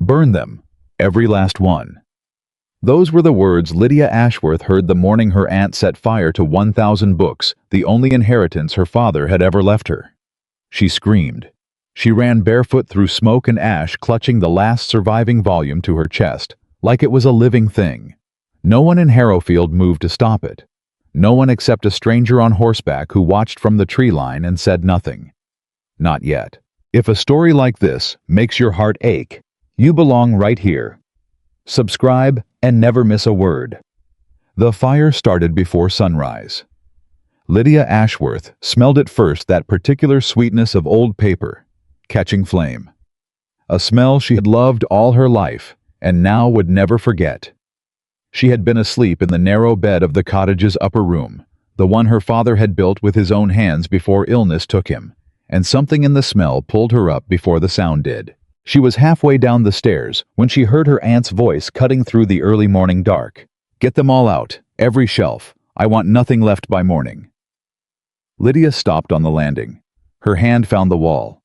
Burn them, every last one. Those were the words Lydia Ashworth heard the morning her aunt set fire to 1,000 books, the only inheritance her father had ever left her. She screamed. She ran barefoot through smoke and ash, clutching the last surviving volume to her chest, like it was a living thing. No one in Harrowfield moved to stop it. No one except a stranger on horseback who watched from the tree line and said nothing. Not yet. If a story like this makes your heart ache, you belong right here. Subscribe and never miss a word. The fire started before sunrise. Lydia Ashworth smelled at first that particular sweetness of old paper, catching flame. A smell she had loved all her life and now would never forget. She had been asleep in the narrow bed of the cottage's upper room, the one her father had built with his own hands before illness took him, and something in the smell pulled her up before the sound did. She was halfway down the stairs when she heard her aunt's voice cutting through the early morning dark. "Get them all out, every shelf. I want nothing left by morning." Lydia stopped on the landing. Her hand found the wall.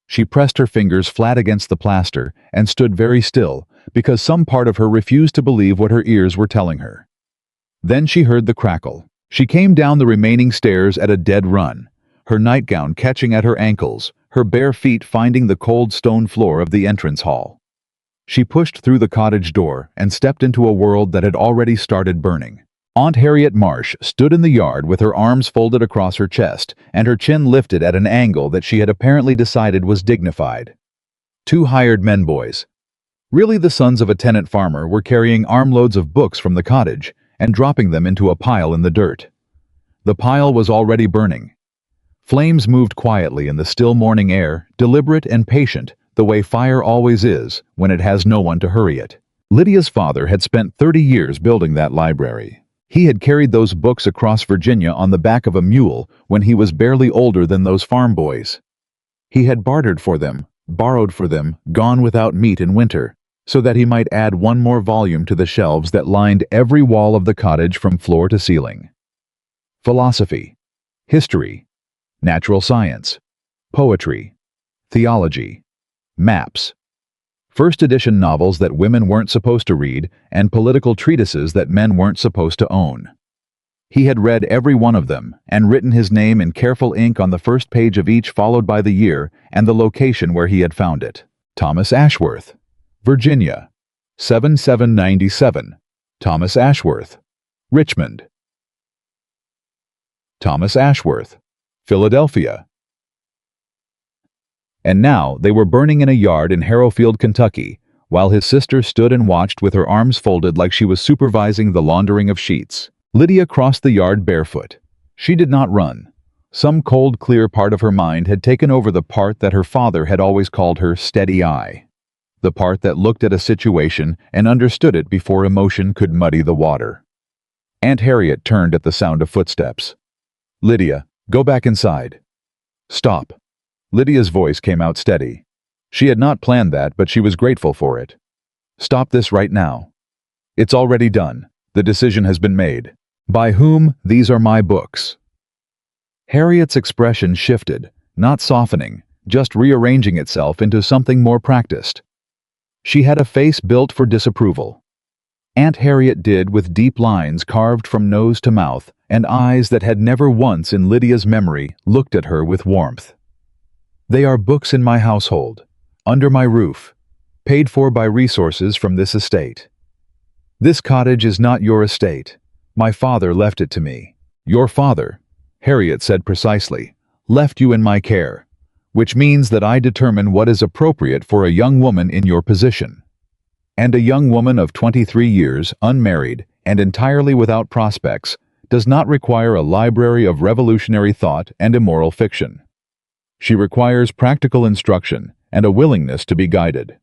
She pressed her fingers flat against the plaster and stood very still, because some part of her refused to believe what her ears were telling her. Then she heard the crackle. She came down the remaining stairs at a dead run, her nightgown catching at her ankles, her bare feet finding the cold stone floor of the entrance hall. She pushed through the cottage door and stepped into a world that had already started burning. Aunt Harriet Marsh stood in the yard with her arms folded across her chest and her chin lifted at an angle that she had apparently decided was dignified. Two hired men boys, really the sons of a tenant farmer, were carrying armloads of books from the cottage and dropping them into a pile in the dirt. The pile was already burning. Flames moved quietly in the still morning air, deliberate and patient, the way fire always is when it has no one to hurry it. Lydia's father had spent 30 years building that library. He had carried those books across Virginia on the back of a mule when he was barely older than those farm boys. He had bartered for them, borrowed for them, gone without meat in winter, so that he might add one more volume to the shelves that lined every wall of the cottage from floor to ceiling. Philosophy, history, natural science, poetry, theology, maps, first edition novels that women weren't supposed to read, and political treatises that men weren't supposed to own. He had read every one of them and written his name in careful ink on the first page of each, followed by the year and the location where he had found it. Thomas Ashworth, Virginia, 7797. Thomas Ashworth, Richmond. Thomas Ashworth, Philadelphia. And now they were burning in a yard in Harrowfield, Kentucky, while his sister stood and watched with her arms folded like she was supervising the laundering of sheets. Lydia crossed the yard barefoot. She did not run. Some cold, clear part of her mind had taken over the part that her father had always called her steady eye. The part that looked at a situation and understood it before emotion could muddy the water. Aunt Harriet turned at the sound of footsteps. "Lydia, go back inside." "Stop." Lydia's voice came out steady. She had not planned that, but she was grateful for it. "Stop this right now. It's already done. The decision has been made. By whom? These are my books." Harriet's expression shifted, not softening, just rearranging itself into something more practiced. She had a face built for disapproval. Aunt Harriet did, with deep lines carved from nose to mouth, and eyes that had never once in Lydia's memory looked at her with warmth. "They are books in my household, under my roof, paid for by resources from this estate. This cottage is not your estate. My father left it to me." "Your father," Harriet said precisely, "left you in my care, which means that I determine what is appropriate for a young woman in your position. And a young woman of 23 years, unmarried, and entirely without prospects, does not require a library of revolutionary thought and immoral fiction. She requires practical instruction and a willingness to be guided."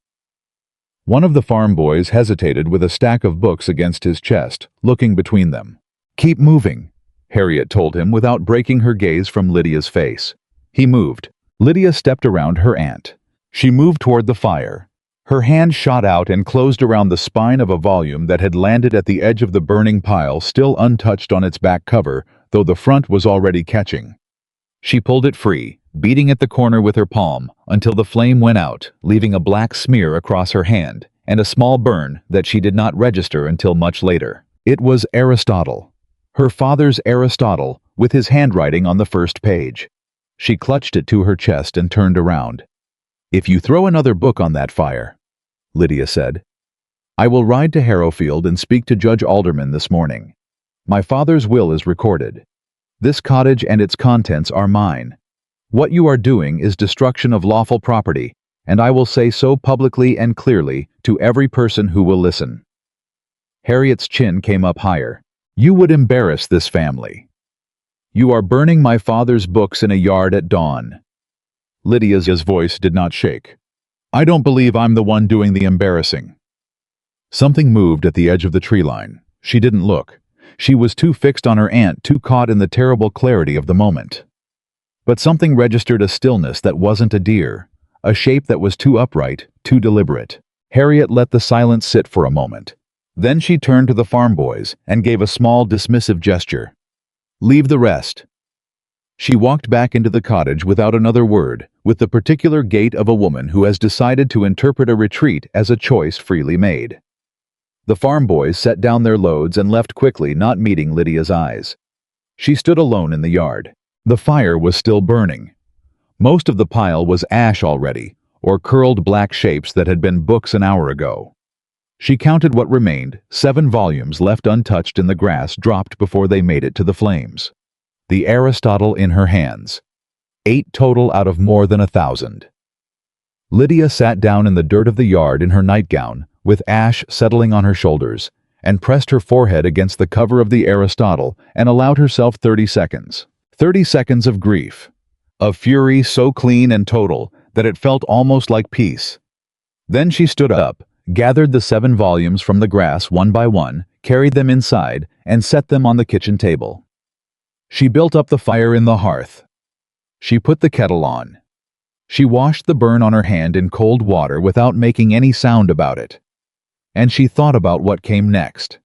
One of the farm boys hesitated with a stack of books against his chest, looking between them. "Keep moving," Harriet told him without breaking her gaze from Lydia's face. He moved. Lydia stepped around her aunt. She moved toward the fire. Her hand shot out and closed around the spine of a volume that had landed at the edge of the burning pile, still untouched on its back cover, though the front was already catching. She pulled it free, beating at the corner with her palm until the flame went out, leaving a black smear across her hand and a small burn that she did not register until much later. It was Aristotle. Her father's Aristotle, with his handwriting on the first page. She clutched it to her chest and turned around. "If you throw another book on that fire," Lydia said, "I will ride to Harrowfield and speak to Judge Alderman this morning. My father's will is recorded. This cottage and its contents are mine. What you are doing is destruction of lawful property, and I will say so publicly and clearly to every person who will listen." Harriet's chin came up higher. "You would embarrass this family. You are burning my father's books in a yard at dawn." Lydia's voice did not shake. "I don't believe I'm the one doing the embarrassing." Something moved at the edge of the tree line. She didn't look. She was too fixed on her aunt, too caught in the terrible clarity of the moment. But something registered a stillness that wasn't a deer, a shape that was too upright, too deliberate. Harriet let the silence sit for a moment. Then she turned to the farm boys and gave a small dismissive gesture. "Leave the rest." She walked back into the cottage without another word, with the particular gait of a woman who has decided to interpret a retreat as a choice freely made. The farm boys set down their loads and left quickly, not meeting Lydia's eyes. She stood alone in the yard. The fire was still burning. Most of the pile was ash already, or curled black shapes that had been books an hour ago. She counted what remained, 7 volumes left untouched in the grass dropped before they made it to the flames. The Aristotle in her hands. 8 total out of more than 1,000. Lydia sat down in the dirt of the yard in her nightgown, with ash settling on her shoulders, and pressed her forehead against the cover of the Aristotle and allowed herself 30 seconds. 30 seconds of grief. Of fury so clean and total that it felt almost like peace. Then she stood up, gathered the 7 volumes from the grass one by one, carried them inside, and set them on the kitchen table. She built up the fire in the hearth. She put the kettle on. She washed the burn on her hand in cold water without making any sound about it. And she thought about what came next.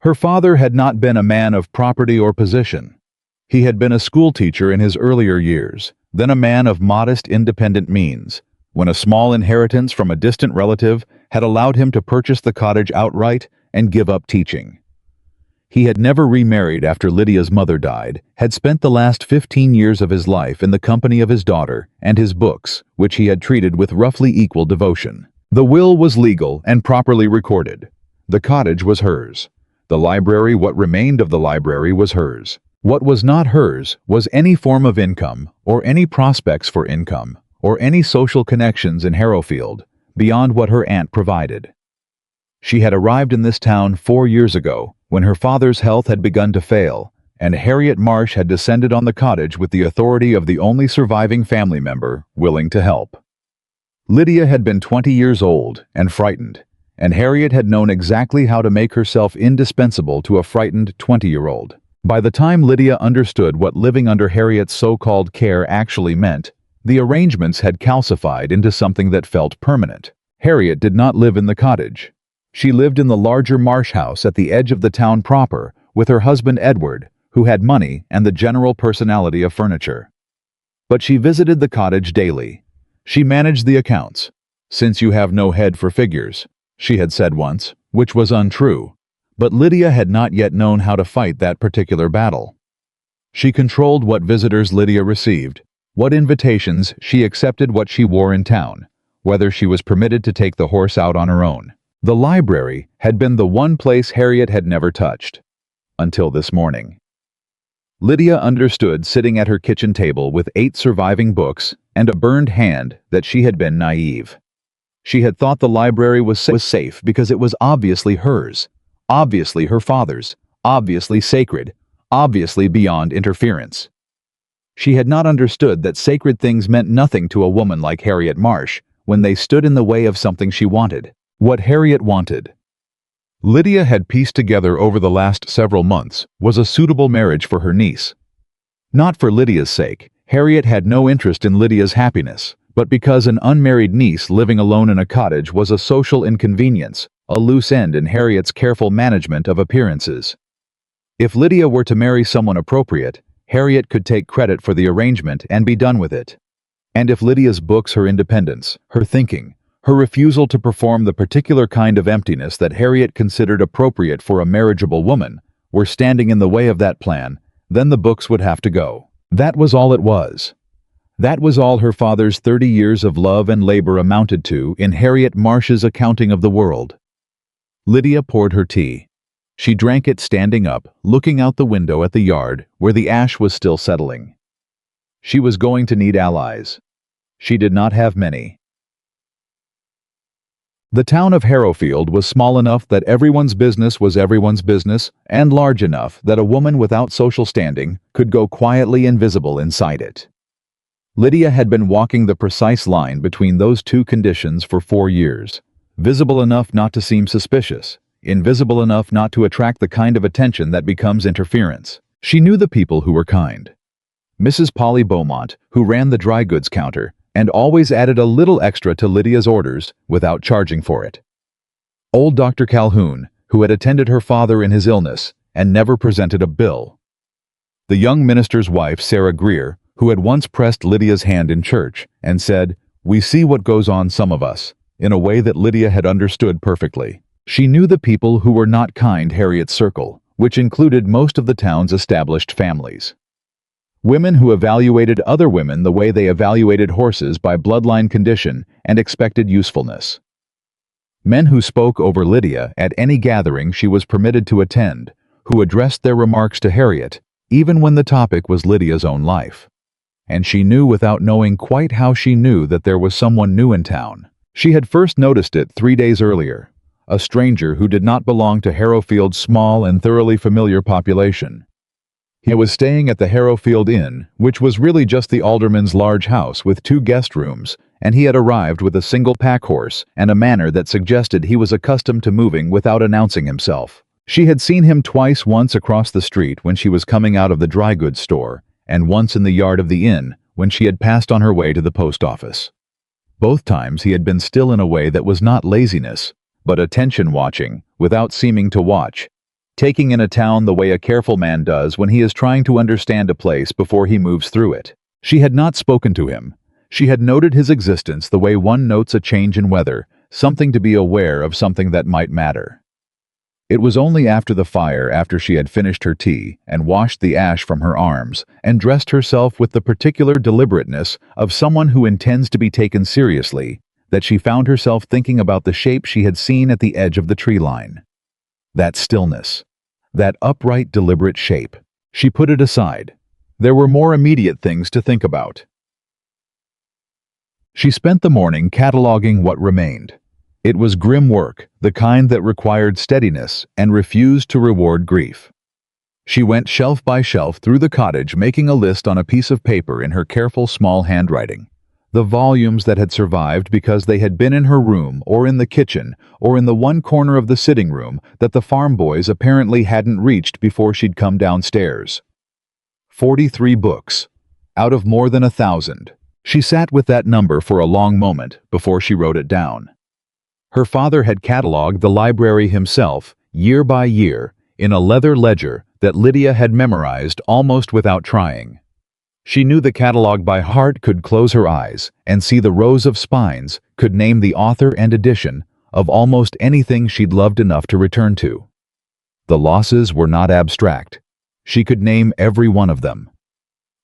Her father had not been a man of property or position. He had been a schoolteacher in his earlier years, then a man of modest independent means, when a small inheritance from a distant relative had allowed him to purchase the cottage outright and give up teaching. He had never remarried after Lydia's mother died, had spent the last 15 years of his life in the company of his daughter and his books, which he had treated with roughly equal devotion. The will was legal and properly recorded. The cottage was hers. The library, what remained of the library, was hers. What was not hers was any form of income, or any prospects for income, or any social connections in Harrowfield, beyond what her aunt provided. She had arrived in this town 4 years ago, when her father's health had begun to fail, and Harriet Marsh had descended on the cottage with the authority of the only surviving family member willing to help. Lydia had been 20 years old and frightened, and Harriet had known exactly how to make herself indispensable to a frightened 20-year-old. By the time Lydia understood what living under Harriet's so-called care actually meant, the arrangements had calcified into something that felt permanent. Harriet did not live in the cottage. She lived in the larger Marsh house at the edge of the town proper with her husband Edward, who had money and the general personality of furniture. But she visited the cottage daily. She managed the accounts. "Since you have no head for figures," she had said once, which was untrue. But Lydia had not yet known how to fight that particular battle. She controlled what visitors Lydia received, what invitations she accepted, what she wore in town, whether she was permitted to take the horse out on her own. The library had been the one place Harriet had never touched. Until this morning. Lydia understood, sitting at her kitchen table with 8 surviving books and a burned hand, that she had been naive. She had thought the library was safe because it was obviously hers, obviously her father's, obviously sacred, obviously beyond interference. She had not understood that sacred things meant nothing to a woman like Harriet Marsh when they stood in the way of something she wanted. What Harriet wanted, Lydia had pieced together over the last several months, was a suitable marriage for her niece. Not for Lydia's sake. Harriet had no interest in Lydia's happiness, but because an unmarried niece living alone in a cottage was a social inconvenience, a loose end in Harriet's careful management of appearances. If Lydia were to marry someone appropriate, Harriet could take credit for the arrangement and be done with it. And if Lydia's books, her independence, her thinking, her refusal to perform the particular kind of emptiness that Harriet considered appropriate for a marriageable woman, were standing in the way of that plan, then the books would have to go. That was all it was. That was all her father's 30 years of love and labor amounted to in Harriet Marsh's accounting of the world. Lydia poured her tea. She drank it standing up, looking out the window at the yard where the ash was still settling. She was going to need allies. She did not have many. The town of Harrowfield was small enough that everyone's business was everyone's business, and large enough that a woman without social standing could go quietly invisible inside it. Lydia had been walking the precise line between those two conditions for 4 years, visible enough not to seem suspicious, invisible enough not to attract the kind of attention that becomes interference. She knew the people who were kind. Mrs. Polly Beaumont, who ran the dry goods counter, and always added a little extra to Lydia's orders without charging for it. Old Dr. Calhoun, who had attended her father in his illness and never presented a bill. The young minister's wife, Sarah Greer, who had once pressed Lydia's hand in church and said, "We see what goes on, some of us," in a way that Lydia had understood perfectly. She knew the people who were not kind Harriet's circle, which included most of the town's established families. Women who evaluated other women the way they evaluated horses by bloodline condition and expected usefulness. Men who spoke over Lydia at any gathering she was permitted to attend, who addressed their remarks to Harriet, even when the topic was Lydia's own life. And she knew without knowing quite how she knew that there was someone new in town. She had first noticed it 3 days earlier, a stranger who did not belong to Harrowfield's small and thoroughly familiar population. He was staying at the Harrowfield Inn, which was really just the alderman's large house with 2 guest rooms, and he had arrived with a single pack horse and a manner that suggested he was accustomed to moving without announcing himself. She had seen him twice, once across the street when she was coming out of the dry goods store, and once in the yard of the inn when she had passed on her way to the post office. Both times he had been still in a way that was not laziness, but attention watching, without seeming to watch, taking in a town the way a careful man does when he is trying to understand a place before he moves through it. She had not spoken to him. She had noted his existence the way one notes a change in weather, something to be aware of something that might matter. It was only after the fire, after she had finished her tea and washed the ash from her arms and dressed herself with the particular deliberateness of someone who intends to be taken seriously, that she found herself thinking about the shape she had seen at the edge of the tree line. That stillness. That upright, deliberate shape. She put it aside. There were more immediate things to think about. She spent the morning cataloging what remained. It was grim work, the kind that required steadiness and refused to reward grief. She went shelf by shelf through the cottage, making a list on a piece of paper in her careful small handwriting. The volumes that had survived because they had been in her room or in the kitchen or in the one corner of the sitting room that the farm boys apparently hadn't reached before she'd come downstairs. 43 books, out of more than 1,000. She sat with that number for a long moment before she wrote it down. Her father had catalogued the library himself, year by year, in a leather ledger that Lydia had memorized almost without trying. She knew the catalog by heart, could close her eyes and see the rows of spines, could name the author and edition of almost anything she'd loved enough to return to. The losses were not abstract. She could name every one of them.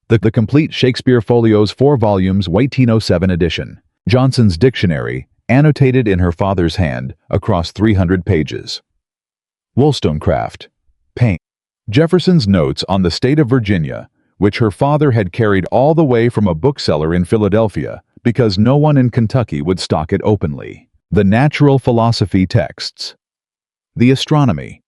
The complete Shakespeare Folios 4 volumes 1807 edition, Johnson's Dictionary, annotated in her father's hand across 300 pages. Wollstonecraft, paint. Jefferson's Notes on the State of Virginia, which her father had carried all the way from a bookseller in Philadelphia because no one in Kentucky would stock it openly. The natural philosophy texts. The astronomy.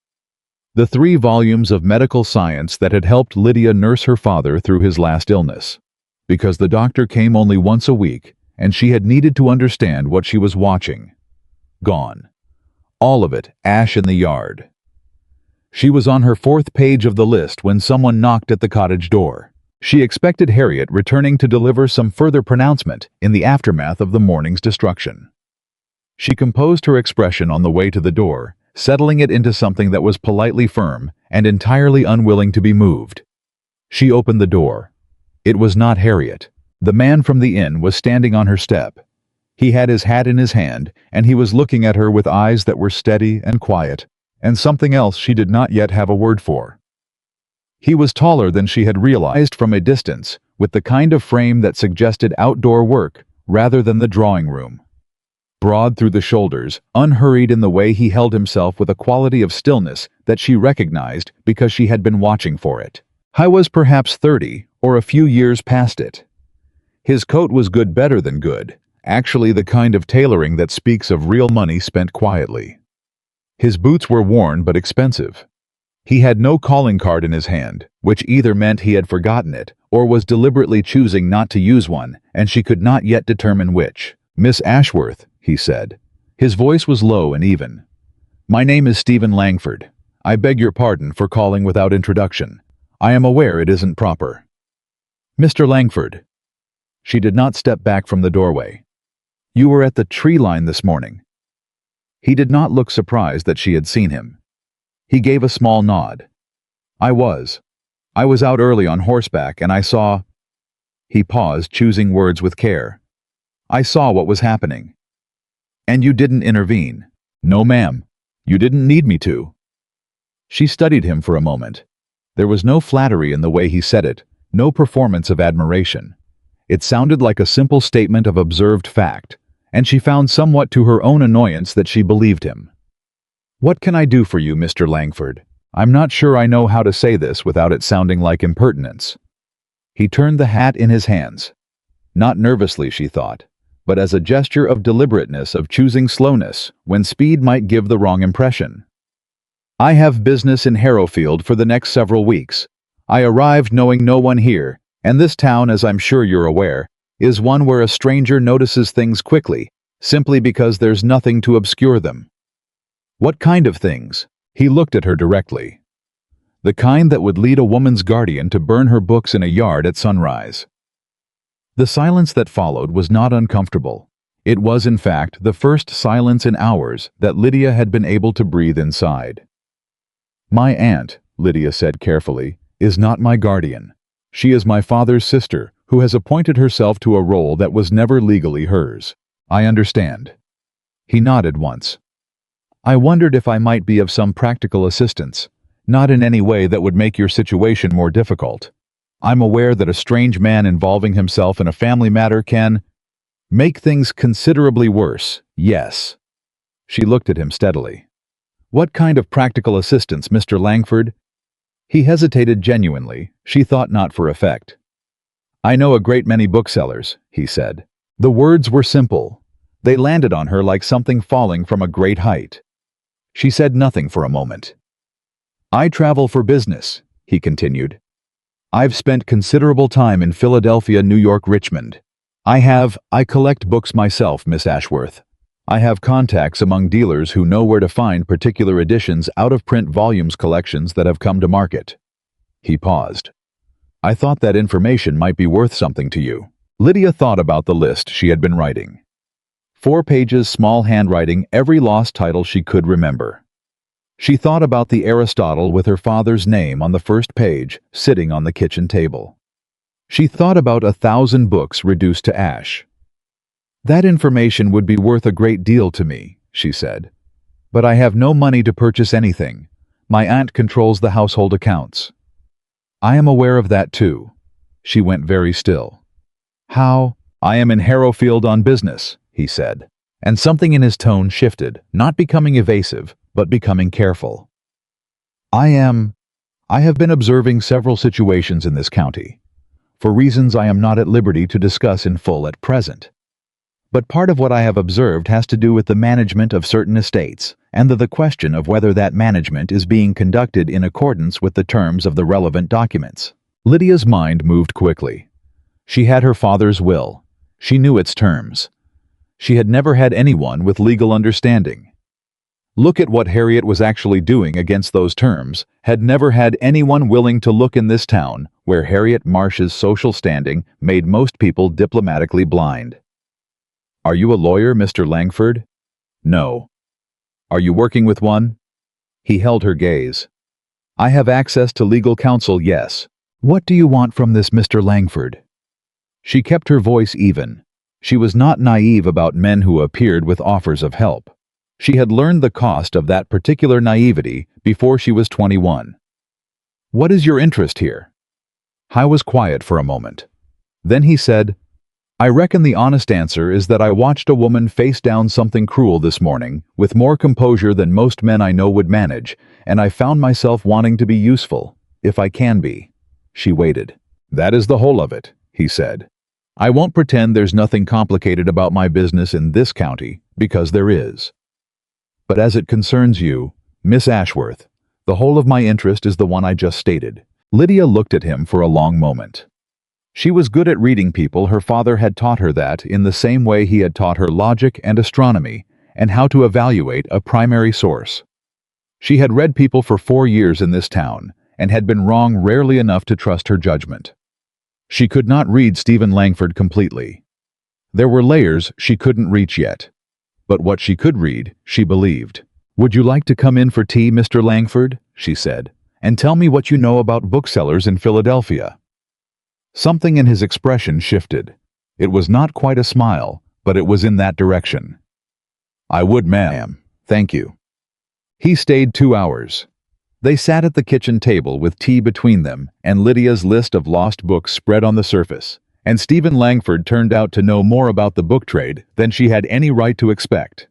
The 3 volumes of medical science that had helped Lydia nurse her father through his last illness, because the doctor came only once a week and she had needed to understand what she was watching. Gone. All of it, ash in the yard. She was on her 4th page of the list when someone knocked at the cottage door. She expected Harriet returning to deliver some further pronouncement in the aftermath of the morning's destruction. She composed her expression on the way to the door, settling it into something that was politely firm and entirely unwilling to be moved. She opened the door. It was not Harriet. The man from the inn was standing on her step. He had his hat in his hand, and he was looking at her with eyes that were steady and quiet, and something else she did not yet have a word for. He was taller than she had realized from a distance, with the kind of frame that suggested outdoor work rather than the drawing room. Broad through the shoulders, unhurried in the way he held himself with a quality of stillness that she recognized because she had been watching for it. I was perhaps 30, or a few years past it. His coat was good, better than good, actually the kind of tailoring that speaks of real money spent quietly. His boots were worn but expensive. He had no calling card in his hand, which either meant he had forgotten it or was deliberately choosing not to use one, and she could not yet determine which. "Miss Ashworth," he said. His voice was low and even. "My name is Stephen Langford. I beg your pardon for calling without introduction. I am aware it isn't proper." "Mr. Langford." She did not step back from the doorway. "You were at the tree line this morning." He did not look surprised that she had seen him. He gave a small nod. I was out early on horseback and I saw—" He paused, choosing words with care. "I saw what was happening." "And you didn't intervene?" "No, ma'am. You didn't need me to." She studied him for a moment. There was no flattery in the way he said it, no performance of admiration. It sounded like a simple statement of observed fact, and she found somewhat to her own annoyance that she believed him. "What can I do for you, Mr. Langford? I'm not sure I know how to say this without it sounding like impertinence." He turned the hat in his hands. Not nervously, she thought, but as a gesture of deliberateness, of choosing slowness when speed might give the wrong impression. "I have business in Harrowfield for the next several weeks. I arrived knowing no one here, and this town, as I'm sure you're aware, is one where a stranger notices things quickly, simply because there's nothing to obscure them." "What kind of things?" He looked at her directly. "The kind that would lead a woman's guardian to burn her books in a yard at sunrise." The silence that followed was not uncomfortable. It was, in fact, the first silence in hours that Lydia had been able to breathe inside. "My aunt," Lydia said carefully, "is not my guardian. She is my father's sister, who has appointed herself to a role that was never legally hers." "I understand." He nodded once. "I wondered if I might be of some practical assistance, not in any way that would make your situation more difficult. I'm aware that a strange man involving himself in a family matter can make things considerably worse, yes." She looked at him steadily. "What kind of practical assistance, Mr. Langford?" He hesitated genuinely, she thought not for effect. "I know a great many booksellers," he said. The words were simple. They landed on her like something falling from a great height. She said nothing for a moment. "I travel for business," he continued. "I've spent considerable time in Philadelphia, New York, Richmond. I collect books myself, Miss Ashworth. I have contacts among dealers who know where to find particular editions, out-of-print volumes, collections that have come to market." He paused. "I thought that information might be worth something to you." Lydia thought about the list she had been writing. 4 pages, small handwriting, every lost title she could remember. She thought about the Aristotle with her father's name on the first page, sitting on the kitchen table. She thought about 1,000 books reduced to ash. "That information would be worth a great deal to me," she said. "But I have no money to purchase anything. My aunt controls the household accounts." "I am aware of that too." She went very still. "How?" "I am in Harrowfield on business," he said, and something in his tone shifted, not becoming evasive, but becoming careful. I have been observing several situations in this county, for reasons I am not at liberty to discuss in full at present. But part of what I have observed has to do with the management of certain estates, and the question of whether that management is being conducted in accordance with the terms of the relevant documents." Lydia's mind moved quickly. She had her father's will. She knew its terms. She had never had anyone with legal understanding. Look at what Harriet was actually doing against those terms, had never had anyone willing to look in this town where Harriet Marsh's social standing made most people diplomatically blind. "Are you a lawyer, Mr. Langford?" "No." "Are you working with one?" He held her gaze. "I have access to legal counsel, yes. "What do you want from this Mr. Langford?" She kept her voice even. She was not naive about men who appeared with offers of help. She had learned the cost of that particular naivety before she was 21. "What is your interest here?" I was quiet for a moment. Then he said, "I reckon the honest answer is that I watched a woman face down something cruel this morning with more composure than most men I know would manage, and I found myself wanting to be useful, if I can be." She waited. "That is the whole of it," he said. "I won't pretend there's nothing complicated about my business in this county, because there is. But as it concerns you, Miss Ashworth, the whole of my interest is the one I just stated." Lydia looked at him for a long moment. She was good at reading people. Her father had taught her that in the same way he had taught her logic and astronomy, and how to evaluate a primary source. She had read people for 4 years in this town, and had been wrong rarely enough to trust her judgment. She could not read Stephen Langford completely. There were layers she couldn't reach yet. But what she could read, she believed. "Would you like to come in for tea, Mr. Langford?" she said, "and tell me what you know about booksellers in Philadelphia?" Something in his expression shifted. It was not quite a smile, but it was in that direction. "I would, ma'am. Thank you." He stayed 2 hours. They sat at the kitchen table with tea between them, and Lydia's list of lost books spread on the surface, and Stephen Langford turned out to know more about the book trade than she had any right to expect.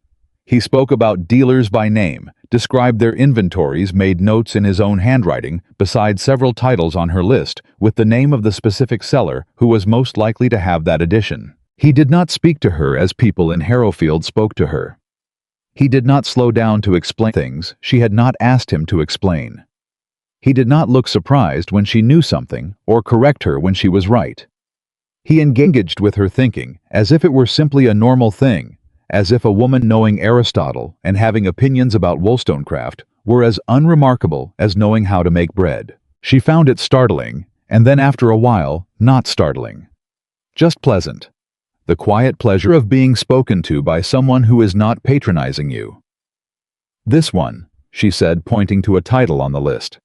He spoke about dealers by name, described their inventories, made notes in his own handwriting, beside several titles on her list, with the name of the specific seller who was most likely to have that edition. He did not speak to her as people in Harrowfield spoke to her. He did not slow down to explain things she had not asked him to explain. He did not look surprised when she knew something, or correct her when she was right. He engaged with her thinking, as if it were simply a normal thing, as if a woman knowing Aristotle and having opinions about Wollstonecraft were as unremarkable as knowing how to make bread. She found it startling, and then after a while, not startling. Just pleasant. The quiet pleasure of being spoken to by someone who is not patronizing you. "This one," she said, pointing to a title on the list.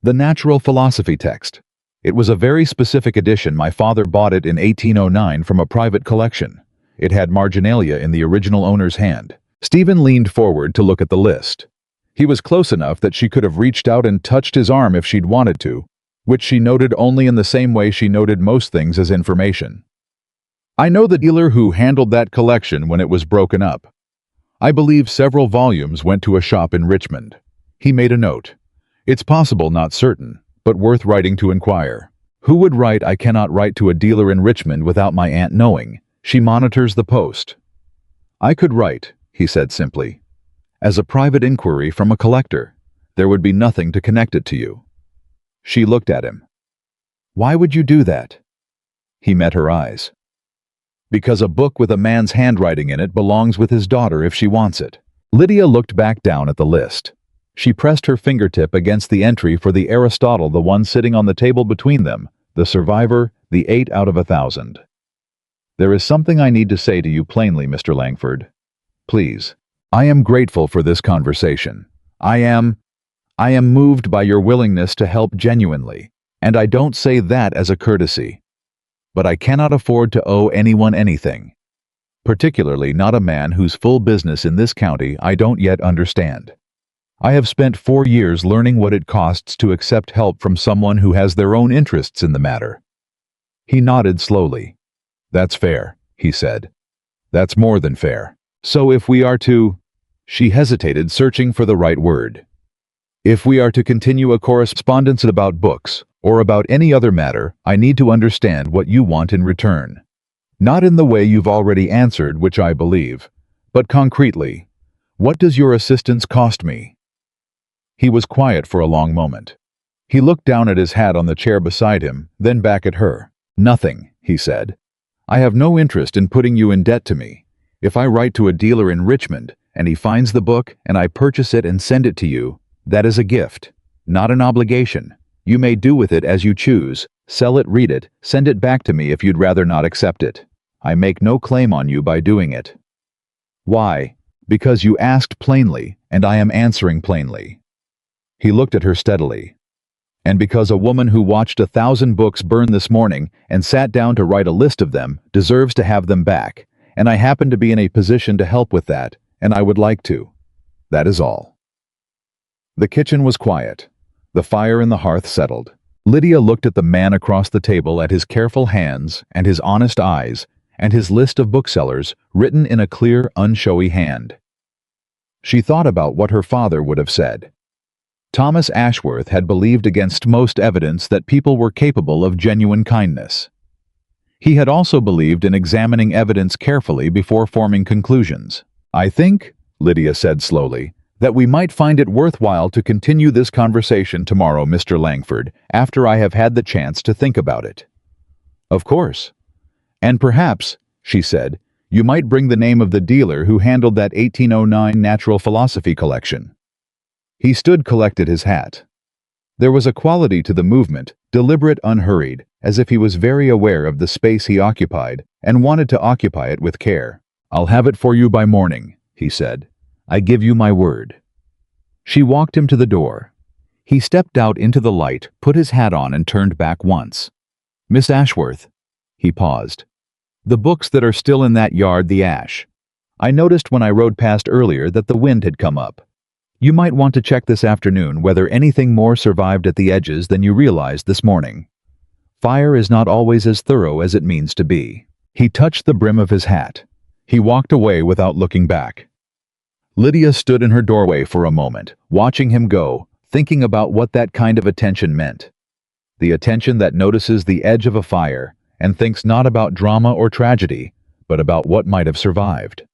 "The Natural Philosophy text. It was a very specific edition. My father bought it in 1809 from a private collection. It had marginalia in the original owner's hand." Stephen leaned forward to look at the list. He was close enough that she could have reached out and touched his arm if she'd wanted to, which she noted only in the same way she noted most things as information. "I know the dealer who handled that collection when it was broken up. I believe several volumes went to a shop in Richmond." He made a note. "It's possible, not certain, but worth writing to inquire." "Who would write? I cannot write to a dealer in Richmond without my aunt knowing. She monitors the post." "I could write," he said simply, "as a private inquiry from a collector. There would be nothing to connect it to you." She looked at him. "Why would you do that?" He met her eyes. "Because a book with a man's handwriting in it belongs with his daughter if she wants it." Lydia looked back down at the list. She pressed her fingertip against the entry for the Aristotle, the one sitting on the table between them, the survivor, the 8 out of 1,000. "There is something I need to say to you plainly, Mr. Langford. Please. I am grateful for this conversation. I am moved by your willingness to help genuinely, and I don't say that as a courtesy. But I cannot afford to owe anyone anything. Particularly not a man whose full business in this county I don't yet understand. I have spent 4 years learning what it costs to accept help from someone who has their own interests in the matter." He nodded slowly. "That's fair," he said. "That's more than fair. So if we are to—" She hesitated, searching for the right word. "If we are to continue a correspondence about books, or about any other matter, I need to understand what you want in return. Not in the way you've already answered, which I believe, but concretely. What does your assistance cost me?" He was quiet for a long moment. He looked down at his hat on the chair beside him, then back at her. "Nothing," he said. "I have no interest in putting you in debt to me. If I write to a dealer in Richmond, and he finds the book, and I purchase it and send it to you, that is a gift, not an obligation. You may do with it as you choose, sell it, read it, send it back to me if you'd rather not accept it. I make no claim on you by doing it." "Why?" "Because you asked plainly, and I am answering plainly." He looked at her steadily. And because a woman who watched 1,000 books burn this morning and sat down to write a list of them deserves to have them back, and I happen to be in a position to help with that, and I would like to. That is all." The kitchen was quiet. The fire in the hearth settled. Lydia looked at the man across the table, at his careful hands and his honest eyes and his list of booksellers written in a clear, unshowy hand. She thought about what her father would have said. Thomas Ashworth had believed against most evidence that people were capable of genuine kindness. He had also believed in examining evidence carefully before forming conclusions. "I think," Lydia said slowly, "that we might find it worthwhile to continue this conversation tomorrow, Mr. Langford, after I have had the chance to think about it." "Of course. And perhaps," she said, "you might bring the name of the dealer who handled that 1809 natural philosophy collection." He stood collected his hat. There was a quality to the movement, deliberate, unhurried, as if he was very aware of the space he occupied and wanted to occupy it with care. "I'll have it for you by morning," he said. "I give you my word." She walked him to the door. He stepped out into the light, put his hat on, and turned back once. "Miss Ashworth." He paused. "The books that are still in that yard, the ash. I noticed when I rode past earlier that the wind had come up. You might want to check this afternoon whether anything more survived at the edges than you realized this morning. Fire is not always as thorough as it means to be." He touched the brim of his hat. He walked away without looking back. Lydia stood in her doorway for a moment, watching him go, thinking about what that kind of attention meant. The attention that notices the edge of a fire and thinks not about drama or tragedy, but about what might have survived.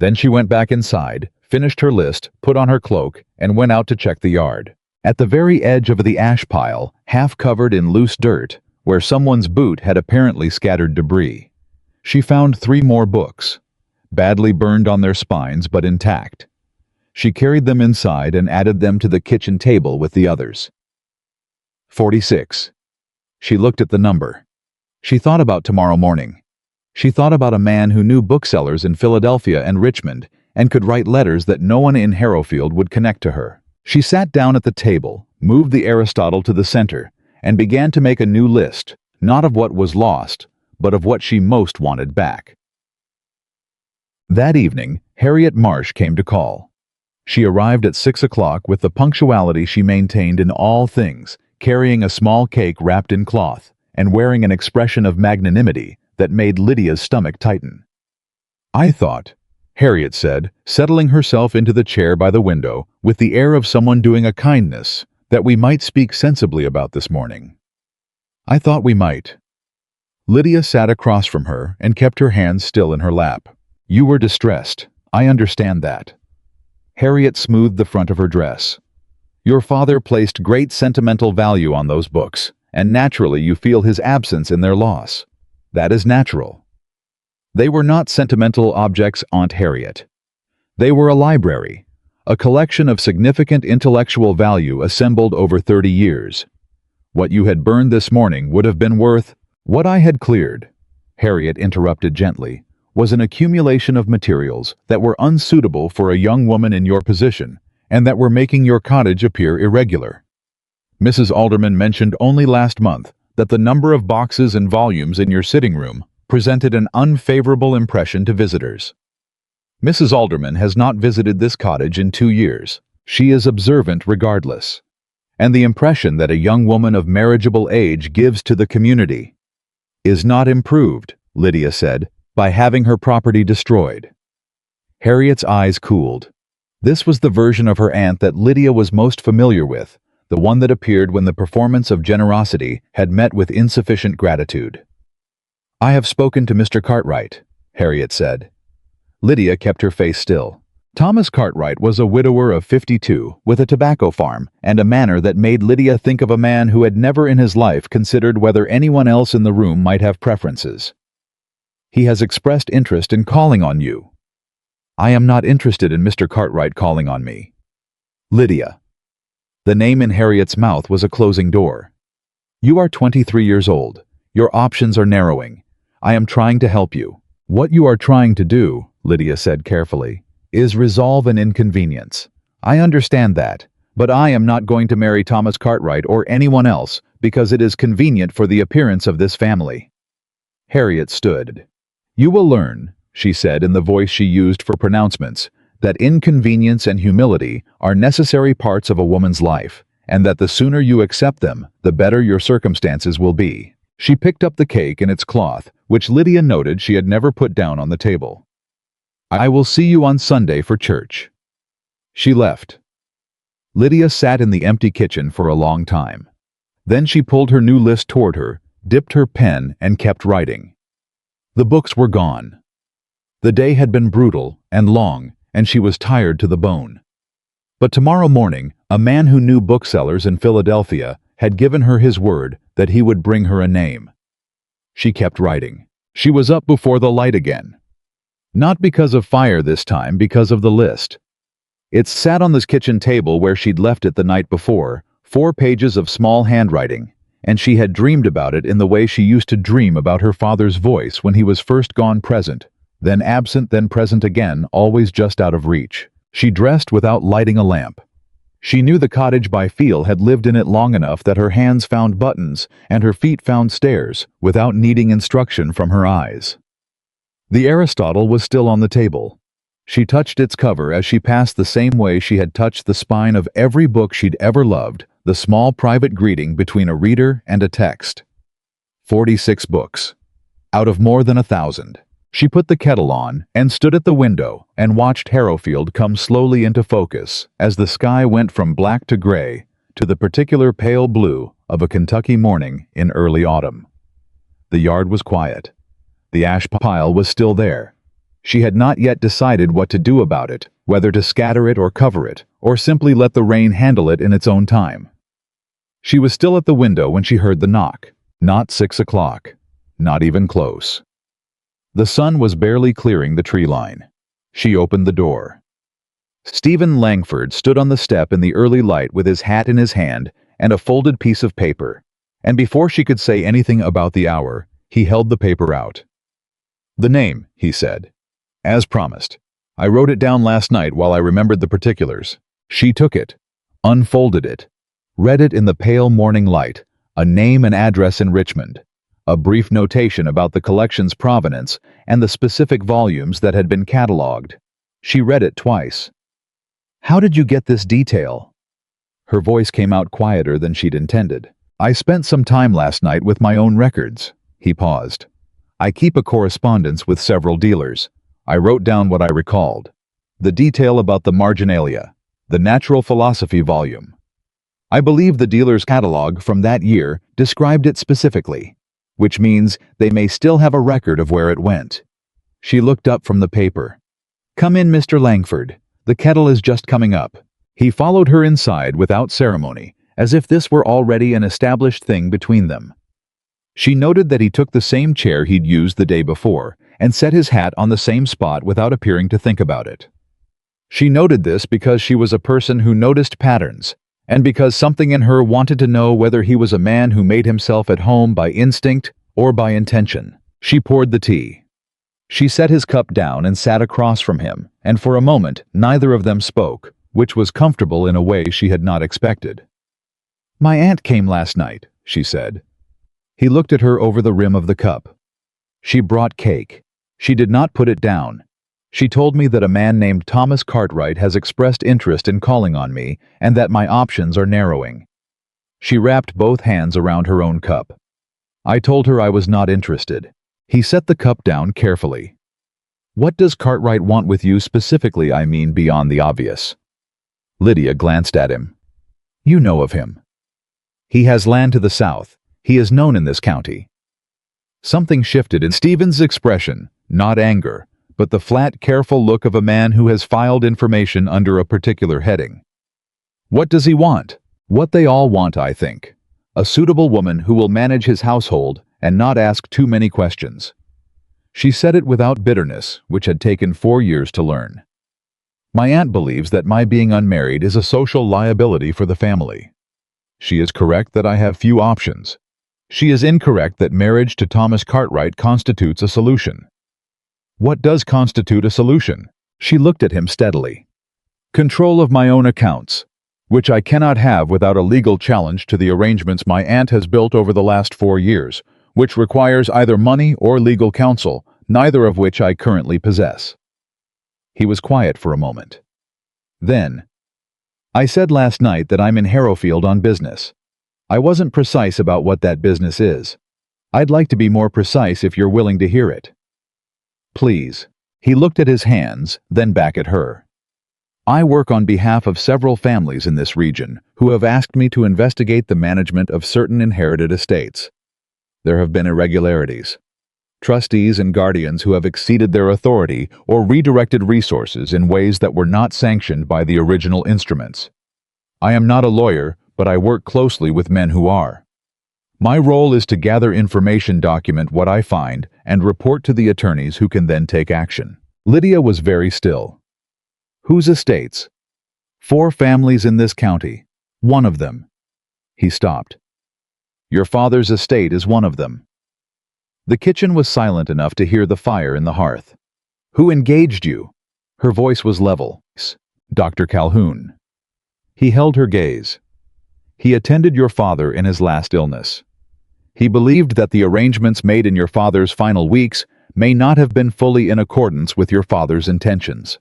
Then she went back inside, finished her list, put on her cloak, and went out to check the yard. At the very edge of the ash pile, half covered in loose dirt, where someone's boot had apparently scattered debris, she found 3 more books, badly burned on their spines but intact. She carried them inside and added them to the kitchen table with the others. 46. She looked at the number. She thought about tomorrow morning. She thought about a man who knew booksellers in Philadelphia and Richmond and could write letters that no one in Harrowfield would connect to her. She sat down at the table, moved the Aristotle to the center, and began to make a new list, not of what was lost, but of what she most wanted back. That evening, Harriet Marsh came to call. She arrived at 6 o'clock with the punctuality she maintained in all things, carrying a small cake wrapped in cloth, and wearing an expression of magnanimity that made Lydia's stomach tighten. "I thought," Harriet said, settling herself into the chair by the window with the air of someone doing a kindness, "that we might speak sensibly about this morning." "I thought we might." Lydia sat across from her and kept her hands still in her lap. "You were distressed. I understand that." Harriet smoothed the front of her dress. "Your father placed great sentimental value on those books, and naturally you feel his absence in their loss. That is natural." They were not sentimental objects, Aunt Harriet. They were a library, a collection of significant intellectual value assembled over 30 years. What you had burned this morning would have been worth— "What I had cleared," Harriet interrupted gently, "was an accumulation of materials that were unsuitable for a young woman in your position and that were making your cottage appear irregular. Mrs. Alderman mentioned only last month that the number of boxes and volumes in your sitting room presented an unfavorable impression to visitors. Mrs. Alderman has not visited this cottage in 2 years. She is observant regardless. And the impression that a young woman of marriageable age gives to the community is not improved," Lydia said, "by having her property destroyed." Harriet's eyes cooled. This was the version of her aunt that Lydia was most familiar with, the one that appeared when the performance of generosity had met with insufficient gratitude. "I have spoken to Mr. Cartwright," Harriet said. Lydia kept her face still. Thomas Cartwright was a widower of 52 with a tobacco farm and a manner that made Lydia think of a man who had never in his life considered whether anyone else in the room might have preferences. "He has expressed interest in calling on you." "I am not interested in Mr. Cartwright calling on me." "Lydia." The name in Harriet's mouth was a closing door. "You are 23 years old. Your options are narrowing. I am trying to help you." "What you are trying to do," Lydia said carefully, "is resolve an inconvenience. I understand that, But I am not going to marry Thomas Cartwright or anyone else because it is convenient for the appearance of this family." Harriet stood. "You will learn," she said in the voice she used for pronouncements, "that inconvenience and humility are necessary parts of a woman's life, and that the sooner you accept them, the better your circumstances will be." She picked up the cake and its cloth, which Lydia noted she had never put down on the table. "I will see you on Sunday for church." She left. Lydia sat in the empty kitchen for a long time. Then she pulled her new list toward her, dipped her pen, and kept writing. The books were gone. The day had been brutal and long, and she was tired to the bone. But tomorrow morning, a man who knew booksellers in Philadelphia had given her his word that he would bring her a name. She kept writing. She was up before the light again. Not because of fire this time, because of the list. It sat on this kitchen table where she'd left it the night before, 4 pages of small handwriting, and she had dreamed about it in the way she used to dream about her father's voice when he was first gone present, then absent, then present again, always just out of reach. She dressed without lighting a lamp. She knew the cottage by feel, had lived in it long enough that her hands found buttons and her feet found stairs without needing instruction from her eyes. The Aristotle was still on the table. She touched its cover as she passed the same way she had touched the spine of every book she'd ever loved, the small private greeting between a reader and a text. 46 books. Out of more than 1,000. She put the kettle on and stood at the window and watched Harrowfield come slowly into focus as the sky went from black to gray to the particular pale blue of a Kentucky morning in early autumn. The yard was quiet. The ash pile was still there. She had not yet decided what to do about it, whether to scatter it or cover it, or simply let the rain handle it in its own time. She was still at the window when she heard the knock. Not 6 o'clock. Not even close. The sun was barely clearing the tree line. She opened the door. Stephen Langford stood on the step in the early light with his hat in his hand and a folded piece of paper, and before she could say anything about the hour, he held the paper out. "The name," he said. "As promised. I wrote it down last night while I remembered the particulars." She took it, unfolded it, read it in the pale morning light, a name and address in Richmond, a brief notation about the collection's provenance and the specific volumes that had been catalogued. She read it twice. "How did you get this detail?" Her voice came out quieter than she'd intended. "I spent some time last night with my own records." He paused. "I keep a correspondence with several dealers. I wrote down what I recalled. The detail about the marginalia, the natural philosophy volume. I believe the dealer's catalog from that year described it specifically, which means they may still have a record of where it went." She looked up from the paper. "Come in, Mr. Langford. The kettle is just coming up." He followed her inside without ceremony, as if this were already an established thing between them. She noted that he took the same chair he'd used the day before and set his hat on the same spot without appearing to think about it. She noted this because she was a person who noticed patterns, and because something in her wanted to know whether he was a man who made himself at home by instinct or by intention. She poured the tea. She set his cup down and sat across from him, and for a moment neither of them spoke, which was comfortable in a way she had not expected. "My aunt came last night," she said. He looked at her over the rim of the cup. "She brought cake. She did not put it down. She told me that a man named Thomas Cartwright has expressed interest in calling on me and that my options are narrowing." She wrapped both hands around her own cup. "I told her I was not interested." He set the cup down carefully. "What does Cartwright want with you specifically, I mean beyond the obvious?" Lydia glanced at him. "You know of him. He has land to the south. He is known in this county." Something shifted in Stephen's expression, not anger, but the flat, careful look of a man who has filed information under a particular heading. "What does he want?" "What they all want, I think. A suitable woman who will manage his household and not ask too many questions." She said it without bitterness, which had taken 4 years to learn. "My aunt believes that my being unmarried is a social liability for the family. She is correct that I have few options. She is incorrect that marriage to Thomas Cartwright constitutes a solution." "What does constitute a solution?" She looked at him steadily. "Control of my own accounts. which I cannot have without a legal challenge to the arrangements my aunt has built over the last 4 years, which requires either money or legal counsel, neither of which I currently possess." He was quiet for a moment. Then, "I said last night that I'm in Harrowfield on business. I wasn't precise about what that business is. I'd like to be more precise if you're willing to hear it." "Please." He looked at his hands, then back at her. "I work on behalf of several families in this region who have asked me to investigate the management of certain inherited estates. There have been irregularities. Trustees and guardians who have exceeded their authority or redirected resources in ways that were not sanctioned by the original instruments. I am not a lawyer, but I work closely with men who are. My role is to gather information, document what I find, and report to the attorneys who can then take action." Lydia was very still. "Whose estates?" "4 families in this county. One of them." He stopped. "Your father's estate is one of them." The kitchen was silent enough to hear the fire in the hearth. "Who engaged you?" Her voice was level. "Dr. Calhoun." He held her gaze. "He attended your father in his last illness. He believed that the arrangements made in your father's final weeks may not have been fully in accordance with your father's intentions.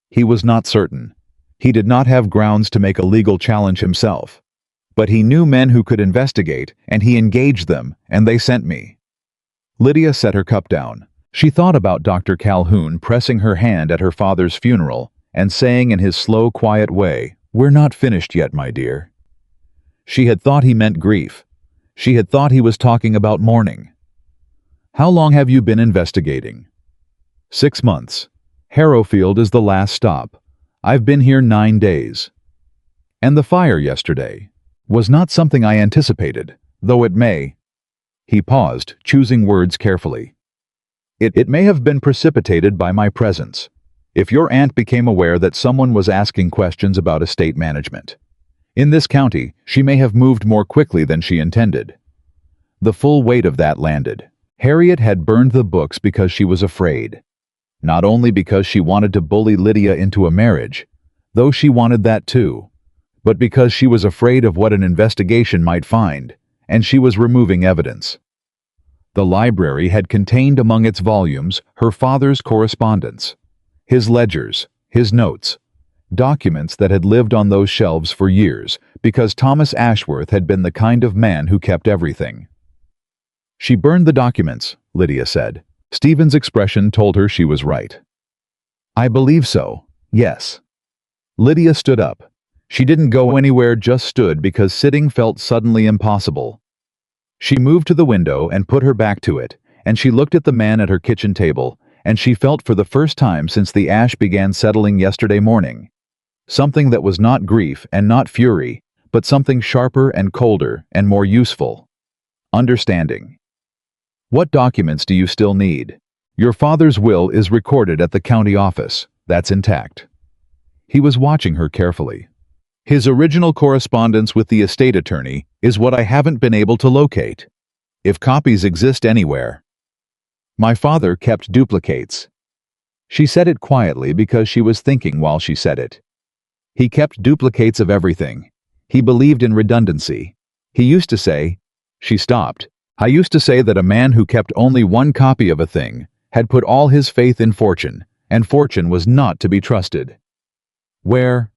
He was not certain. He did not have grounds to make a legal challenge himself. But he knew men who could investigate, and he engaged them, and they sent me." Lydia set her cup down. She thought about Dr. Calhoun pressing her hand at her father's funeral and saying in his slow, quiet way, "We're not finished yet, my dear." She had thought he meant grief. She had thought he was talking about mourning. "How long have you been investigating?" 6 months. Harrowfield is the last stop. I've been here 9 days. And the fire yesterday was not something I anticipated, though it may." He paused, choosing words carefully. It may have been precipitated by my presence. If your aunt became aware that someone was asking questions about estate management in this county, she may have moved more quickly than she intended." The full weight of that landed. Harriet had burned the books because she was afraid. Not only because she wanted to bully Lydia into a marriage, though she wanted that too, but because she was afraid of what an investigation might find, and she was removing evidence. The library had contained among its volumes her father's correspondence, his ledgers, his notes, documents that had lived on those shelves for years because Thomas Ashworth had been the kind of man who kept everything. "She burned the documents," Lydia said. Stephen's expression told her she was right. "I believe so, yes." Lydia stood up. She didn't go anywhere, just stood because sitting felt suddenly impossible. She moved to the window and put her back to it, and she looked at the man at her kitchen table, and she felt for the first time since the ash began settling yesterday morning something that was not grief and not fury, but something sharper and colder and more useful. Understanding. "What documents do you still need?" "Your father's will is recorded at the county office. That's intact." He was watching her carefully. "His original correspondence with the estate attorney is what I haven't been able to locate. If copies exist anywhere." "My father kept duplicates." She said it quietly because she was thinking while she said it. "He kept duplicates of everything. He believed in redundancy. He used to say—" She stopped. "I used to say that a man who kept only one copy of a thing had put all his faith in fortune, and fortune was not to be trusted." "Where?"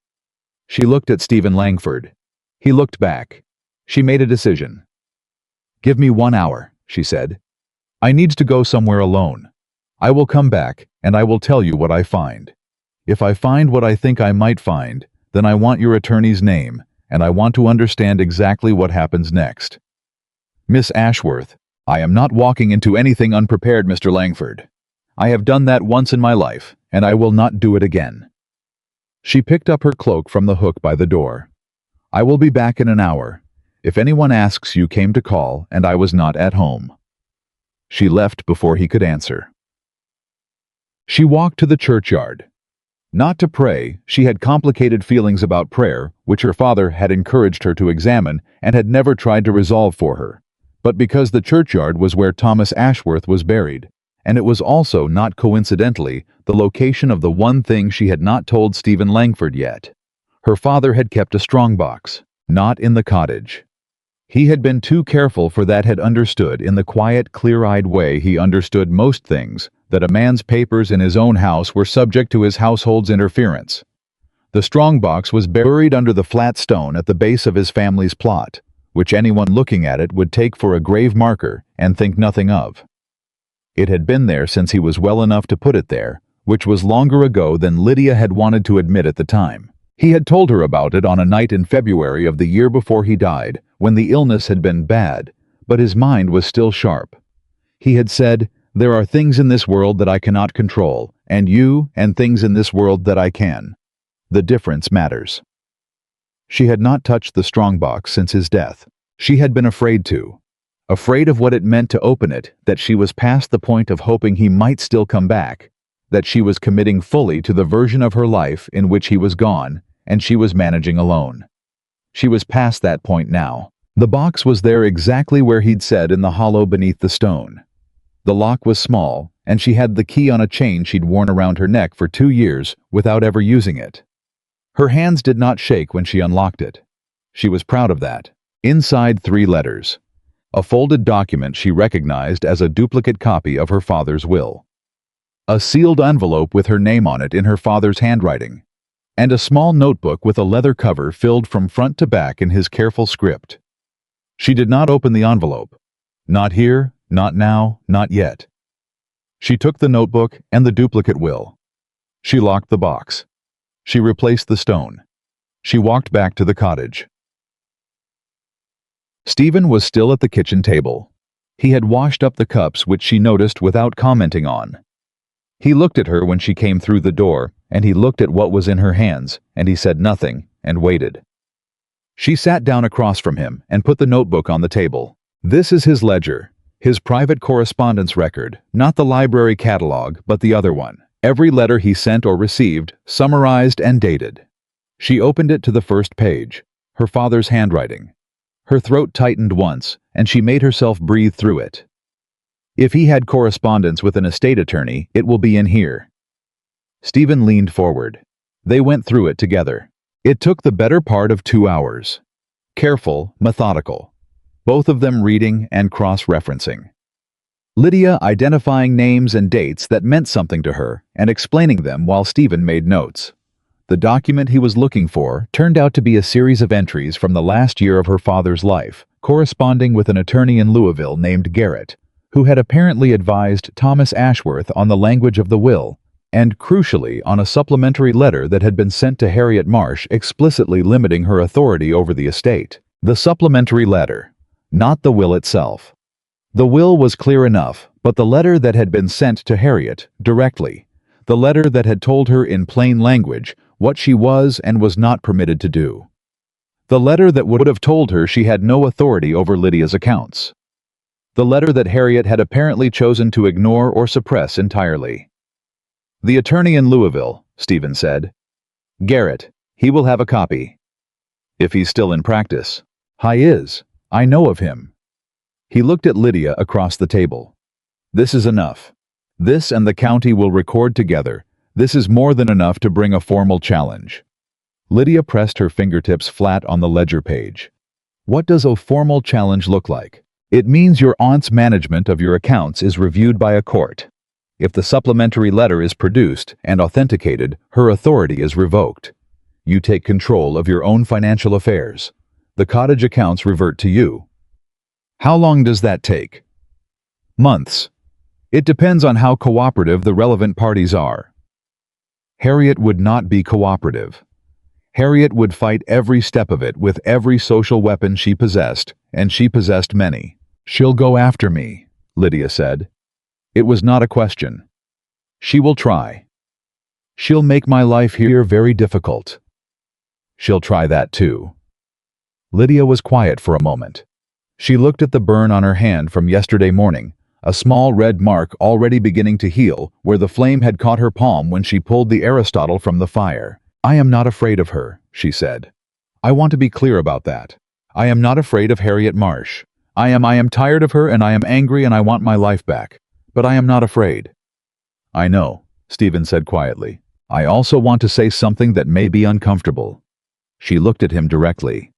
She looked at Stephen Langford. He looked back. She made a decision. "Give me 1 hour," she said. "I need to go somewhere alone. I will come back, and I will tell you what I find. If I find what I think I might find, then I want your attorney's name, and I want to understand exactly what happens next." "Miss Ashworth, I am not walking into anything unprepared, Mr. Langford. I have done that once in my life, and I will not do it again." She picked up her cloak from the hook by the door. "I will be back in an hour. If anyone asks, you came to call, and I was not at home." She left before he could answer. She walked to the churchyard. Not to pray, she had complicated feelings about prayer, which her father had encouraged her to examine and had never tried to resolve for her, but because the churchyard was where Thomas Ashworth was buried, and it was also, not coincidentally, the location of the one thing she had not told Stephen Langford yet. Her father had kept a strongbox, not in the cottage. He had been too careful for that, had understood in the quiet, clear-eyed way he understood most things, that a man's papers in his own house were subject to his household's interference. The strongbox was buried under the flat stone at the base of his family's plot, which anyone looking at it would take for a grave marker and think nothing of. It had been there since he was well enough to put it there, which was longer ago than Lydia had wanted to admit at the time. He had told her about it on a night in February of the year before he died, when the illness had been bad, but his mind was still sharp. He had said, "There are things in this world that I cannot control, and things in this world that I can. The difference matters." She had not touched the strongbox since his death. She had been afraid to. Afraid of what it meant to open it, that she was past the point of hoping he might still come back, that she was committing fully to the version of her life in which he was gone, and she was managing alone. She was past that point now. The box was there exactly where he'd said, in the hollow beneath the stone. The lock was small, and she had the key on a chain she'd worn around her neck for 2 years without ever using it. Her hands did not shake when she unlocked it. She was proud of that. Inside 3 letters. A folded document she recognized as a duplicate copy of her father's will. A sealed envelope with her name on it in her father's handwriting. And a small notebook with a leather cover filled from front to back in his careful script. She did not open the envelope. Not here, not now, not yet. She took the notebook and the duplicate will. She locked the box. She replaced the stone. She walked back to the cottage. Stephen was still at the kitchen table. He had washed up the cups, which she noticed without commenting on. He looked at her when she came through the door, and he looked at what was in her hands, and he said nothing, and waited. She sat down across from him and put the notebook on the table. This is his ledger, his private correspondence record, not the library catalog, but the other one. Every letter he sent or received, summarized and dated. She opened it to the first page, her father's handwriting. Her throat tightened once, and she made herself breathe through it. If he had correspondence with an estate attorney, it will be in here. Stephen leaned forward. They went through it together. It took the better part of 2 hours. Careful, methodical. Both of them reading and cross-referencing. Lydia identifying names and dates that meant something to her and explaining them while Stephen made notes. The document he was looking for turned out to be a series of entries from the last year of her father's life, corresponding with an attorney in Louisville named Garrett, who had apparently advised Thomas Ashworth on the language of the will, and crucially on a supplementary letter that had been sent to Harriet Marsh explicitly limiting her authority over the estate. The supplementary letter, not the will itself. The will was clear enough, but the letter that had been sent to Harriet, directly, the letter that had told her in plain language what she was and was not permitted to do. The letter that would have told her she had no authority over Lydia's accounts. The letter that Harriet had apparently chosen to ignore or suppress entirely. "The attorney in Louisville," Stephen said. "Garrett, he will have a copy. If he's still in practice." "Hi is. I know of him." He looked at Lydia across the table. "This is enough. This and the county will record together. This is more than enough to bring a formal challenge." Lydia pressed her fingertips flat on the ledger page. "What does a formal challenge look like?" "It means your aunt's management of your accounts is reviewed by a court. If the supplementary letter is produced and authenticated, her authority is revoked. You take control of your own financial affairs. The cottage accounts revert to you." "How long does that take?" "Months. It depends on how cooperative the relevant parties are." Harriet would not be cooperative. Harriet would fight every step of it with every social weapon she possessed, and she possessed many. "She'll go after me," Lydia said. It was not a question. "She will try. She'll make my life here very difficult." "She'll try that too." Lydia was quiet for a moment. She looked at the burn on her hand from yesterday morning, a small red mark already beginning to heal where the flame had caught her palm when she pulled the Aristotle from the fire. "I am not afraid of her," she said. "I want to be clear about that. I am not afraid of Harriet Marsh. I am tired of her and I am angry and I want my life back. But I am not afraid." "I know," Stephen said quietly. "I also want to say something that may be uncomfortable. She looked at him directly.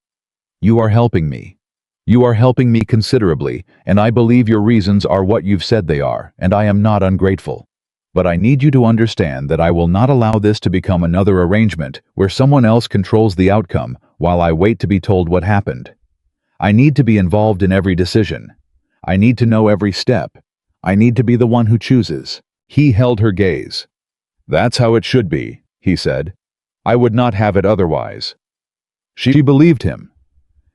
"You are helping me. You are helping me considerably, and I believe your reasons are what you've said they are, and I am not ungrateful. But I need you to understand that I will not allow this to become another arrangement where someone else controls the outcome while I wait to be told what happened. I need to be involved in every decision. I need to know every step. I need to be the one who chooses." He held her gaze. "That's how it should be," he said. "I would not have it otherwise." She believed him.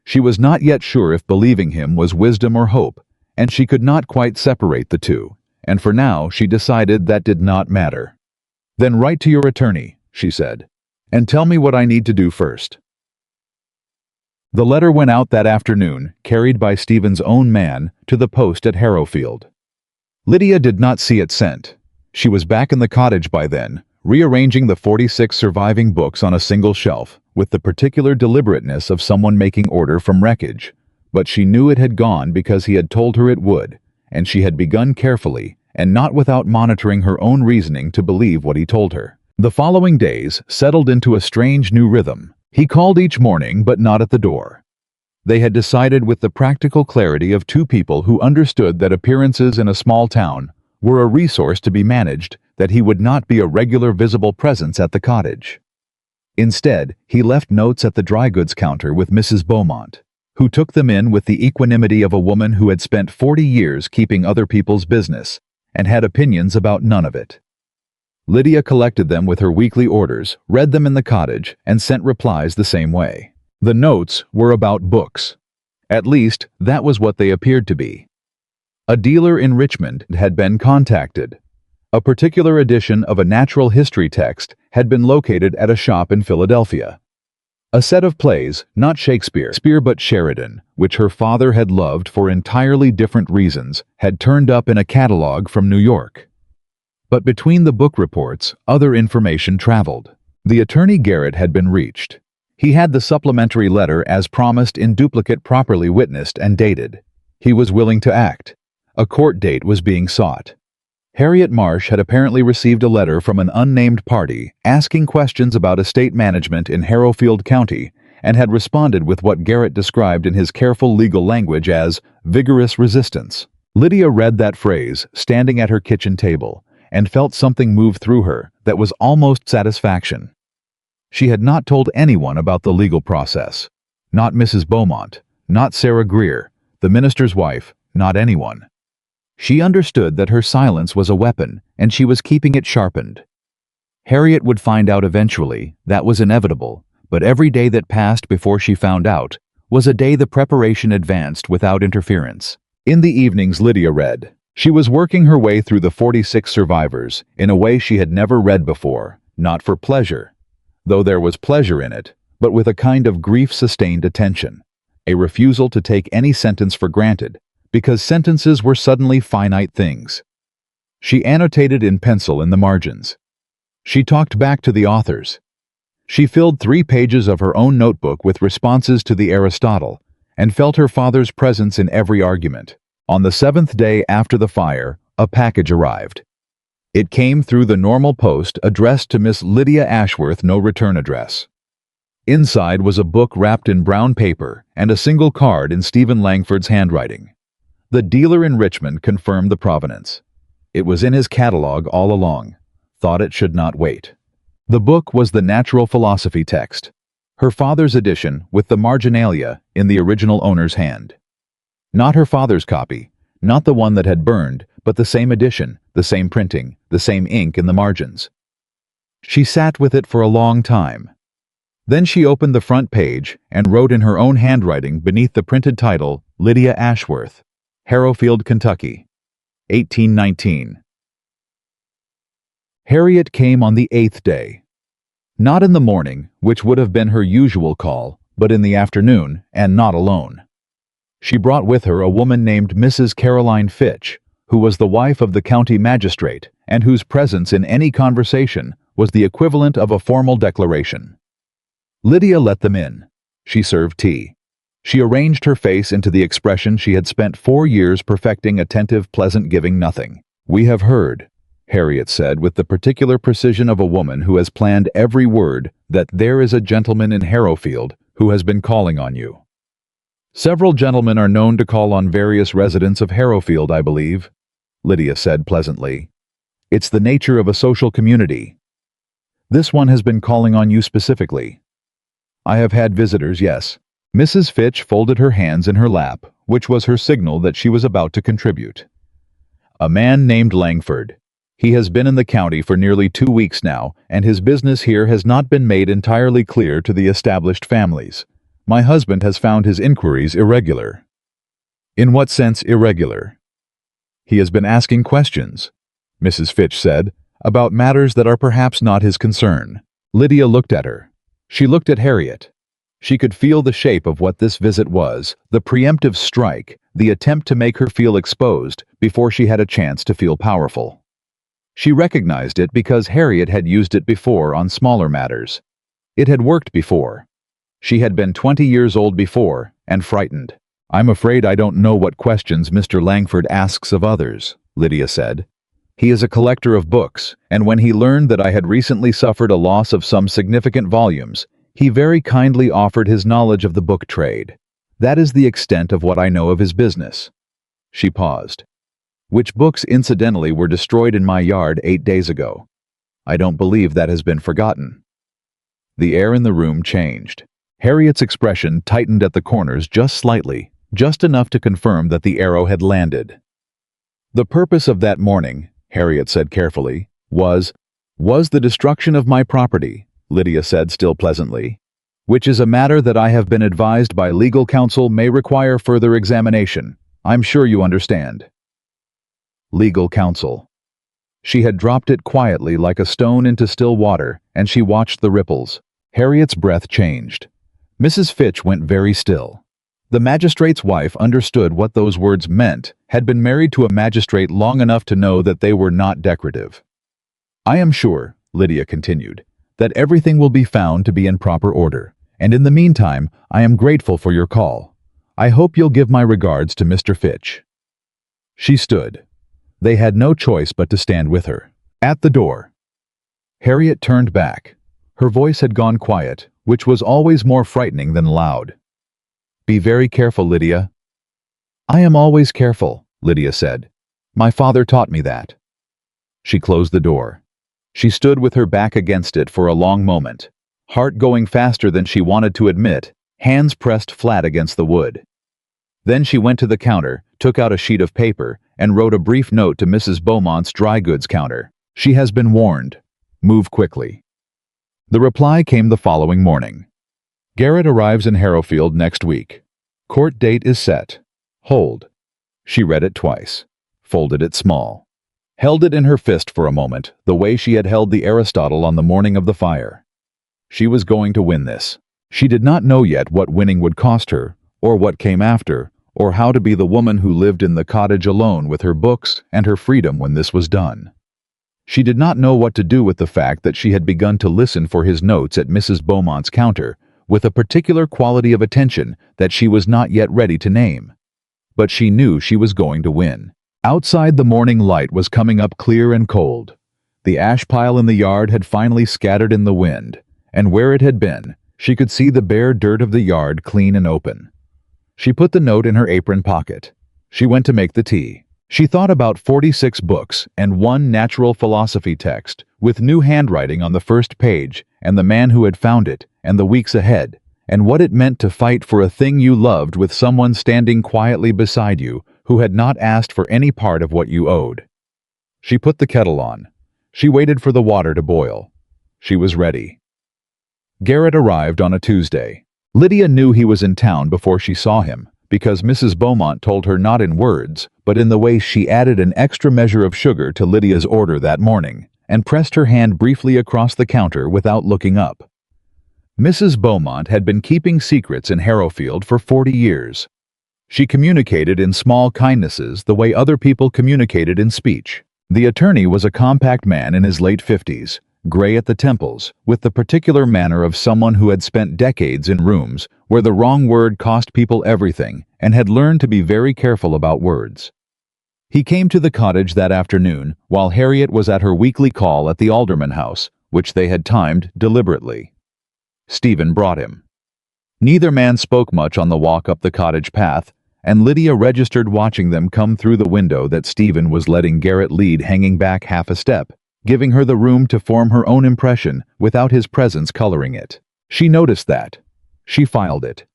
She was not yet sure if believing him was wisdom or hope, and she could not quite separate the two, and for now she decided that did not matter. "Then write to your attorney," she said, "and tell me what I need to do first." The letter went out that afternoon, carried by Stephen's own man, to the post at Harrowfield. Lydia did not see it sent. She was back in the cottage by then, rearranging the 46 surviving books on a single shelf, with the particular deliberateness of someone making order from wreckage. But she knew it had gone because he had told her it would, and she had begun carefully, and not without monitoring her own reasoning to believe what he told her. The following days settled into a strange new rhythm. He called each morning, but not at the door. They had decided with the practical clarity of two people who understood that appearances in a small town were a resource to be managed, that he would not be a regular visible presence at the cottage. Instead, he left notes at the dry goods counter with Mrs. Beaumont, who took them in with the equanimity of a woman who had spent 40 years keeping other people's business and had opinions about none of it. Lydia collected them with her weekly orders, read them in the cottage, and sent replies the same way. The notes were about books. At least, that was what they appeared to be. A dealer in Richmond had been contacted. A particular edition of a natural history text had been located at a shop in Philadelphia. A set of plays, not Shakespeare but Sheridan, which her father had loved for entirely different reasons, had turned up in a catalog from New York. But between the book reports, other information traveled. The attorney Garrett had been reached. He had the supplementary letter as promised in duplicate properly witnessed and dated. He was willing to act. A court date was being sought. Harriet Marsh had apparently received a letter from an unnamed party asking questions about estate management in Harrowfield County and had responded with what Garrett described in his careful legal language as vigorous resistance. Lydia read that phrase, standing at her kitchen table, and felt something move through her that was almost satisfaction. She had not told anyone about the legal process. Not Mrs. Beaumont, not Sarah Greer, the minister's wife, not anyone. She understood that her silence was a weapon, and she was keeping it sharpened. Harriet would find out eventually, that was inevitable, but every day that passed before she found out was a day the preparation advanced without interference. In the evenings, Lydia read. She was working her way through the 46 survivors in a way she had never read before, not for pleasure, though there was pleasure in it, but with a kind of grief-sustained attention, a refusal to take any sentence for granted, because sentences were suddenly finite things. She annotated in pencil in the margins. She talked back to the authors. She filled 3 pages of her own notebook with responses to the Aristotle, and felt her father's presence in every argument. On the 7th day after the fire, a package arrived. It came through the normal post addressed to Miss Lydia Ashworth, no return address. Inside was a book wrapped in brown paper and a single card in Stephen Langford's handwriting. The dealer in Richmond confirmed the provenance. It was in his catalog all along. Thought it should not wait. The book was the natural philosophy text, her father's edition with the marginalia in the original owner's hand. Not her father's copy, not the one that had burned, but the same edition, the same printing, the same ink in the margins. She sat with it for a long time. Then she opened the front page and wrote in her own handwriting beneath the printed title, Lydia Ashworth, Harrowfield, Kentucky, 1819. Harriet came on the 8th day. Not in the morning, which would have been her usual call, but in the afternoon, and not alone. She brought with her a woman named Mrs. Caroline Fitch, who was the wife of the county magistrate, and whose presence in any conversation was the equivalent of a formal declaration. Lydia let them in. She served tea. She arranged her face into the expression she had spent 4 years perfecting, attentive, pleasant, giving nothing. "We have heard," Harriet said with the particular precision of a woman who has planned every word, that there is a gentleman in Harrowfield who has been calling on you. Several gentlemen are known to call on various residents of Harrowfield, I believe, Lydia said pleasantly. It's the nature of a social community. This one has been calling on you specifically. I have had visitors, yes. Mrs. Fitch folded her hands in her lap, which was her signal that she was about to contribute. A man named Langford. He has been in the county for nearly 2 weeks now, and his business here has not been made entirely clear to the established families. My husband has found his inquiries irregular. In what sense irregular? He has been asking questions, Mrs. Fitch said, about matters that are perhaps not his concern. Lydia looked at her. She looked at Harriet. She could feel the shape of what this visit was, the preemptive strike, the attempt to make her feel exposed before she had a chance to feel powerful. She recognized it because Harriet had used it before on smaller matters. It had worked before. She had been 20 years old before, and frightened. I'm afraid I don't know what questions Mr. Langford asks of others, Lydia said. He is a collector of books, and when he learned that I had recently suffered a loss of some significant volumes, he very kindly offered his knowledge of the book trade. That is the extent of what I know of his business. She paused. Which books incidentally were destroyed in my yard 8 days ago. I don't believe that has been forgotten. The air in the room changed. Harriet's expression tightened at the corners just slightly, just enough to confirm that the arrow had landed. The purpose of that morning, Harriet said carefully, was the destruction of my property, Lydia said still pleasantly, which is a matter that I have been advised by legal counsel may require further examination. I'm sure you understand. Legal counsel. She had dropped it quietly like a stone into still water, and she watched the ripples. Harriet's breath changed. Mrs. Fitch went very still. The magistrate's wife understood what those words meant, had been married to a magistrate long enough to know that they were not decorative. I am sure, Lydia continued, that everything will be found to be in proper order, and in the meantime, I am grateful for your call. I hope you'll give my regards to Mr. Fitch. She stood. They had no choice but to stand with her. At the door. Harriet turned back. Her voice had gone quiet, which was always more frightening than loud. Be very careful, Lydia. I am always careful, Lydia said. My father taught me that. She closed the door. She stood with her back against it for a long moment, heart going faster than she wanted to admit, hands pressed flat against the wood. Then she went to the counter, took out a sheet of paper, and wrote a brief note to Mrs. Beaumont's dry goods counter. She has been warned. Move quickly. The reply came the following morning. Garrett arrives in Harrowfield next week. Court date is set. Hold. She read it twice, folded it small, held it in her fist for a moment, the way she had held the Aristotle on the morning of the fire. She was going to win this. She did not know yet what winning would cost her, or what came after, or how to be the woman who lived in the cottage alone with her books and her freedom when this was done. She did not know what to do with the fact that she had begun to listen for his notes at Mrs. Beaumont's counter, with a particular quality of attention that she was not yet ready to name. But she knew she was going to win. Outside, the morning light was coming up clear and cold. The ash pile in the yard had finally scattered in the wind, and where it had been, she could see the bare dirt of the yard clean and open. She put the note in her apron pocket. She went to make the tea. She thought about 46 books and one natural philosophy text, with new handwriting on the first page, and the man who had found it, and the weeks ahead, and what it meant to fight for a thing you loved with someone standing quietly beside you who had not asked for any part of what you owed. She put the kettle on. She waited for the water to boil. She was ready. Garrett arrived on a Tuesday. Lydia knew he was in town before she saw him, because Mrs. Beaumont told her not in words, but in the way she added an extra measure of sugar to Lydia's order that morning, and pressed her hand briefly across the counter without looking up. Mrs. Beaumont had been keeping secrets in Harrowfield for 40 years. She communicated in small kindnesses the way other people communicated in speech. The attorney was a compact man in his late 50s, gray at the temples, with the particular manner of someone who had spent decades in rooms where the wrong word cost people everything and had learned to be very careful about words. He came to the cottage that afternoon while Harriet was at her weekly call at the Alderman house, which they had timed deliberately. Stephen brought him. Neither man spoke much on the walk up the cottage path, and Lydia registered watching them come through the window that Stephen was letting Garrett lead, hanging back half a step, giving her the room to form her own impression without his presence coloring it. She noticed that. She filed it.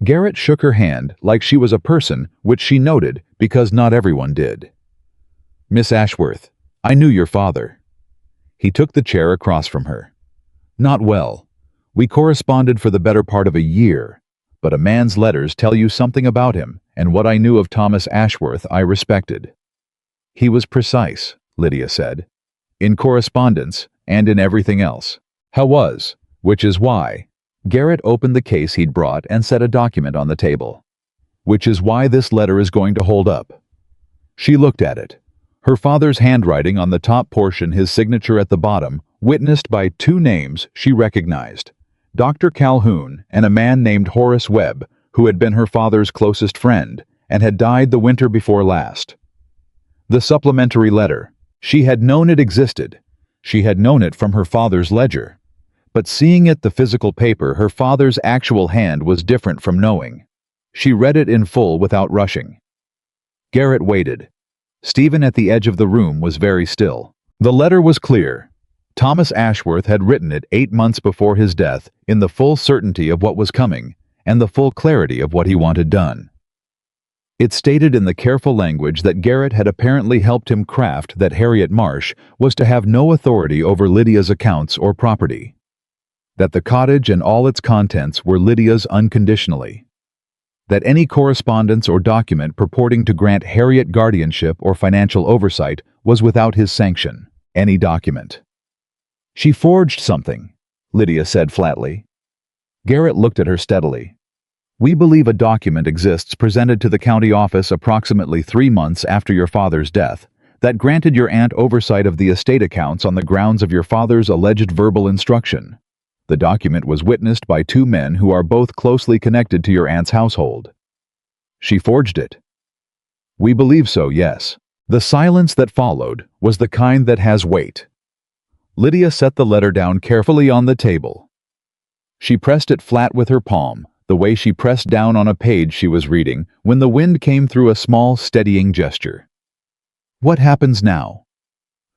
Garrett shook her hand like she was a person, which she noted because not everyone did. "Miss Ashworth, I knew your father." He took the chair across from her. "Not well. We corresponded for the better part of a year, but a man's letters tell you something about him, and what I knew of Thomas Ashworth I respected." "He was precise," Lydia said, "in correspondence and in everything else." Which is why. Garrett opened the case he'd brought and set a document on the table. "Which is why this letter is going to hold up." She looked at it. Her father's handwriting on the top portion, his signature at the bottom, witnessed by two names she recognized: Dr. Calhoun and a man named Horace Webb, who had been her father's closest friend and had died the winter before last. The supplementary letter. She had known it existed. She had known it from her father's ledger. But seeing it, the physical paper, her father's actual hand, was different from knowing. She read it in full without rushing. Garrett waited. Stephen at the edge of the room was very still. The letter was clear. Thomas Ashworth had written it 8 months before his death, in the full certainty of what was coming, and the full clarity of what he wanted done. It stated in the careful language that Garrett had apparently helped him craft that Harriet Marsh was to have no authority over Lydia's accounts or property. That the cottage and all its contents were Lydia's unconditionally. That any correspondence or document purporting to grant Harriet guardianship or financial oversight was without his sanction. Any document. "She forged something," Lydia said flatly. Garrett looked at her steadily. "We believe a document exists presented to the county office approximately 3 months after your father's death that granted your aunt oversight of the estate accounts on the grounds of your father's alleged verbal instruction. The document was witnessed by 2 men who are both closely connected to your aunt's household." "She forged it." "We believe so, yes." The silence that followed was the kind that has weight. Lydia set the letter down carefully on the table. She pressed it flat with her palm, the way she pressed down on a page she was reading when the wind came through a small, steadying gesture. "What happens now?"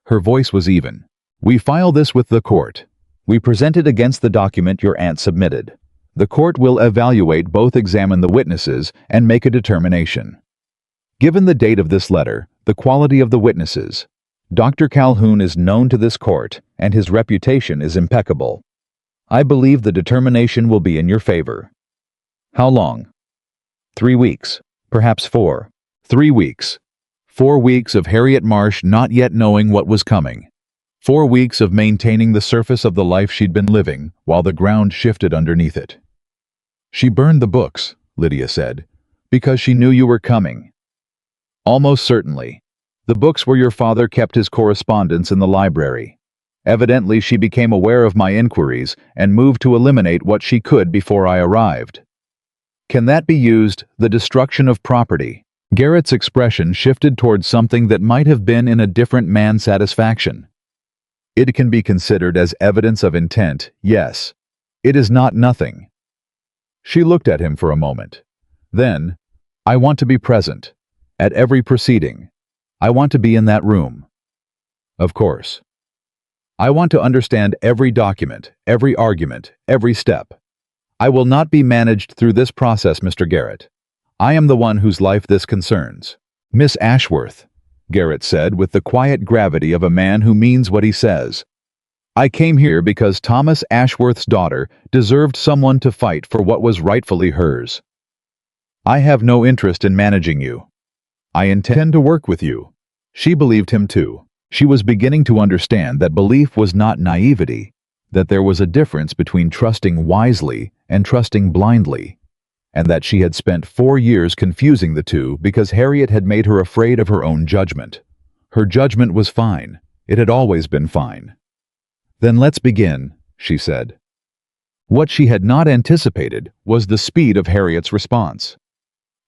Her voice was even. "We file this with the court. We present it against the document your aunt submitted. The court will evaluate, both examine the witnesses, and make a determination. Given the date of this letter, the quality of the witnesses, Dr. Calhoun is known to this court, and his reputation is impeccable. I believe the determination will be in your favor." "How long?" 3 weeks, perhaps 4. 3 weeks. 4 weeks of Harriet Marsh not yet knowing what was coming. 4 weeks of maintaining the surface of the life she'd been living while the ground shifted underneath it. "She burned the books," Lydia said, "because she knew you were coming." "Almost certainly. The books where your father kept his correspondence in the library. Evidently she became aware of my inquiries and moved to eliminate what she could before I arrived." "Can that be used, the destruction of property?" Garrett's expression shifted towards something that might have been in a different man's satisfaction. "It can be considered as evidence of intent, yes. It is not nothing." She looked at him for a moment. Then, "I want to be present. At every proceeding. I want to be in that room." "Of course." "I want to understand every document, every argument, every step. I will not be managed through this process, Mr. Garrett. I am the one whose life this concerns." "Miss Ashworth," Garrett said with the quiet gravity of a man who means what he says, "I came here because Thomas Ashworth's daughter deserved someone to fight for what was rightfully hers. I have no interest in managing you. I intend to work with you." She believed him too. She was beginning to understand that belief was not naivety, that there was a difference between trusting wisely and trusting blindly, and that she had spent 4 years confusing the two because Harriet had made her afraid of her own judgment. Her judgment was fine. It had always been fine. "Then let's begin," she said. What she had not anticipated was the speed of Harriet's response.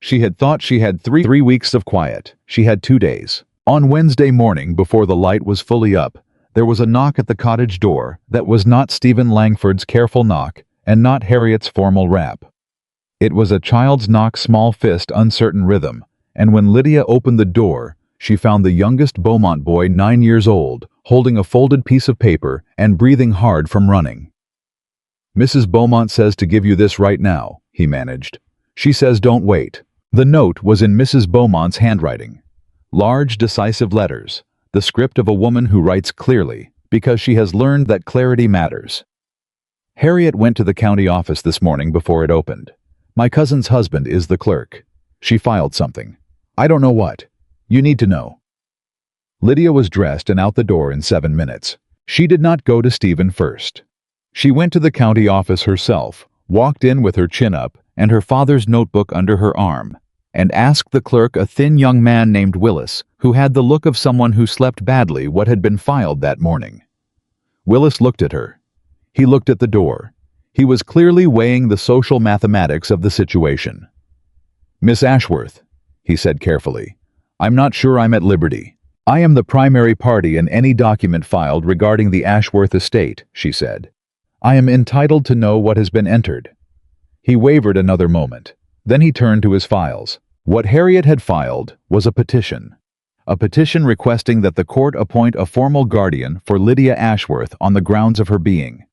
She had thought she had three weeks of quiet. She had 2 days. On Wednesday morning, before the light was fully up, There was a knock at the cottage door that was not Stephen Langford's careful knock and not Harriet's formal rap. It was a child's knock, small fist, uncertain rhythm, and when Lydia opened the door, she found the youngest Beaumont boy, 9 years old, holding a folded piece of paper and breathing hard from running. "Mrs. Beaumont says to give you this right now," he managed. "She says don't wait." The note was in Mrs. Beaumont's handwriting. Large, decisive letters, the script of a woman who writes clearly, because she has learned that clarity matters. "Harriet went to the county office this morning before it opened. My cousin's husband is the clerk. She filed something. I don't know what. You need to know." Lydia was dressed and out the door in 7 minutes. She did not go to Stephen first. She went to the county office herself, walked in with her chin up and her father's notebook under her arm, and asked the clerk, a thin young man named Willis, who had the look of someone who slept badly, what had been filed that morning. Willis looked at her. He looked at the door. He was clearly weighing the social mathematics of the situation. "Miss Ashworth," he said carefully, "I'm not sure I'm at liberty." "I am the primary party in any document filed regarding the Ashworth estate," she said. "I am entitled to know what has been entered." He wavered another moment. Then he turned to his files. What Harriet had filed was a petition requesting that the court appoint a formal guardian for Lydia Ashworth on the grounds of her being.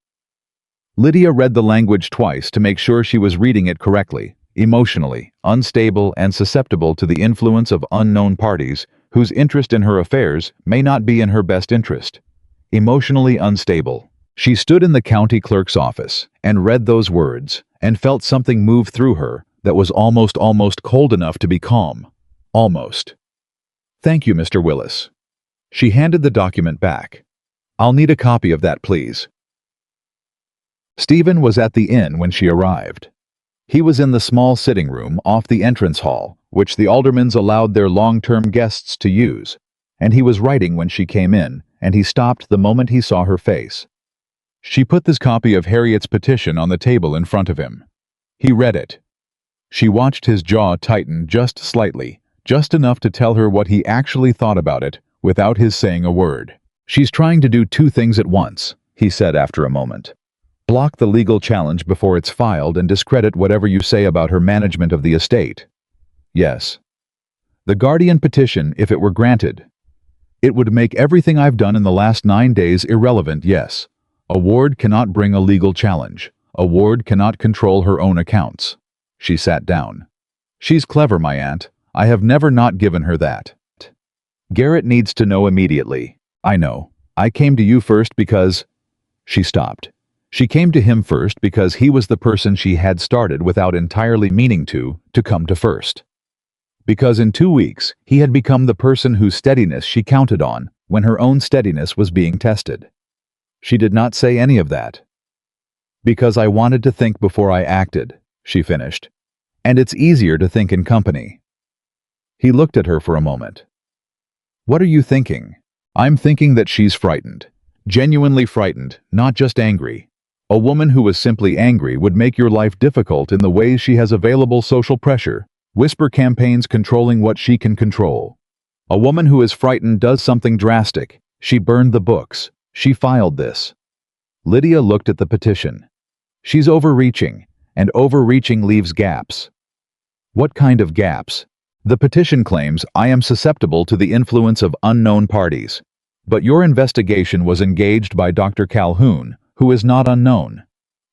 Lydia read the language twice to make sure she was reading it correctly. Emotionally unstable and susceptible to the influence of unknown parties whose interest in her affairs may not be in her best interest. Emotionally unstable. She stood in the county clerk's office and read those words and felt something move through her that was almost cold enough to be calm. Almost. "Thank you, Mr. Willis." She handed the document back. "I'll need a copy of that, please." Stephen was at the inn when she arrived. He was in the small sitting room off the entrance hall, which the aldermans allowed their long-term guests to use, and he was writing when she came in, and he stopped the moment he saw her face. She put this copy of Harriet's petition on the table in front of him. He read it. She watched his jaw tighten just slightly, just enough to tell her what he actually thought about it, without his saying a word. "She's trying to do 2 things at once," he said after a moment. "Block the legal challenge before it's filed and discredit whatever you say about her management of the estate." "Yes." "The guardian petition, if it were granted. It would make everything I've done in the last 9 days irrelevant, yes. A ward cannot bring a legal challenge. A ward cannot control her own accounts." She sat down. "She's clever, my aunt. I have never not given her that. Garrett needs to know immediately. I know. I came to you first because—" She stopped. She came to him first because he was the person she had started without entirely meaning to come to first. Because in 2 weeks, he had become the person whose steadiness she counted on when her own steadiness was being tested. She did not say any of that. "Because I wanted to think before I acted," she finished. "And it's easier to think in company." He looked at her for a moment. "What are you thinking?" "I'm thinking that she's frightened. Genuinely frightened, not just angry. A woman who was simply angry would make your life difficult in the ways she has available: social pressure, whisper campaigns controlling what she can control. A woman who is frightened does something drastic. She burned the books. She filed this." Lydia looked at the petition. "She's overreaching, and overreaching leaves gaps." "What kind of gaps?" "The petition claims I am susceptible to the influence of unknown parties. But your investigation was engaged by Dr. Calhoun, who is not unknown.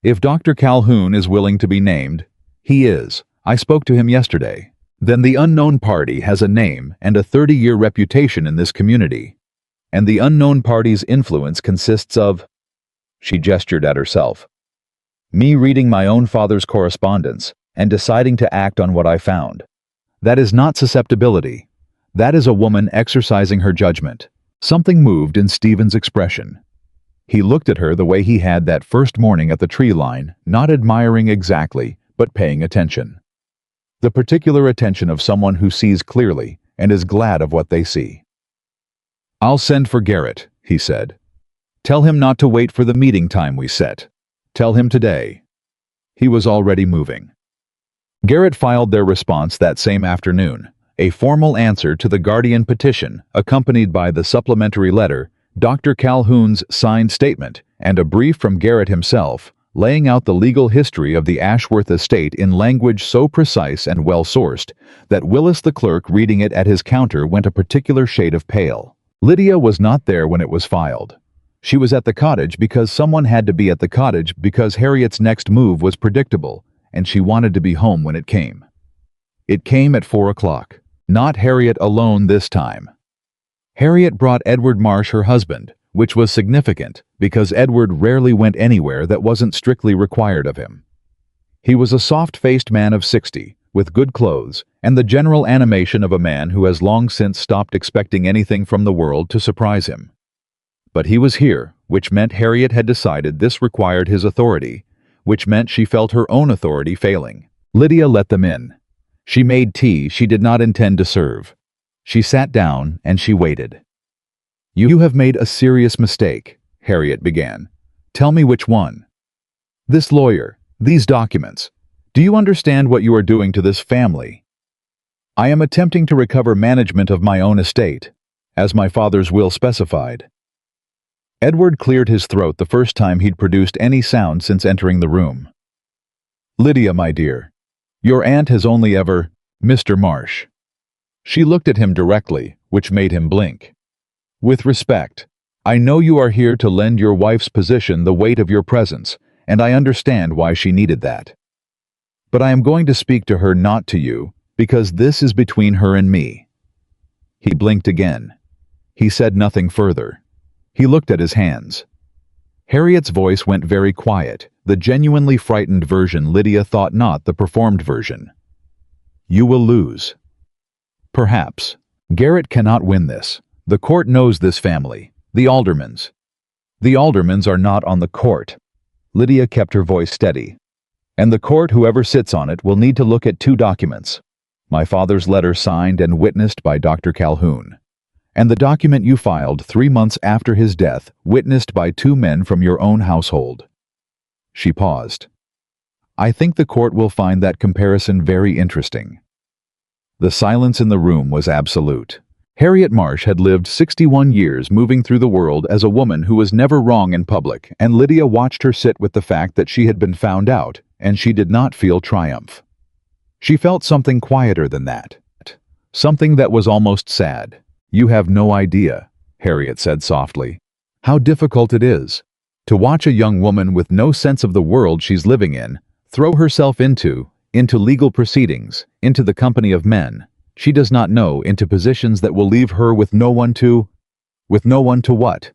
If Dr. Calhoun is willing to be named, he is. I spoke to him yesterday. Then the unknown party has a name and a 30-year reputation in this community. And the unknown party's influence consists of—" She gestured at herself. "Me reading my own father's correspondence and deciding to act on what I found. That is not susceptibility. That is a woman exercising her judgment." Something moved in Stephen's expression. He looked at her the way he had that first morning at the tree line, not admiring exactly, but paying attention. The particular attention of someone who sees clearly and is glad of what they see. "I'll send for Garrett," he said. "Tell him not to wait for the meeting time we set. Tell him today." He was already moving. Garrett filed their response that same afternoon, a formal answer to the guardian petition accompanied by the supplementary letter Dr. Calhoun's signed statement, and a brief from Garrett himself, laying out the legal history of the Ashworth estate in language so precise and well-sourced that Willis the clerk reading it at his counter went a particular shade of pale. Lydia was not there when it was filed. She was at the cottage because someone had to be at the cottage because Harriet's next move was predictable, and she wanted to be home when it came. It came at 4 o'clock. Not Harriet alone this time. Harriet brought Edward Marsh, her husband, which was significant because Edward rarely went anywhere that wasn't strictly required of him. He was a soft-faced man of 60, with good clothes, and the general animation of a man who has long since stopped expecting anything from the world to surprise him. But he was here, which meant Harriet had decided this required his authority, which meant she felt her own authority failing. Lydia let them in. She made tea she did not intend to serve. She sat down and she waited. "You have made a serious mistake," Harriet began. "Tell me which one." "This lawyer, these documents. Do you understand what you are doing to this family?" "I am attempting to recover management of my own estate, as my father's will specified." Edward cleared his throat the first time he'd produced any sound since entering the room. "Lydia, my dear, your aunt has only ever, Mr. Marsh." She looked at him directly, which made him blink. "With respect, I know you are here to lend your wife's position the weight of your presence, and I understand why she needed that. But I am going to speak to her, not to you, because this is between her and me." He blinked again. He said nothing further. He looked at his hands. Harriet's voice went very quiet, the genuinely frightened version Lydia thought, not the performed version. "You will lose." "Perhaps. Garrett cannot win this. The court knows this family, the Aldermans." "The Aldermans are not on the court." Lydia kept her voice steady. "And the court, whoever sits on it, will need to look at 2 documents. My father's letter signed and witnessed by Dr. Calhoun, and the document you filed 3 months after his death, witnessed by 2 men from your own household." She paused. "I think the court will find that comparison very interesting." The silence in the room was absolute. Harriet Marsh had lived 61 years moving through the world as a woman who was never wrong in public, and Lydia watched her sit with the fact that she had been found out, and she did not feel triumph. She felt something quieter than that. Something that was almost sad. "You have no idea," Harriet said softly, "how difficult it is to watch a young woman with no sense of the world she's living in throw herself into legal proceedings, into the company of men she does not know, into positions that will leave her with no one to what?"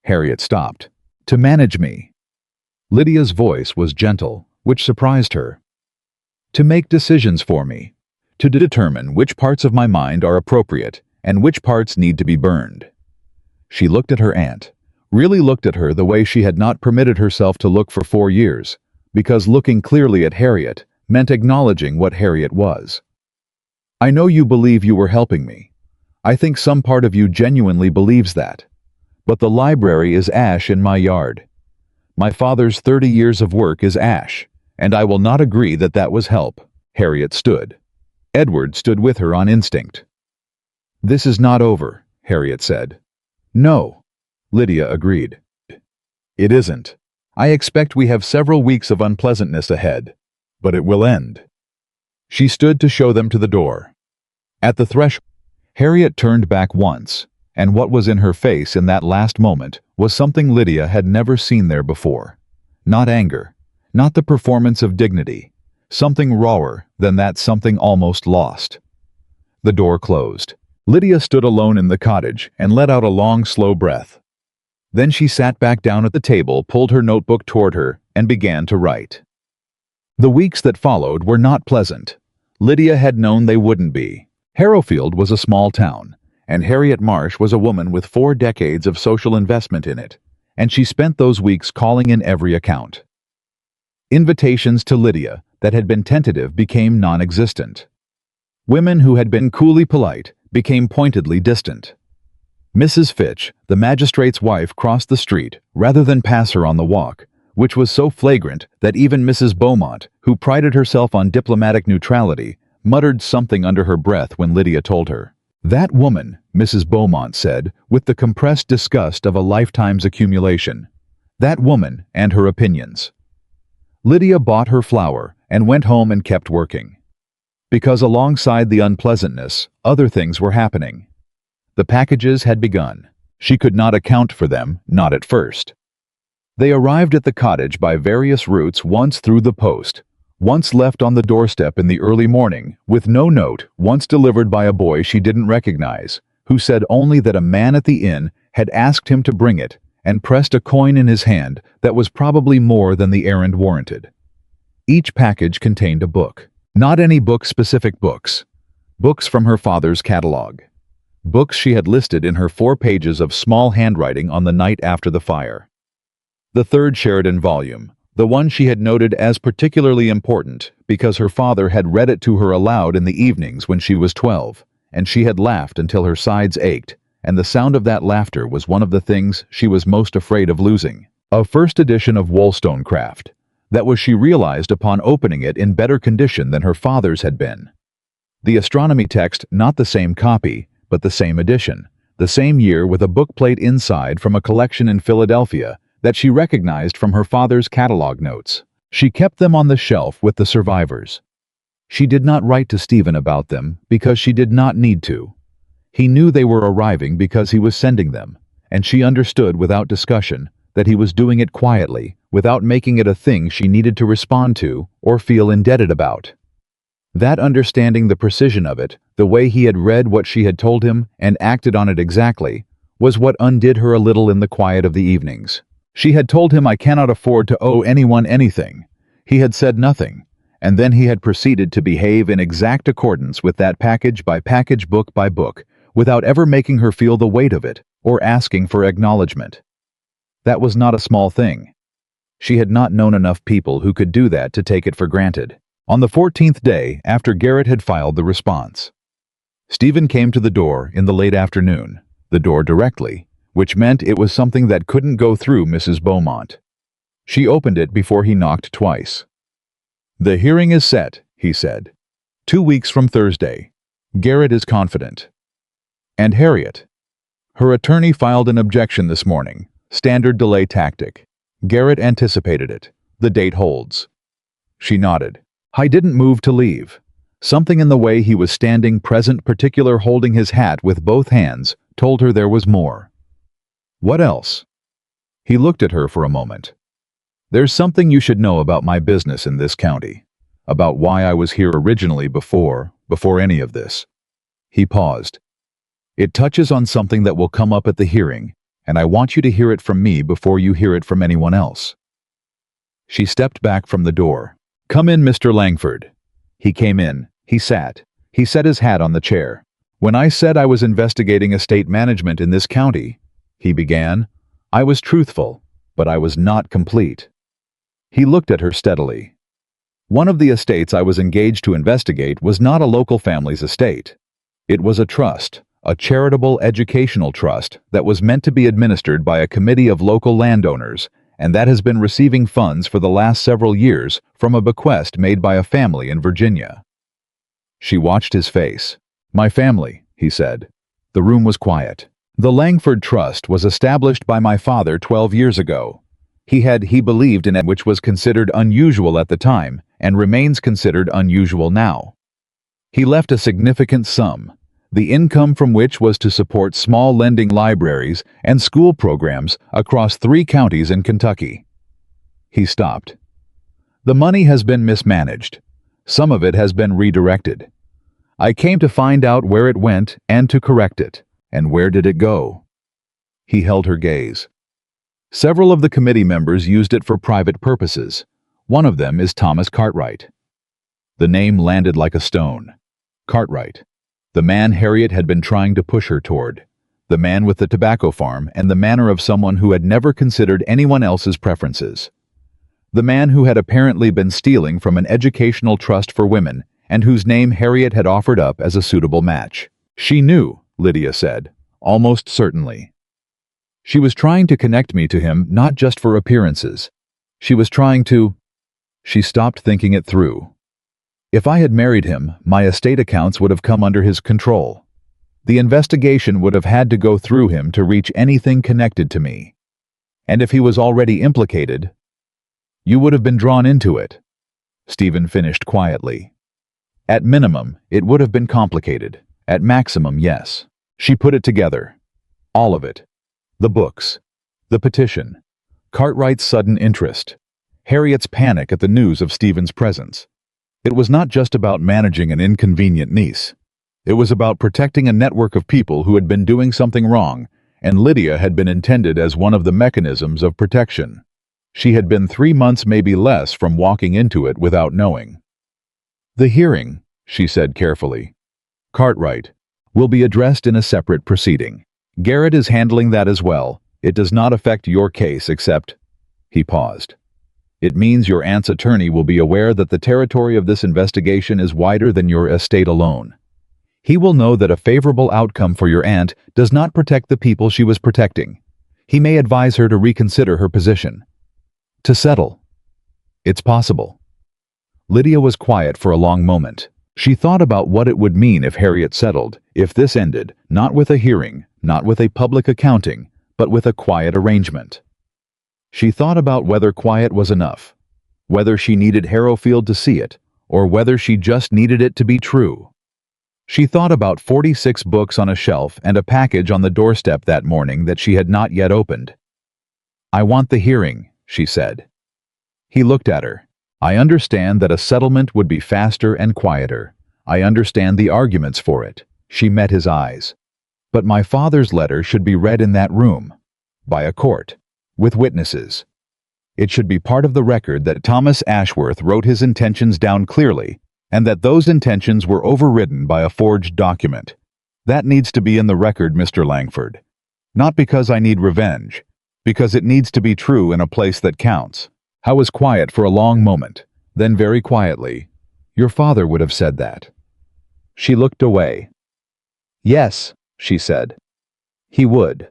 Harriet stopped. "To manage me." Lydia's voice was gentle, which surprised her. "To make decisions for me. To determine which parts of my mind are appropriate and which parts need to be burned." She looked at her aunt, really looked at her the way she had not permitted herself to look for 4 years, because looking clearly at Harriet meant acknowledging what Harriet was. "I know you believe you were helping me. I think some part of you genuinely believes that. But the library is ash in my yard. My father's 30 years of work is ash, and I will not agree that that was help." Harriet stood. Edward stood with her on instinct. "This is not over," Harriet said. "No," Lydia agreed. "It isn't. I expect we have several weeks of unpleasantness ahead, but it will end." She stood to show them to the door. At the threshold, Harriet turned back once, and what was in her face in that last moment was something Lydia had never seen there before. Not anger, not the performance of dignity, something rawer than that, something almost lost. The door closed. Lydia stood alone in the cottage and let out a long, slow breath. Then she sat back down at the table, pulled her notebook toward her, and began to write. The weeks that followed were not pleasant. Lydia had known they wouldn't be. Harrowfield was a small town, and Harriet Marsh was a woman with 4 decades of social investment in it, and she spent those weeks calling in every account. Invitations to Lydia that had been tentative became non-existent. Women who had been coolly polite became pointedly distant. Mrs. Fitch, the magistrate's wife, crossed the street rather than pass her on the walk, which was so flagrant that even Mrs. Beaumont, who prided herself on diplomatic neutrality, muttered something under her breath when Lydia told her. That woman, Mrs. Beaumont said, with the compressed disgust of a lifetime's accumulation. That woman and her opinions. Lydia bought her flour and went home and kept working. Because alongside the unpleasantness, other things were happening. The packages had begun. She could not account for them, not at first. They arrived at the cottage by various routes, once through the post, once left on the doorstep in the early morning, with no note, once delivered by a boy she didn't recognize, who said only that a man at the inn had asked him to bring it, and pressed a coin in his hand that was probably more than the errand warranted. Each package contained a book. Not any book-specific books. Books from her father's catalog. Books she had listed in her 4 pages of small handwriting on the night after the fire. The 3rd Sheridan volume, the one she had noted as particularly important because her father had read it to her aloud in the evenings when she was 12, and she had laughed until her sides ached, and the sound of that laughter was one of the things she was most afraid of losing. A first edition of Wollstonecraft. That was, she realized upon opening it, in better condition than her father's had been. The astronomy text, not the same copy, but the same edition, the same year, with a bookplate inside from a collection in Philadelphia that she recognized from her father's catalog notes. She kept them on the shelf with the survivors. She did not write to Stephen about them because she did not need to. He knew they were arriving because he was sending them, and she understood without discussion that he was doing it quietly, without making it a thing she needed to respond to or feel indebted about. That understanding, the precision of it, the way he had read what she had told him and acted on it exactly, was what undid her a little in the quiet of the evenings. She had told him, "I cannot afford to owe anyone anything." He had said nothing, and then he had proceeded to behave in exact accordance with that, package by package, book by book, without ever making her feel the weight of it or asking for acknowledgement. That was not a small thing. She had not known enough people who could do that to take it for granted. On the 14th day after Garrett had filed the response, Stephen came to the door in the late afternoon, the door directly, which meant it was something that couldn't go through Mrs. Beaumont. She opened it before he knocked twice. "The hearing is set," he said. 2 weeks from Thursday. Garrett is confident. And Harriet? Her attorney filed an objection this morning. Standard delay tactic. Garrett anticipated it. The date holds. She nodded. I didn't move to leave. Something in the way he was standing, present, particular, holding his hat with both hands, told her there was more. What else? He looked at her for a moment. There's something you should know about my business in this county. About why I was here originally before any of this. He paused. It touches on something that will come up at the hearing, and I want you to hear it from me before you hear it from anyone else. She stepped back from the door. Come in, Mr. Langford. He came in. He sat. He set his hat on the chair. When I said I was investigating estate management in this county, he began, I was truthful, but I was not complete. He looked at her steadily. One of the estates I was engaged to investigate was not a local family's estate. It was a trust, a charitable educational trust that was meant to be administered by a committee of local landowners, and that has been receiving funds for the last several years from a bequest made by a family in Virginia. She watched his face. My family, he said. The room was quiet. The Langford Trust was established by my father 12 years ago. He believed in it, which was considered unusual at the time and remains considered unusual now. He left a significant sum, the income from which was to support small lending libraries and school programs across 3 counties in Kentucky. He stopped. The money has been mismanaged. Some of it has been redirected. I came to find out where it went and to correct it. And where did it go? He held her gaze. Several of the committee members used it for private purposes. One of them is Thomas Cartwright. The name landed like a stone. Cartwright. The man Harriet had been trying to push her toward. The man with the tobacco farm and the manner of someone who had never considered anyone else's preferences. The man who had apparently been stealing from an educational trust for women and whose name Harriet had offered up as a suitable match. She knew, Lydia said, almost certainly. She was trying to connect me to him, not just for appearances. She was trying to... She stopped, thinking it through. If I had married him, my estate accounts would have come under his control. The investigation would have had to go through him to reach anything connected to me. And if he was already implicated, you would have been drawn into it, Stephen finished quietly. At minimum, it would have been complicated. At maximum, yes. She put it together. All of it. The books. The petition. Cartwright's sudden interest. Harriet's panic at the news of Stephen's presence. It was not just about managing an inconvenient niece. It was about protecting a network of people who had been doing something wrong, and Lydia had been intended as one of the mechanisms of protection. She had been 3 months, maybe less, from walking into it without knowing. The hearing, she said carefully, Cartwright, will be addressed in a separate proceeding. Garrett is handling that as well. It does not affect your case except... He paused. It means your aunt's attorney will be aware that the territory of this investigation is wider than your estate alone. He will know that a favorable outcome for your aunt does not protect the people she was protecting. He may advise her to reconsider her position. To settle. It's possible. Lydia was quiet for a long moment. She thought about what it would mean if Harriet settled, if this ended, not with a hearing, not with a public accounting, but with a quiet arrangement. She thought about whether quiet was enough, whether she needed Harrowfield to see it, or whether she just needed it to be true. She thought about 46 books on a shelf and a package on the doorstep that morning that she had not yet opened. I want the hearing, she said. He looked at her. I understand that a settlement would be faster and quieter. I understand the arguments for it. She met his eyes. But my father's letter should be read in that room, by a court, with witnesses. It should be part of the record that Thomas Ashworth wrote his intentions down clearly, and that those intentions were overridden by a forged document. That needs to be in the record, Mr. Langford. Not because I need revenge, because it needs to be true in a place that counts. I was quiet for a long moment, then very quietly, your father would have said that. She looked away. Yes, she said. He would.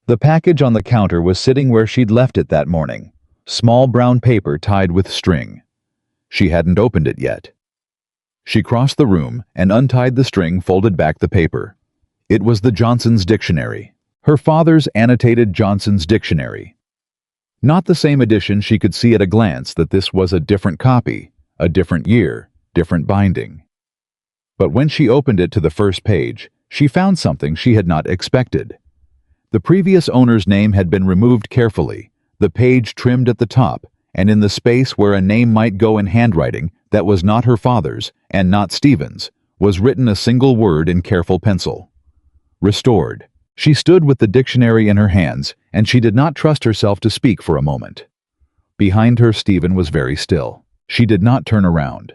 The package on the counter was sitting where she'd left it that morning, small brown paper tied with string. She hadn't opened it yet. She crossed the room and untied the string, folded back the paper. It was the Johnson's dictionary, her father's annotated Johnson's dictionary. Not the same edition. She could see at a glance that this was a different copy, a different year, different binding. But when she opened it to the first page, she found something she had not expected. The previous owner's name had been removed carefully, the page trimmed at the top, and in the space where a name might go in handwriting that was not her father's and not Stephen's, was written a single word in careful pencil. Restored. She stood with the dictionary in her hands, and she did not trust herself to speak for a moment. Behind her, Stephen was very still. She did not turn around.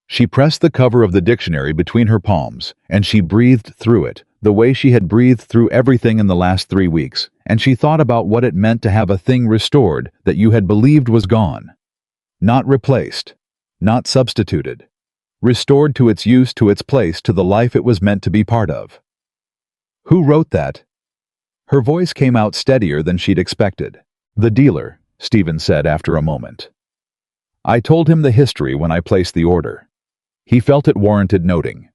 She pressed the cover of the dictionary between her palms, and she breathed through it, the way she had breathed through everything in the last 3 weeks, and she thought about what it meant to have a thing restored that you had believed was gone. Not replaced. Not substituted. Restored to its use, to its place, to the life it was meant to be part of. Who wrote that? Her voice came out steadier than she'd expected. The dealer, Stephen said after a moment. I told him the history when I placed the order. He felt it warranted noting.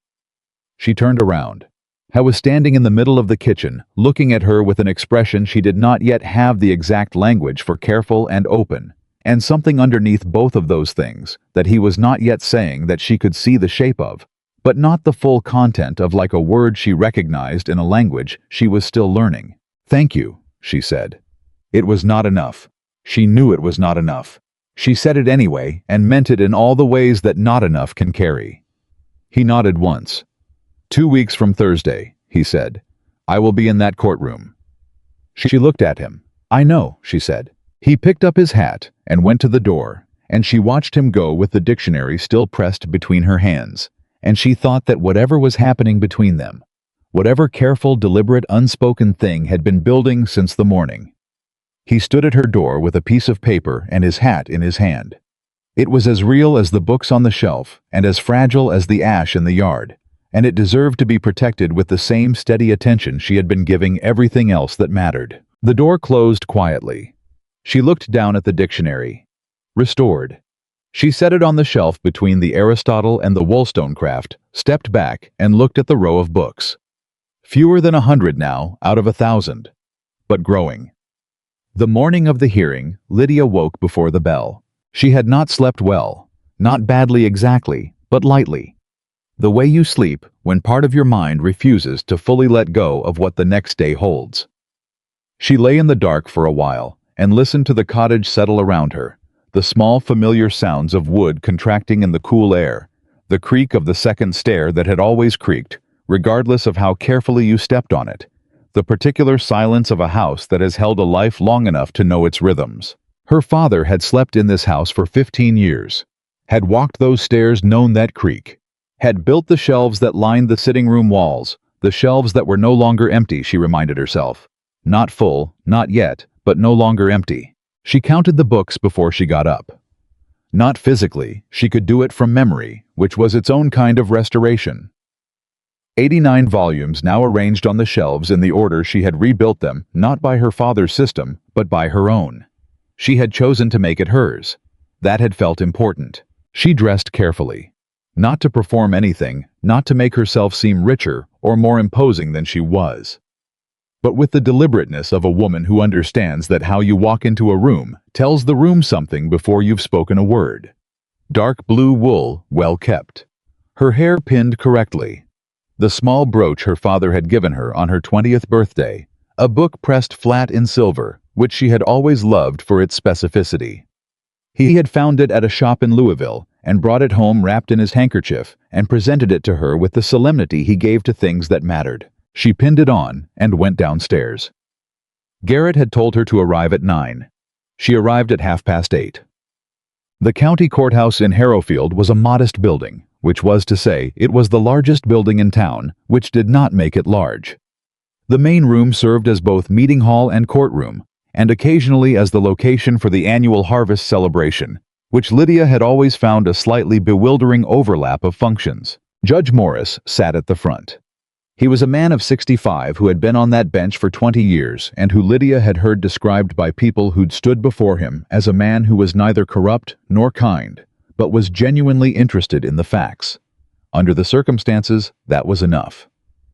She turned around. I was standing in the middle of the kitchen, looking at her with an expression she did not yet have the exact language for, careful and open, and something underneath both of those things that he was not yet saying that she could see the shape of, but not the full content of, like a word she recognized in a language she was still learning. Thank you, she said. It was not enough. She knew it was not enough. She said it anyway and meant it in all the ways that not enough can carry. He nodded once. 2 weeks from Thursday, he said. I will be in that courtroom. She looked at him. I know, she said. He picked up his hat and went to the door, and she watched him go with the dictionary still pressed between her hands, and she thought that whatever was happening between them, whatever careful, deliberate, unspoken thing had been building since the morning. He stood at her door with a piece of paper and his hat in his hand. It was as real as the books on the shelf and as fragile as the ash in the yard, and it deserved to be protected with the same steady attention she had been giving everything else that mattered. The door closed quietly. She looked down at the dictionary. Restored. She set it on the shelf between the Aristotle and the Wollstonecraft, stepped back, and looked at the row of books. Fewer than 100 now, out of 1,000. But growing. The morning of the hearing, Lydia woke before the bell. She had not slept well. Not badly exactly, but lightly. The way you sleep when part of your mind refuses to fully let go of what the next day holds. She lay in the dark for a while and listened to the cottage settle around her, the small familiar sounds of wood contracting in the cool air, the creak of the second stair that had always creaked, regardless of how carefully you stepped on it, the particular silence of a house that has held a life long enough to know its rhythms. Her father had slept in this house for 15 years, had walked those stairs, known that creak, had built the shelves that lined the sitting room walls, the shelves that were no longer empty, she reminded herself. Not full, not yet, but no longer empty. She counted the books before she got up. Not physically, she could do it from memory, which was its own kind of restoration. 89 volumes now arranged on the shelves in the order she had rebuilt them, not by her father's system, but by her own. She had chosen to make it hers. That had felt important. She dressed carefully. Not to perform anything, not to make herself seem richer or more imposing than she was. But with the deliberateness of a woman who understands that how you walk into a room tells the room something before you've spoken a word. Dark blue wool, well kept. Her hair pinned correctly. The small brooch her father had given her on her 20th birthday, a book pressed flat in silver, which she had always loved for its specificity. He had found it at a shop in Louisville and brought it home wrapped in his handkerchief and presented it to her with the solemnity he gave to things that mattered. She pinned it on and went downstairs. Garrett had told her to arrive at 9. She arrived at 8:30. The county courthouse in Harrowfield was a modest building, which was to say, it was the largest building in town, which did not make it large. The main room served as both meeting hall and courtroom, and occasionally as the location for the annual harvest celebration, which Lydia had always found a slightly bewildering overlap of functions. Judge Morris sat at the front. He was a man of 65 who had been on that bench for 20 years and who Lydia had heard described by people who'd stood before him as a man who was neither corrupt nor kind, but was genuinely interested in the facts. Under the circumstances, that was enough.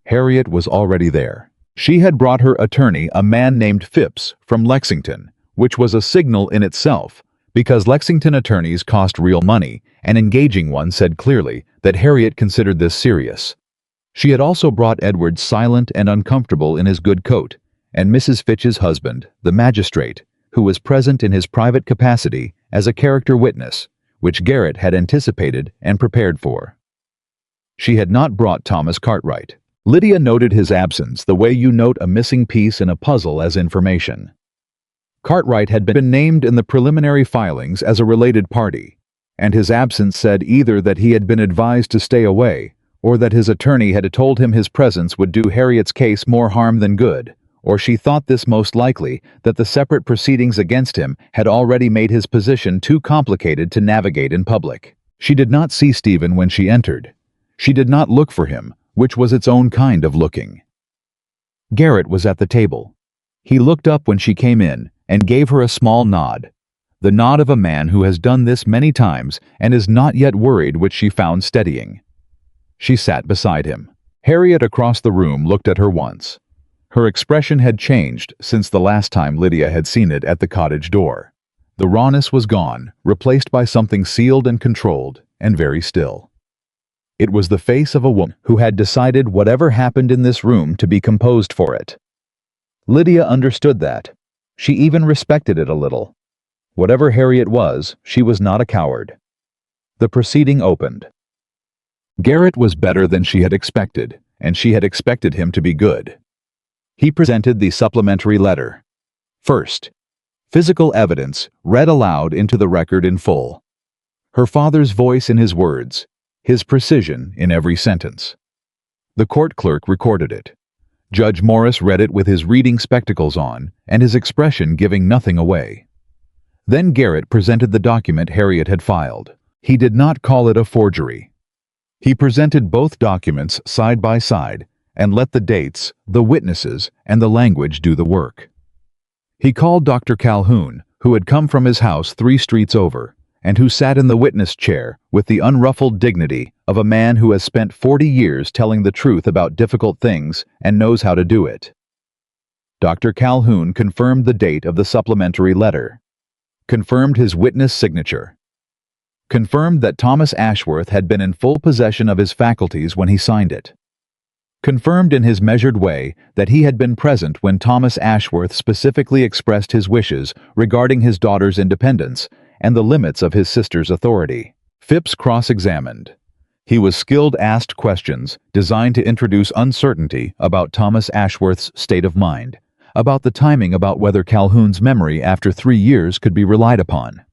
Harriet was already there. She had brought her attorney, a man named Phipps, from Lexington, which was a signal in itself, because Lexington attorneys cost real money, and engaging one said clearly that Harriet considered this serious. She had also brought Edward silent and uncomfortable in his good coat, and Mrs. Fitch's husband, the magistrate, who was present in his private capacity as a character witness, which Garrett had anticipated and prepared for. She had not brought Thomas Cartwright. Lydia noted his absence the way you note a missing piece in a puzzle as information. Cartwright had been named in the preliminary filings as a related party, and his absence said either that he had been advised to stay away, or that his attorney had told him his presence would do Harriet's case more harm than good, or she thought this most likely that the separate proceedings against him had already made his position too complicated to navigate in public. She did not see Stephen when she entered. She did not look for him, which was its own kind of looking. Garrett was at the table. He looked up when she came in and gave her a small nod, the nod of a man who has done this many times and is not yet worried, which she found steadying. She sat beside him. Harriet across the room looked at her once. Her expression had changed since the last time Lydia had seen it at the cottage door. The rawness was gone, replaced by something sealed and controlled, and very still. It was the face of a woman who had decided whatever happened in this room to be composed for it. Lydia understood that. She even respected it a little. Whatever Harriet was, she was not a coward. The proceeding opened. Garrett was better than she had expected, and she had expected him to be good. He presented the supplementary letter. First, physical evidence read aloud into the record in full. Her father's voice in his words, his precision in every sentence. The court clerk recorded it. Judge Morris read it with his reading spectacles on and his expression giving nothing away. Then Garrett presented the document Harriet had filed. He did not call it a forgery. He presented both documents side by side and let the dates, the witnesses, and the language do the work. He called Dr. Calhoun, who had come from his house 3 streets over, and who sat in the witness chair with the unruffled dignity of a man who has spent 40 years telling the truth about difficult things and knows how to do it. Dr. Calhoun confirmed the date of the supplementary letter, confirmed his witness signature, confirmed that Thomas Ashworth had been in full possession of his faculties when he signed it, confirmed in his measured way that he had been present when Thomas Ashworth specifically expressed his wishes regarding his daughter's independence and the limits of his sister's authority. Phipps cross-examined. He was skilled, asked questions designed to introduce uncertainty about Thomas Ashworth's state of mind, about the timing, about whether Calhoun's memory after 3 years could be relied upon.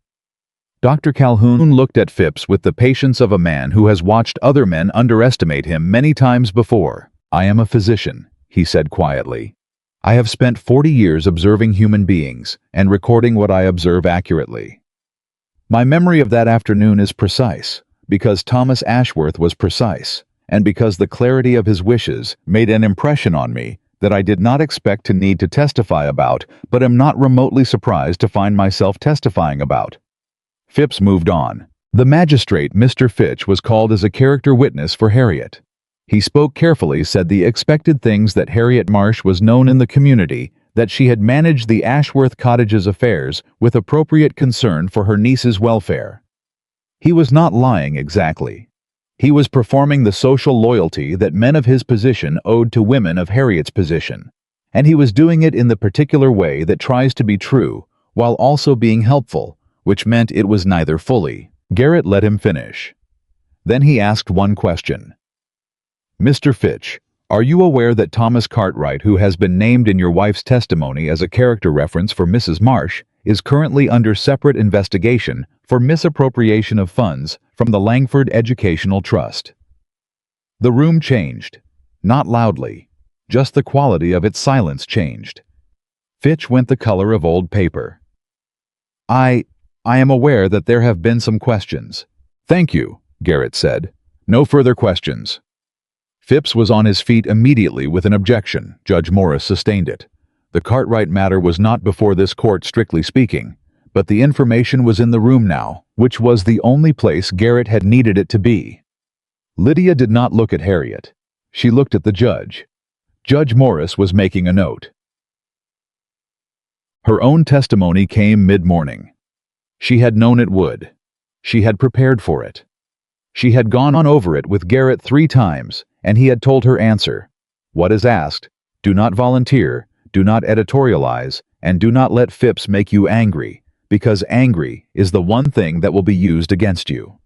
Dr. Calhoun looked at Phipps with the patience of a man who has watched other men underestimate him many times before. "I am a physician," he said quietly. "I have spent 40 years observing human beings and recording what I observe accurately. My memory of that afternoon is precise, because Thomas Ashworth was precise, and because the clarity of his wishes made an impression on me that I did not expect to need to testify about, but am not remotely surprised to find myself testifying about." Phipps moved on. The magistrate, Mr. Fitch, was called as a character witness for Harriet. He spoke carefully, said the expected things, that Harriet Marsh was known in the community, that she had managed the Ashworth cottage's affairs with appropriate concern for her niece's welfare. He was not lying exactly. He was performing the social loyalty that men of his position owed to women of Harriet's position, and he was doing it in the particular way that tries to be true while also being helpful, which meant it was neither fully. Garrett let him finish. Then he asked one question. "Mr. Fitch, are you aware that Thomas Cartwright, who has been named in your wife's testimony as a character reference for Mrs. Marsh, is currently under separate investigation for misappropriation of funds from the Langford Educational Trust?" The room changed. Not loudly. Just the quality of its silence changed. Fitch went the color of old paper. I am aware that there have been some questions." "Thank you," Garrett said. "No further questions." Phipps was on his feet immediately with an objection. Judge Morris sustained it. The Cartwright matter was not before this court, strictly speaking, but the information was in the room now, which was the only place Garrett had needed it to be. Lydia did not look at Harriet. She looked at the judge. Judge Morris was making a note. Her own testimony came mid-morning. She had known it would. She had prepared for it. She had gone on over it with Garrett 3 times, and he had told her answer. What is asked, do not volunteer, do not editorialize, and do not let Phipps make you angry, because angry is the one thing that will be used against you.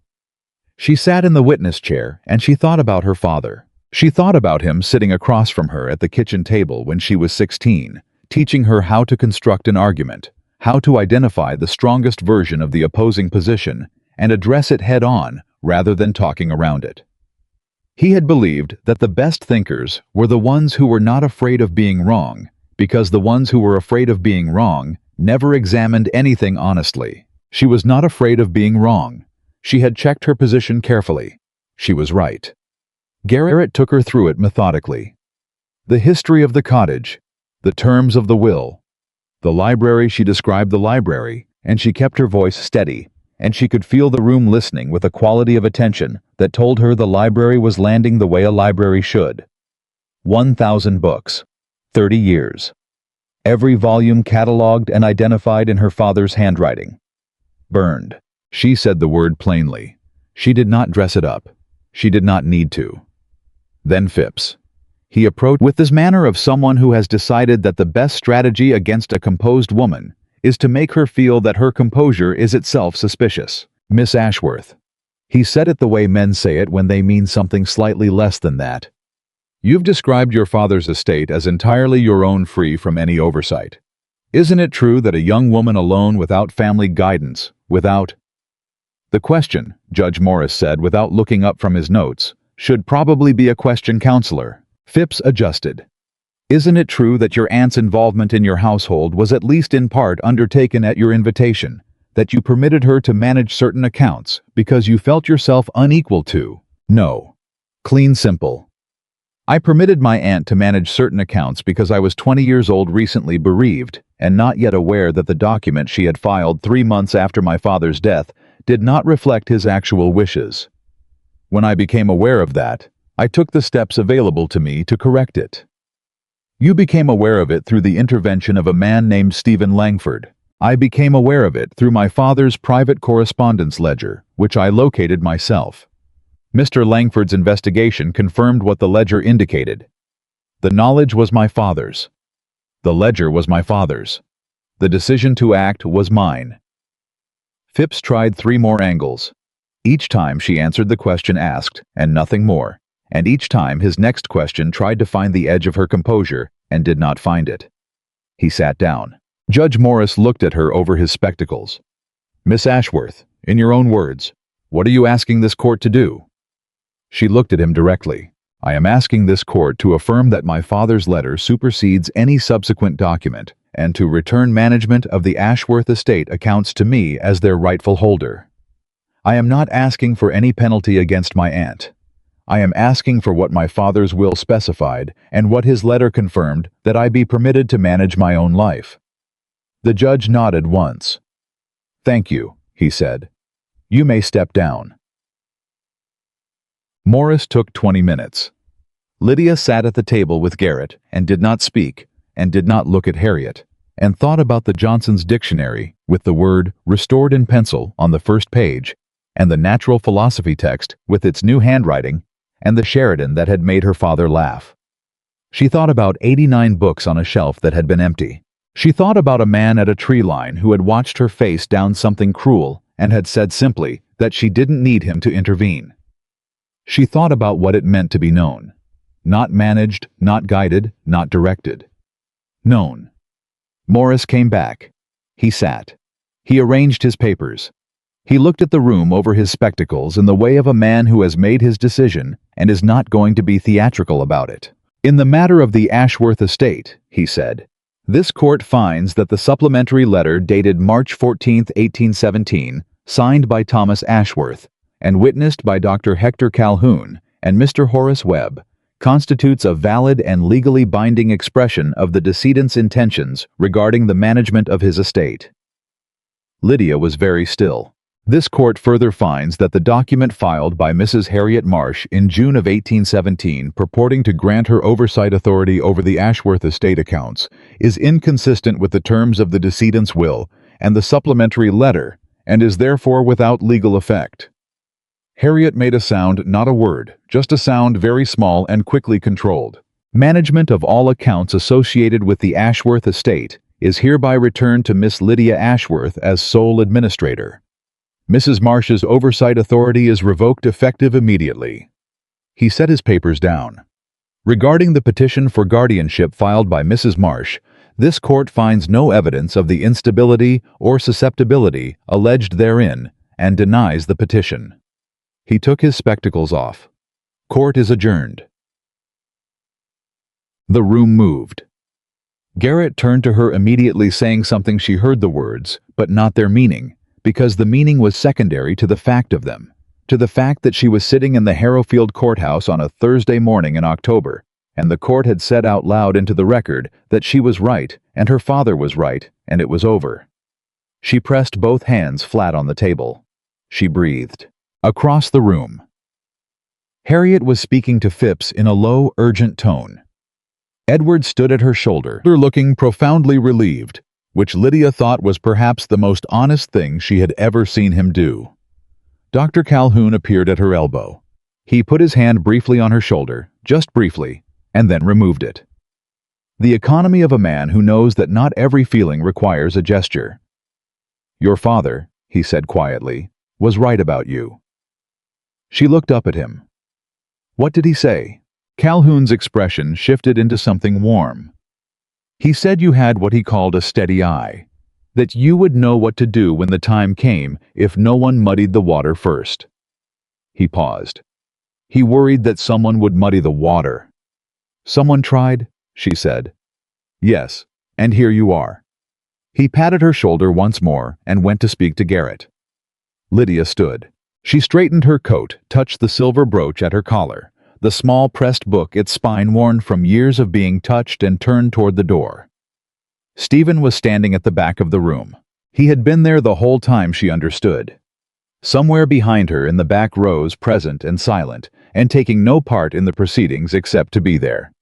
She sat in the witness chair, and she thought about her father. She thought about him sitting across from her at the kitchen table when she was 16, teaching her how to construct an argument, how to identify the strongest version of the opposing position, and address it head-on rather than talking around it. He had believed that the best thinkers were the ones who were not afraid of being wrong, because the ones who were afraid of being wrong never examined anything honestly. She was not afraid of being wrong. She had checked her position carefully. She was right. Garrett took her through it methodically. The history of the cottage, the terms of the will, the library. She described the library, and she kept her voice steady, and she could feel the room listening with a quality of attention that told her the library was landing the way a library should. 1,000 books, 30 years. Every volume catalogued and identified in her father's handwriting. Burned. She said the word plainly. She did not dress it up. She did not need to. Then Phipps. He approached with this manner of someone who has decided that the best strategy against a composed woman is to make her feel that her composure is itself suspicious. Miss Ashworth. He said it the way men say it when they mean something slightly less than that. You've described your father's estate as entirely your own, free from any oversight. Isn't it true that a young woman alone, without family guidance, without... The question, Judge Morris said without looking up from his notes, should probably be a question counselor. Phipps adjusted. Isn't it true that your aunt's involvement in your household was at least in part undertaken at your invitation, that you permitted her to manage certain accounts because you felt yourself unequal to? No. Clean simple. I permitted my aunt to manage certain accounts because I was 20 years old, recently bereaved, and not yet aware that the document she had filed 3 months after my father's death did not reflect his actual wishes. When I became aware of that, I took the steps available to me to correct it. You became aware of it through the intervention of a man named Stephen Langford. I became aware of it through my father's private correspondence ledger, which I located myself. Mr. Langford's investigation confirmed what the ledger indicated. The knowledge was my father's. The ledger was my father's. The decision to act was mine. Phipps tried 3 more angles. Each time she answered the question asked, and nothing more, and each time his next question tried to find the edge of her composure and did not find it. He sat down. Judge Morris looked at her over his spectacles. "Miss Ashworth, in your own words, what are you asking this court to do?" She looked at him directly. "I am asking this court to affirm that my father's letter supersedes any subsequent document and to return management of the Ashworth estate accounts to me as their rightful holder. I am not asking for any penalty against my aunt. I am asking for what my father's will specified and what his letter confirmed, that I be permitted to manage my own life." The judge nodded once. "Thank you," he said. "You may step down." Morris took 20 minutes. Lydia sat at the table with Garrett and did not speak, and did not look at Harriet, and thought about the Johnson's dictionary with the word "restored" in pencil on the first page, and the natural philosophy text with its new handwriting, and the Sheridan that had made her father laugh. She thought about 89 books on a shelf that had been empty. She thought about a man at a tree line who had watched her face down something cruel and had said simply that she didn't need him to intervene. She thought about what it meant to be known. Not managed, not guided, not directed. Known. Morris came back. He sat. He arranged his papers. He looked at the room over his spectacles in the way of a man who has made his decision and is not going to be theatrical about it. "In the matter of the Ashworth estate," he said, "this court finds that the supplementary letter dated March 14, 1817, signed by Thomas Ashworth, and witnessed by Dr. Hector Calhoun and Mr. Horace Webb, constitutes a valid and legally binding expression of the decedent's intentions regarding the management of his estate." Lydia was very still. This court further finds that the document filed by Mrs. Harriet Marsh in June of 1817 purporting to grant her oversight authority over the Ashworth estate accounts is inconsistent with the terms of the decedent's will and the supplementary letter, and is therefore without legal effect. Harriet made a sound, not a word, just a sound very small and quickly controlled. "Management of all accounts associated with the Ashworth estate is hereby returned to Miss Lydia Ashworth as sole administrator. Mrs. Marsh's oversight authority is revoked effective immediately." He set his papers down. Regarding the petition for guardianship filed by Mrs. Marsh, this court finds no evidence of the instability or susceptibility alleged therein and denies the petition. He took his spectacles off. Court is adjourned. The room moved. Garrett turned to her immediately, saying something. She heard the words, but not their meaning, because the meaning was secondary to the fact of them, to the fact that she was sitting in the Harrowfield courthouse on a Thursday morning in October, and the court had said out loud into the record that she was right and her father was right, and it was over. She pressed both hands flat on the table. She breathed. Across the room, Harriet was speaking to Phipps in a low, urgent tone. Edward stood at her shoulder, looking profoundly relieved, which Lydia thought was perhaps the most honest thing she had ever seen him do. Dr. Calhoun appeared at her elbow. He put his hand briefly on her shoulder, just briefly, and then removed it. The economy of a man who knows that not every feeling requires a gesture. "Your father," he said quietly, "was right about you." She looked up at him. "What did he say?" Calhoun's expression shifted into something warm. "He said you had what he called a steady eye, that you would know what to do when the time came if no one muddied the water first." He paused. He worried that someone would muddy the water. "Someone tried?" she said. "Yes, and here you are." He patted her shoulder once more and went to speak to Garrett. Lydia stood. She straightened her coat, touched the silver brooch at her collar, the small pressed book, its spine worn from years of being touched, and turned toward the door. Stephen was standing at the back of the room. He had been there the whole time, she understood. Somewhere behind her in the back rows, present and silent, and taking no part in the proceedings except to be there.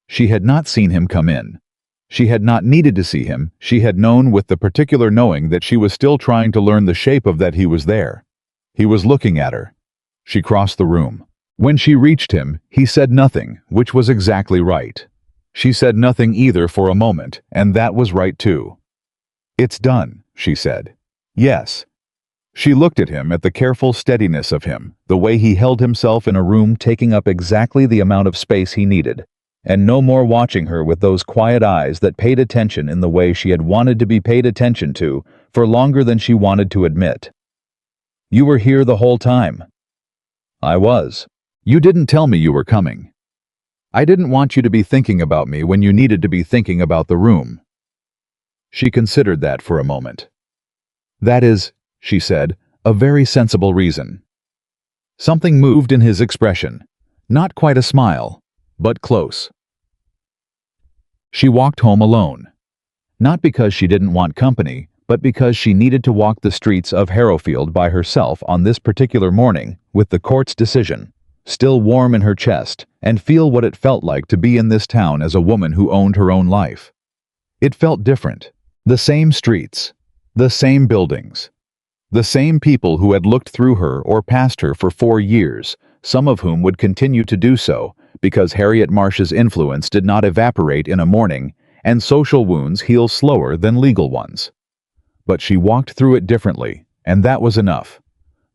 She had not seen him come in. She had not needed to see him. She had known with the particular knowing that she was still trying to learn the shape of that he was there. He was looking at her. She crossed the room. When she reached him, he said nothing, which was exactly right. She said nothing either for a moment, and that was right too. "It's done," she said. "Yes." She looked at him, at the careful steadiness of him, the way he held himself in a room taking up exactly the amount of space he needed, and no more watching her with those quiet eyes that paid attention in the way she had wanted to be paid attention to for longer than she wanted to admit. "You were here the whole time." "I was. You didn't tell me you were coming. I didn't want you to be thinking about me when you needed to be thinking about the room." She considered that for a moment. "That is," she said, "a very sensible reason." Something moved in his expression. Not quite a smile, but close. She walked home alone. Not because she didn't want company, but because she needed to walk the streets of Harrowfield by herself on this particular morning, with the court's decision still warm in her chest, and feel what it felt like to be in this town as a woman who owned her own life. It felt different. The same streets, the same buildings, the same people who had looked through her or past her for 4 years, some of whom would continue to do so, because Harriet Marsh's influence did not evaporate in a morning, and social wounds heal slower than legal ones. But she walked through it differently, and that was enough.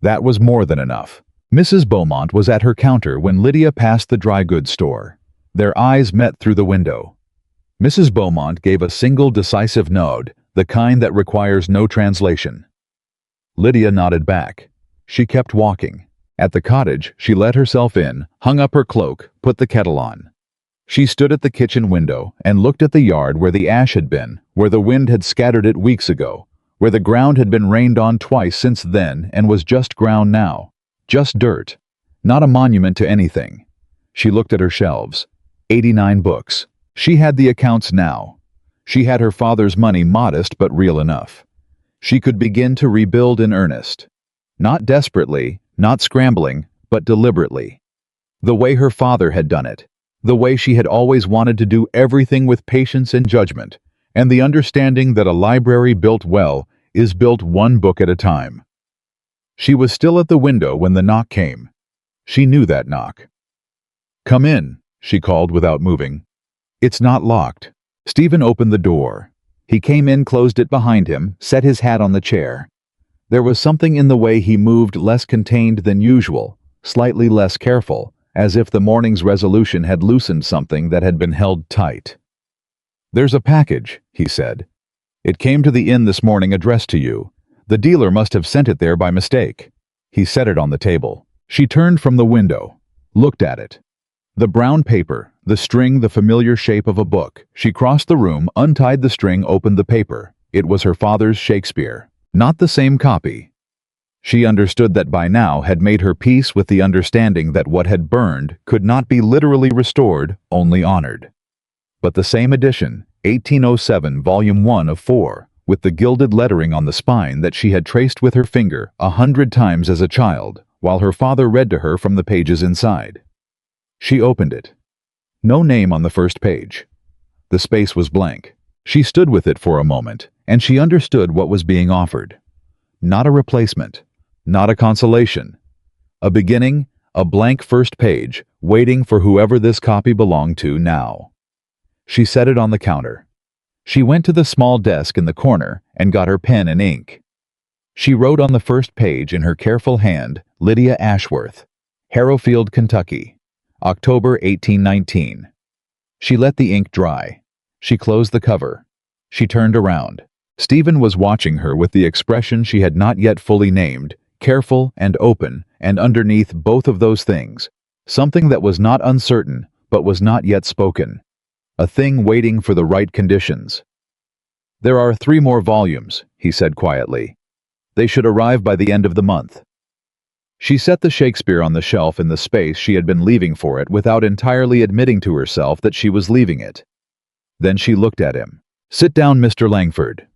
That was more than enough. Mrs. Beaumont was at her counter when Lydia passed the dry goods store. Their eyes met through the window. Mrs. Beaumont gave a single decisive nod, the kind that requires no translation. Lydia nodded back. She kept walking. At the cottage, she let herself in, hung up her cloak, put the kettle on. She stood at the kitchen window and looked at the yard where the ash had been, where the wind had scattered it weeks ago, where the ground had been rained on twice since then and was just ground now. Just dirt. Not a monument to anything. She looked at her shelves. 89 books. She had the accounts now. She had her father's money, modest but real enough. She could begin to rebuild in earnest. Not desperately, not scrambling, but deliberately. The way her father had done it. The way she had always wanted to do everything with patience and judgment, and the understanding that a library built well is built one book at a time. She was still at the window when the knock came. She knew that knock. "Come in," she called without moving. "It's not locked." Stephen opened the door. He came in, closed it behind him, set his hat on the chair. There was something in the way he moved less contained than usual, slightly less careful, as if the morning's resolution had loosened something that had been held tight. "There's a package," he said. "It came to the inn this morning addressed to you. The dealer must have sent it there by mistake." He set it on the table. She turned from the window, looked at it. The brown paper, the string, the familiar shape of a book. She crossed the room, untied the string, opened the paper. It was her father's Shakespeare. Not the same copy. She understood that by now, had made her peace with the understanding that what had burned could not be literally restored, only honored. But the same edition, 1807, volume 1 of 4, with the gilded lettering on the spine that she had traced with her finger 100 times as a child, while her father read to her from the pages inside. She opened it. No name on the first page. The space was blank. She stood with it for a moment, and she understood what was being offered. Not a replacement, not a consolation. A beginning, a blank first page, waiting for whoever this copy belonged to now. She set it on the counter. She went to the small desk in the corner and got her pen and ink. She wrote on the first page in her careful hand, Lydia Ashworth, Harrowfield, Kentucky, October 1819. She let the ink dry. She closed the cover. She turned around. Stephen was watching her with the expression she had not yet fully named, careful and open, and underneath both of those things, something that was not uncertain, but was not yet spoken. A thing waiting for the right conditions. "There are 3 more volumes," he said quietly. "They should arrive by the end of the month." She set the Shakespeare on the shelf in the space she had been leaving for it without entirely admitting to herself that she was leaving it. Then she looked at him. "Sit down, Mr. Langford."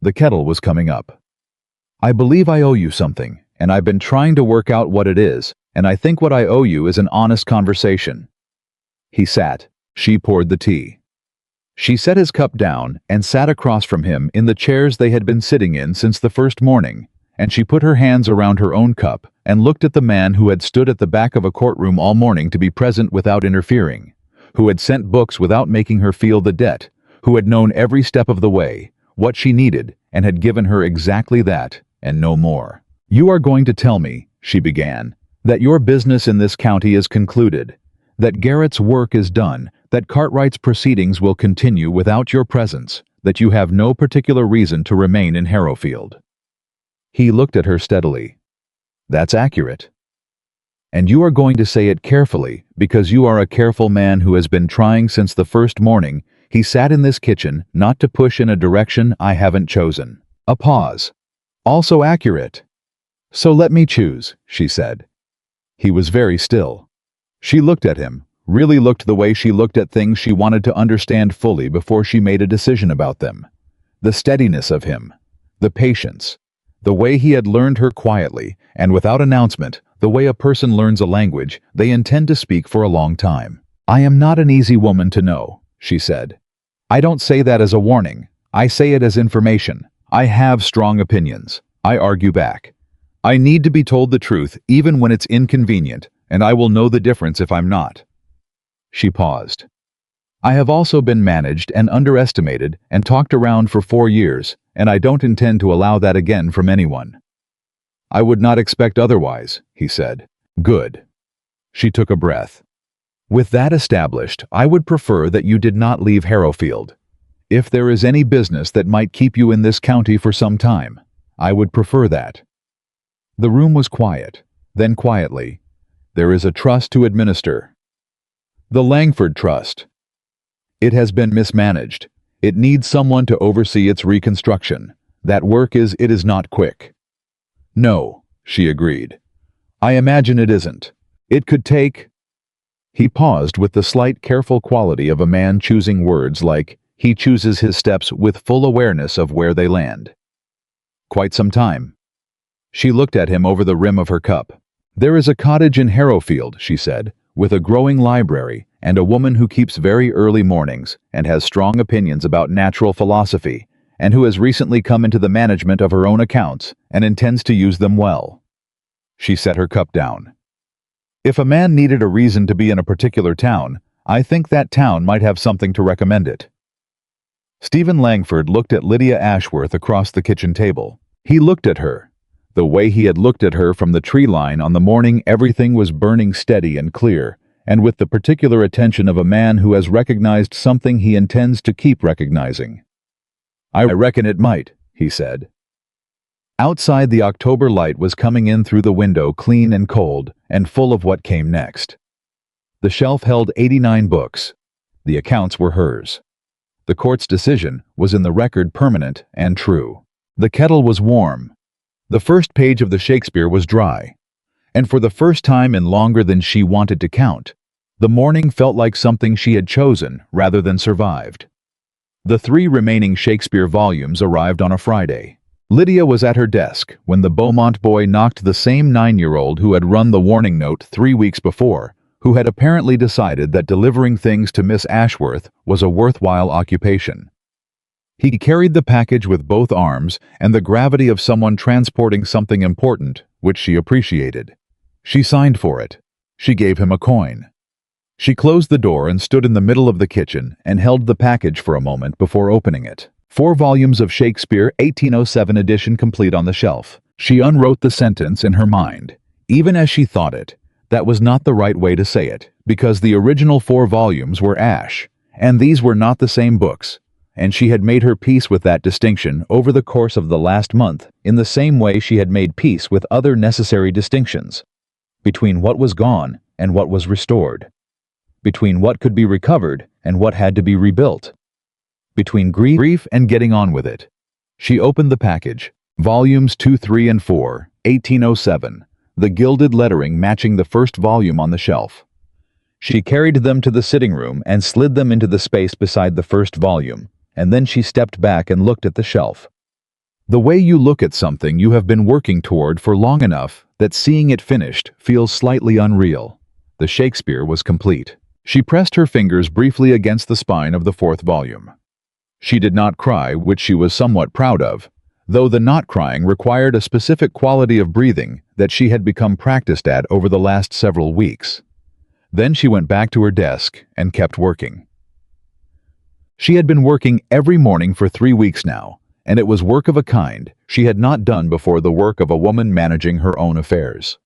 The kettle was coming up. I believe I owe you something, and I've been trying to work out what it is, and I think what I owe you is an honest conversation." He sat. She poured the tea. She set his cup down and sat across from him in the chairs they had been sitting in since the first morning, and she put her hands around her own cup and looked at the man who had stood at the back of a courtroom all morning to be present without interfering, who had sent books without making her feel the debt, who had known every step of the way, what she needed, and had given her exactly that, and no more. "You are going to tell me," she began, "that your business in this county is concluded, that Garrett's work is done, that Cartwright's proceedings will continue without your presence, that you have no particular reason to remain in Harrowfield." He looked at her steadily. "That's accurate. And you are going to say it carefully, because you are a careful man who has been trying since the first morning he sat in this kitchen not to push in a direction I haven't chosen." A pause. "Also accurate. So let me choose," she said. He was very still. She looked at him, really looked the way she looked at things she wanted to understand fully before she made a decision about them. The steadiness of him, the patience, the way he had learned her quietly and without announcement, the way a person learns a language they intend to speak for a long time. "I am not an easy woman to know," she said. "I don't say that as a warning. I say it as information. I have strong opinions. I argue back. I need to be told the truth even when it's inconvenient, and I will know the difference if I'm not." She paused. "I have also been managed and underestimated and talked around for 4 years, and I don't intend to allow that again from anyone." "I would not expect otherwise," he said. "Good." She took a breath. "With that established, I would prefer that you did not leave Harrowfield. If there is any business that might keep you in this county for some time, I would prefer that." The room was quiet. Then quietly, "There is a trust to administer. The Langford Trust. It has been mismanaged. It needs someone to oversee its reconstruction. That work is not quick." "No," she agreed. "I imagine it isn't. It could take—" He paused with the slight careful quality of a man choosing words like he chooses his steps with full awareness of where they land. "Quite some time." She looked at him over the rim of her cup. "There is a cottage in Harrowfield," she said, "with a growing library and a woman who keeps very early mornings and has strong opinions about natural philosophy, and who has recently come into the management of her own accounts and intends to use them well." She set her cup down. "If a man needed a reason to be in a particular town, I think that town might have something to recommend it." Stephen Langford looked at Lydia Ashworth across the kitchen table. He looked at her. The way he had looked at her from the tree line on the morning everything was burning steady and clear, and with the particular attention of a man who has recognized something he intends to keep recognizing. "I reckon it might," he said. Outside, the October light was coming in through the window clean and cold, and full of what came next. The shelf held 89 books. The accounts were hers. The court's decision was in the record permanent and true. The kettle was warm. The first page of the Shakespeare was dry. And for the first time in longer than she wanted to count, the morning felt like something she had chosen rather than survived. The 3 remaining Shakespeare volumes arrived on a Friday. Lydia was at her desk when the Beaumont boy knocked the same 9-year-old who had run the warning note 3 weeks before, who had apparently decided that delivering things to Miss Ashworth was a worthwhile occupation. He carried the package with both arms and the gravity of someone transporting something important, which she appreciated. She signed for it. She gave him a coin. She closed the door and stood in the middle of the kitchen and held the package for a moment before opening it. 4 volumes of Shakespeare 1807 edition complete on the shelf. She unwrote the sentence in her mind. Even as she thought it, that was not the right way to say it, because the original 4 volumes were ash, and these were not the same books. And she had made her peace with that distinction over the course of the last month in the same way she had made peace with other necessary distinctions, between what was gone and what was restored, between what could be recovered and what had to be rebuilt, between grief and getting on with it. She opened the package, volumes 2, 3, and 4, 1807, the gilded lettering matching the first volume on the shelf. She carried them to the sitting room and slid them into the space beside the first volume, and then she stepped back and looked at the shelf. The way you look at something you have been working toward for long enough that seeing it finished feels slightly unreal. The Shakespeare was complete. She pressed her fingers briefly against the spine of the fourth volume. She did not cry, which she was somewhat proud of, though the not crying required a specific quality of breathing that she had become practiced at over the last several weeks. Then she went back to her desk and kept working. She had been working every morning for 3 weeks now, and it was work of a kind she had not done before, the work of a woman managing her own affairs.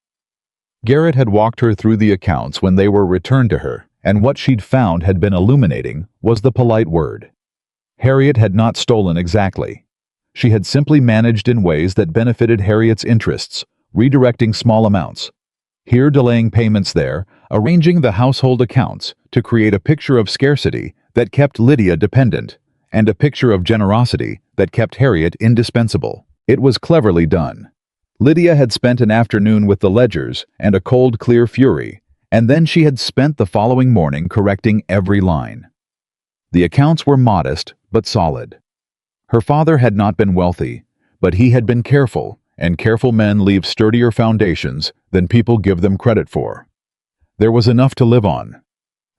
Garrett had walked her through the accounts when they were returned to her, and what she'd found had been illuminating was the polite word. Harriet had not stolen exactly. She had simply managed in ways that benefited Harriet's interests, redirecting small amounts. Here delaying payments, there arranging the household accounts to create a picture of scarcity that kept Lydia dependent, and a picture of generosity that kept Harriet indispensable. It was cleverly done. Lydia had spent an afternoon with the ledgers and a cold, clear fury, and then she had spent the following morning correcting every line. The accounts were modest but solid. Her father had not been wealthy, but he had been careful, and careful men leave sturdier foundations than people give them credit for. There was enough to live on.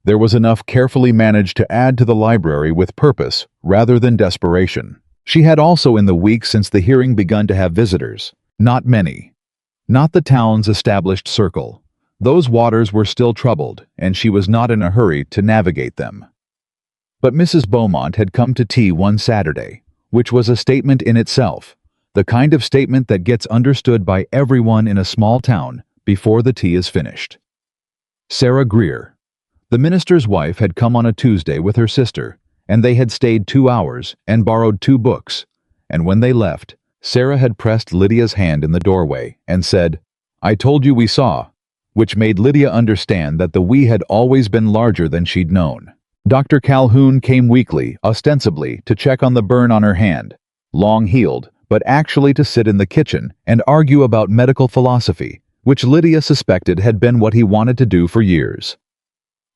There was enough carefully managed to add to the library with purpose rather than desperation. She had also in the weeks since the hearing begun to have visitors. Not many. Not the town's established circle. Those waters were still troubled, and she was not in a hurry to navigate them. But Mrs. Beaumont had come to tea one Saturday, which was a statement in itself, the kind of statement that gets understood by everyone in a small town before the tea is finished. Sarah Greer, the minister's wife, had come on a Tuesday with her sister, and they had stayed 2 hours and borrowed 2 books, and when they left, Sarah had pressed Lydia's hand in the doorway and said, "I told you we saw," which made Lydia understand that the we had always been larger than she'd known. Dr. Calhoun came weekly, ostensibly, to check on the burn on her hand, long healed, but actually to sit in the kitchen and argue about medical philosophy, which Lydia suspected had been what he wanted to do for years.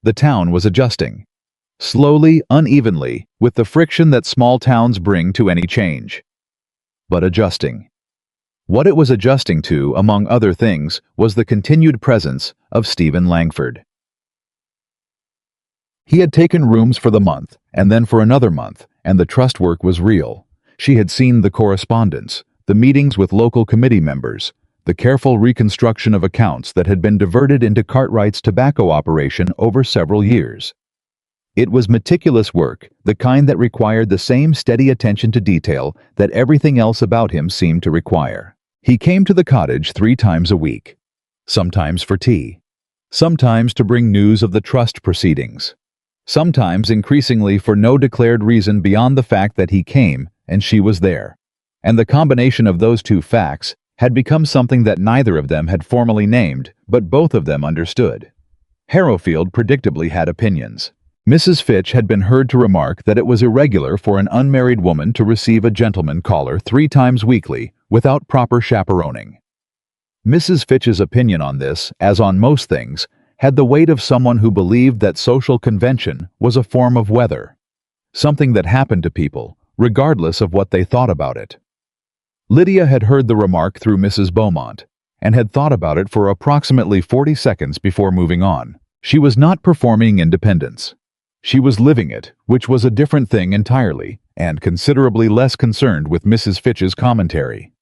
The town was adjusting. Slowly, unevenly, with the friction that small towns bring to any change. But adjusting. What it was adjusting to, among other things, was the continued presence of Stephen Langford. He had taken rooms for the month, and then for another month, and the trust work was real. She had seen the correspondence, the meetings with local committee members, the careful reconstruction of accounts that had been diverted into Cartwright's tobacco operation over several years. It was meticulous work, the kind that required the same steady attention to detail that everything else about him seemed to require. He came to the cottage 3 times a week, sometimes for tea, sometimes to bring news of the trust proceedings, sometimes increasingly for no declared reason beyond the fact that he came and she was there. And the combination of those 2 facts had become something that neither of them had formally named, but both of them understood. Harrowfield predictably had opinions. Mrs. Fitch had been heard to remark that it was irregular for an unmarried woman to receive a gentleman caller 3 times weekly without proper chaperoning. Mrs. Fitch's opinion on this, as on most things, had the weight of someone who believed that social convention was a form of weather, something that happened to people, regardless of what they thought about it. Lydia had heard the remark through Mrs. Beaumont, and had thought about it for approximately 40 seconds before moving on. She was not performing independence. She was living it, which was a different thing entirely, and considerably less concerned with Mrs. Fitch's commentary.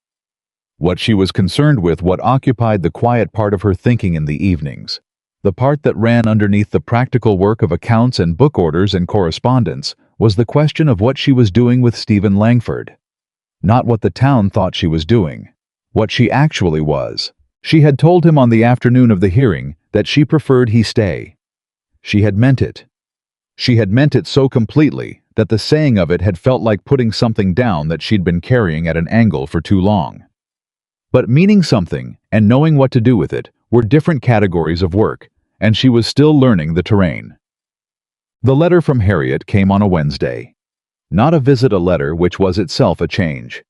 What she was concerned with, what occupied the quiet part of her thinking in the evenings, the part that ran underneath the practical work of accounts and book orders and correspondence, was the question of what she was doing with Stephen Langford. Not what the town thought she was doing, what she actually was. She had told him on the afternoon of the hearing that she preferred he stay. She had meant it. She had meant it so completely that the saying of it had felt like putting something down that she'd been carrying at an angle for too long. But meaning something and knowing what to do with it were different categories of work, and she was still learning the terrain. The letter from Harriet came on a Wednesday. Not a visit, a letter, which was itself a change.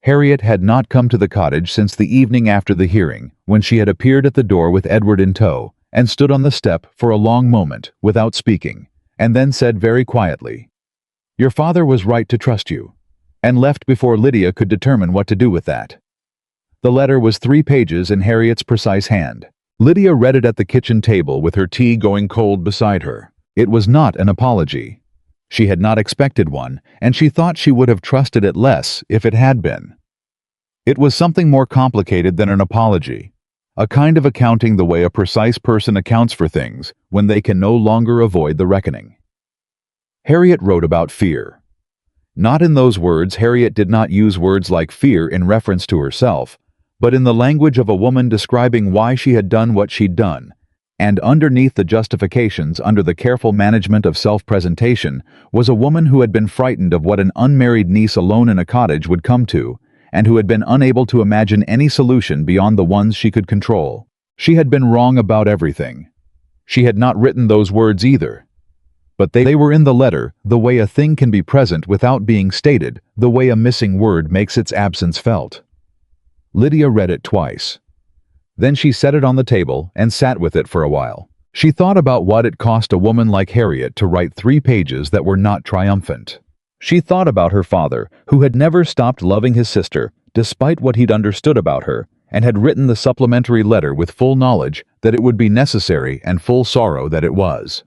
Harriet had not come to the cottage since the evening after the hearing, when she had appeared at the door with Edward in tow, and stood on the step for a long moment without speaking, and then said very quietly, "Your father was right to trust you. and left before Lydia could determine what to do with that. The letter was 3 pages in Harriet's precise hand. Lydia read it at the kitchen table with her tea going cold beside her. It was not an apology. She had not expected one, and she thought she would have trusted it less if it had been. It was something more complicated than an apology, a kind of accounting the way a precise person accounts for things when they can no longer avoid the reckoning. Harriet wrote about fear. Not in those words. Harriet did not use words like fear in reference to herself, but in the language of a woman describing why she had done what she'd done, and underneath the justifications, under the careful management of self-presentation, was a woman who had been frightened of what an unmarried niece alone in a cottage would come to, and who had been unable to imagine any solution beyond the ones she could control. She had been wrong about everything. She had not written those words either. But they were in the letter, the way a thing can be present without being stated, the way a missing word makes its absence felt. Lydia read it twice. Then she set it on the table and sat with it for a while. She thought about what it cost a woman like Harriet to write 3 pages that were not triumphant. She thought about her father, who had never stopped loving his sister, despite what he'd understood about her, and had written the supplementary letter with full knowledge that it would be necessary and full sorrow that it was.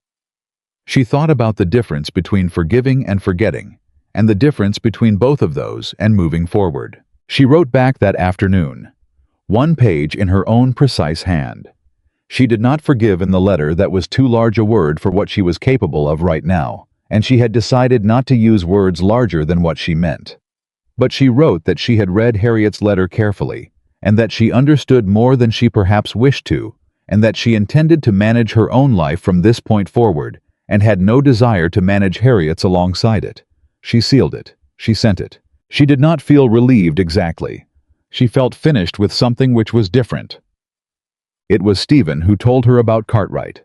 She thought about the difference between forgiving and forgetting, and the difference between both of those and moving forward. She wrote back that afternoon, 1 page in her own precise hand. She did not forgive in the letter. That was too large a word for what she was capable of right now, and she had decided not to use words larger than what she meant. But she wrote that she had read Harriet's letter carefully, and that she understood more than she perhaps wished to, and that she intended to manage her own life from this point forward, and had no desire to manage Harriet's alongside it. She sealed it. She sent it. She did not feel relieved exactly. She felt finished with something which was different. It was Stephen who told her about Cartwright.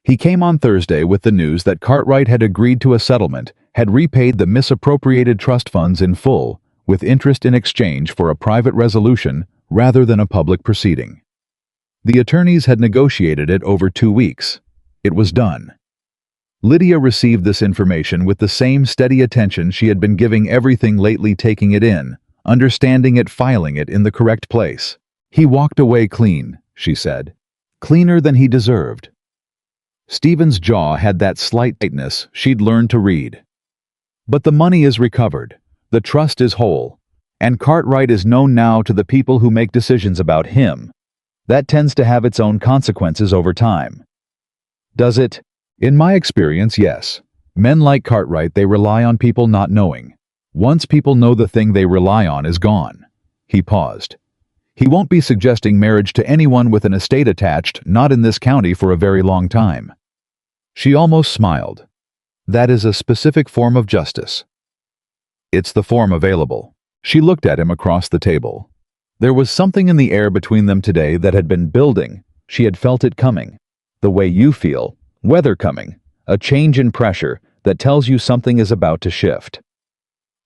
He came on Thursday with the news that Cartwright had agreed to a settlement, had repaid the misappropriated trust funds in full, with interest in exchange for a private resolution rather than a public proceeding. The attorneys had negotiated it over 2 weeks. It was done. Lydia received this information with the same steady attention she had been giving everything lately, taking it in, understanding it, filing it in the correct place. He walked away clean, she said. Cleaner than he deserved. Stephen's jaw had that slight tightness she'd learned to read. But the money is recovered, the trust is whole, and Cartwright is known now to the people who make decisions about him. That tends to have its own consequences over time. Does it? In my experience, yes. Men like Cartwright, they rely on people not knowing. Once people know, the thing they rely on is gone. He paused. He won't be suggesting marriage to anyone with an estate attached, not in this county, for a very long time. She almost smiled. That is a specific form of justice. It's the form available. She looked at him across the table. There was something in the air between them today that had been building. She had felt it coming. The way you feel, weather coming, a change in pressure that tells you something is about to shift.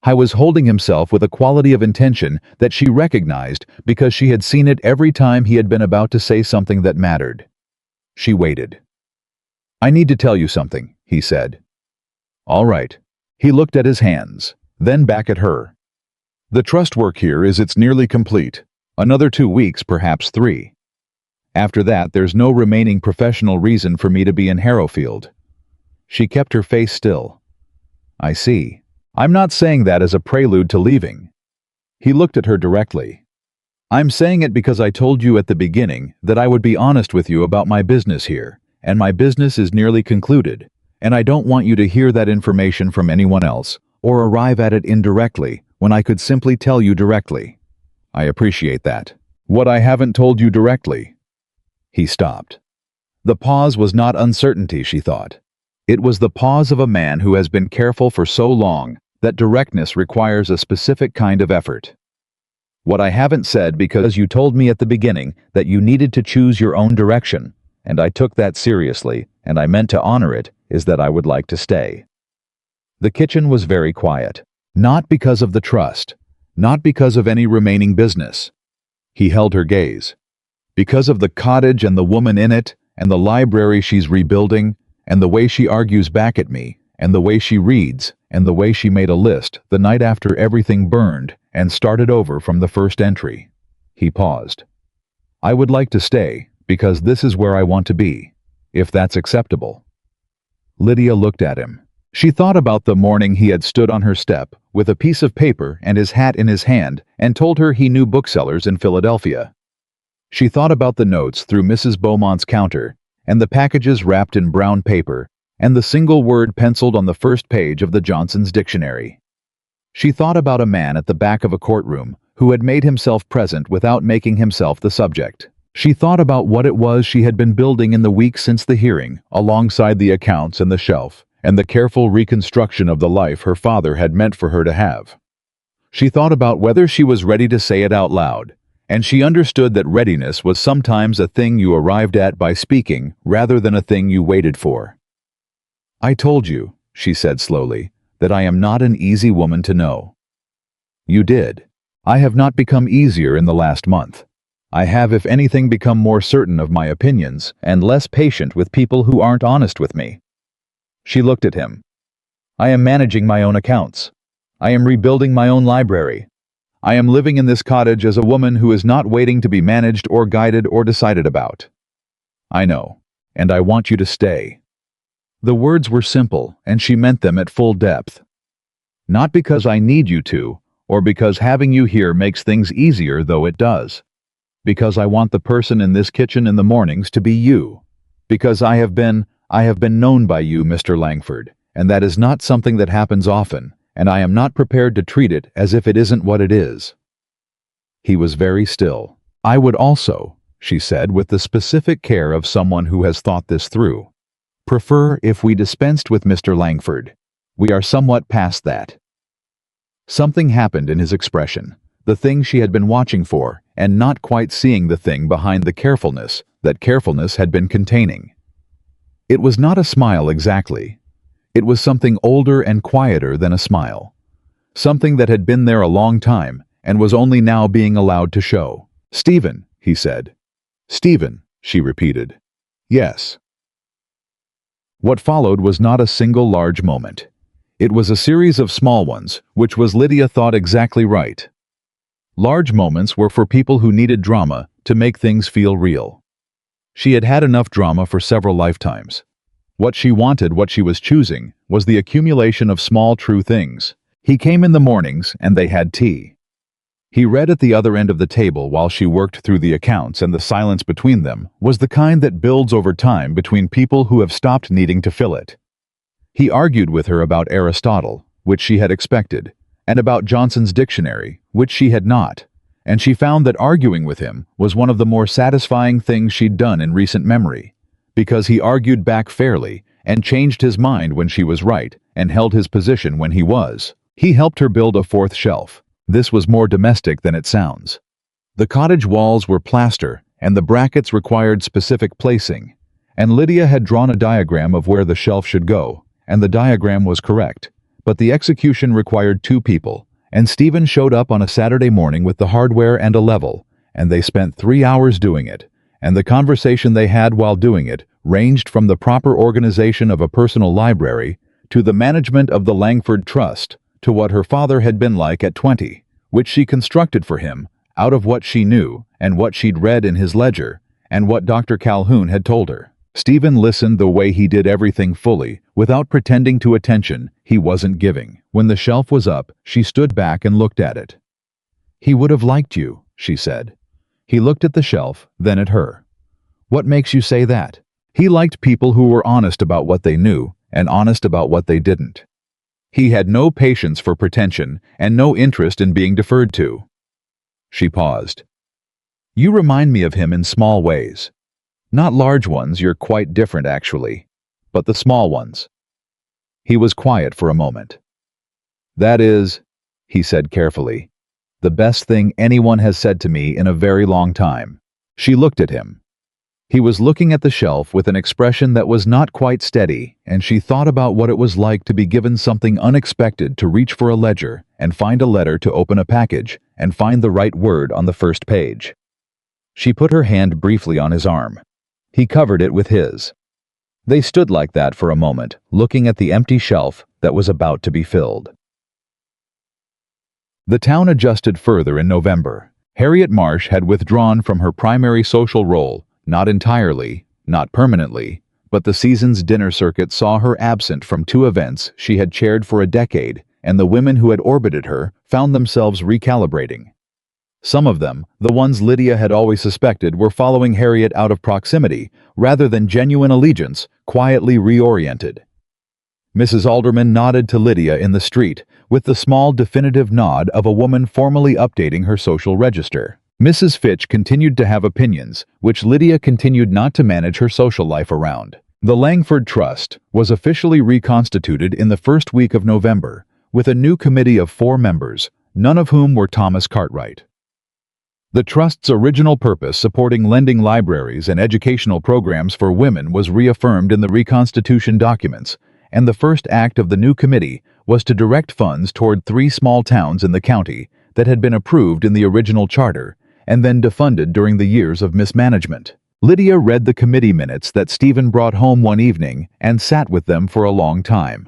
He was holding himself with a quality of intention that she recognized because she had seen it every time he had been about to say something that mattered. She waited. I need to tell you something, he said. All right. He looked at his hands, then back at her. The trust work here it's nearly complete. Another 2 weeks, perhaps 3. After that, there's no remaining professional reason for me to be in Harrowfield. She kept her face still. I see. I'm not saying that as a prelude to leaving. He looked at her directly. I'm saying it because I told you at the beginning that I would be honest with you about my business here, and my business is nearly concluded, and I don't want you to hear that information from anyone else, or arrive at it indirectly, when I could simply tell you directly. I appreciate that. What I haven't told you directly. He stopped. The pause was not uncertainty, she thought. It was the pause of a man who has been careful for so long that directness requires a specific kind of effort. What I haven't said, because you told me at the beginning that you needed to choose your own direction, and I took that seriously, and I meant to honor it, is that I would like to stay. The kitchen was very quiet. Not because of the trust, not because of any remaining business. He held her gaze. Because of the cottage and the woman in it, and the library she's rebuilding, and the way she argues back at me, and the way she reads, and the way she made a list the night after everything burned and started over from the first entry. He paused. I would like to stay, because this is where I want to be, if that's acceptable. Lydia looked at him. She thought about the morning he had stood on her step, with a piece of paper and his hat in his hand, and told her he knew booksellers in Philadelphia. She thought about the notes through Mrs. Beaumont's counter, and the packages wrapped in brown paper, and the single word penciled on the first page of the Johnson's dictionary. She thought about a man at the back of a courtroom who had made himself present without making himself the subject. She thought about what it was she had been building in the weeks since the hearing, alongside the accounts and the shelf, and the careful reconstruction of the life her father had meant for her to have. She thought about whether she was ready to say it out loud, and she understood that readiness was sometimes a thing you arrived at by speaking rather than a thing you waited for. I told you, she said slowly, that I am not an easy woman to know. You did. I have not become easier in the last month. I have, if anything, become more certain of my opinions and less patient with people who aren't honest with me. She looked at him. I am managing my own accounts. I am rebuilding my own library. I am living in this cottage as a woman who is not waiting to be managed or guided or decided about. I know, and I want you to stay. The words were simple, and she meant them at full depth. Not because I need you to, or because having you here makes things easier, though it does. Because I want the person in this kitchen in the mornings to be you. Because I have been known by you, Mr. Langford, and that is not something that happens often, and I am not prepared to treat it as if it isn't what it is. He was very still. I would also, she said with the specific care of someone who has thought this through, prefer if we dispensed with Mr. Langford. We are somewhat past that. Something happened in his expression, the thing she had been watching for, and not quite seeing the thing behind the carefulness that carefulness had been containing. It was not a smile exactly. It was something older and quieter than a smile. Something that had been there a long time and was only now being allowed to show. Stephen, he said. Stephen, she repeated. Yes. What followed was not a single large moment. It was a series of small ones, which was Lydia thought exactly right. Large moments were for people who needed drama to make things feel real. She had had enough drama for several lifetimes. What she wanted, what she was choosing, was the accumulation of small true things. He came in the mornings and they had tea. He read at the other end of the table while she worked through the accounts, and the silence between them was the kind that builds over time between people who have stopped needing to fill it. He argued with her about Aristotle, which she had expected, and about Johnson's dictionary, which she had not, and she found that arguing with him was one of the more satisfying things she'd done in recent memory, because he argued back fairly and changed his mind when she was right and held his position when he was. He helped her build a fourth shelf. This was more domestic than it sounds. The cottage walls were plaster, and the brackets required specific placing, and Lydia had drawn a diagram of where the shelf should go, and the diagram was correct, but the execution required two people, and Stephen showed up on a Saturday morning with the hardware and a level, and they spent 3 hours doing it, and the conversation they had while doing it ranged from the proper organization of a personal library to the management of the Langford Trust to what her father had been like at 20, which she constructed for him out of what she knew and what she'd read in his ledger and what Dr. Calhoun had told her. Stephen listened the way he did everything fully, without pretending to attention he wasn't giving. When the shelf was up, she stood back and looked at it. He would have liked you, she said. He looked at the shelf, then at her. What makes you say that? He liked people who were honest about what they knew and honest about what they didn't. He had no patience for pretension and no interest in being deferred to. She paused. You remind me of him in small ways. Not large ones, you're quite different actually, but the small ones. He was quiet for a moment. That is, he said carefully, the best thing anyone has said to me in a very long time. She looked at him. He was looking at the shelf with an expression that was not quite steady, and she thought about what it was like to be given something unexpected, to reach for a ledger and find a letter, to open a package and find the right word on the first page. She put her hand briefly on his arm. He covered it with his. They stood like that for a moment, looking at the empty shelf that was about to be filled. The town adjusted further in November. Harriet Marsh had withdrawn from her primary social role, not entirely, not permanently, but the season's dinner circuit saw her absent from two events she had chaired for a decade, and the women who had orbited her found themselves recalibrating. Some of them, the ones Lydia had always suspected, were following Harriet out of proximity, rather than genuine allegiance, quietly reoriented. Mrs. Alderman nodded to Lydia in the street, with the small definitive nod of a woman formally updating her social register. Mrs. Fitch continued to have opinions, which Lydia continued not to manage her social life around. The Langford Trust was officially reconstituted in the first week of November, with a new committee of 4 members, none of whom were Thomas Cartwright. The Trust's original purpose, supporting lending libraries and educational programs for women, was reaffirmed in the reconstitution documents, and the first act of the new committee was to direct funds toward 3 small towns in the county that had been approved in the original charter and then defunded during the years of mismanagement. Lydia read the committee minutes that Stephen brought home one evening and sat with them for a long time.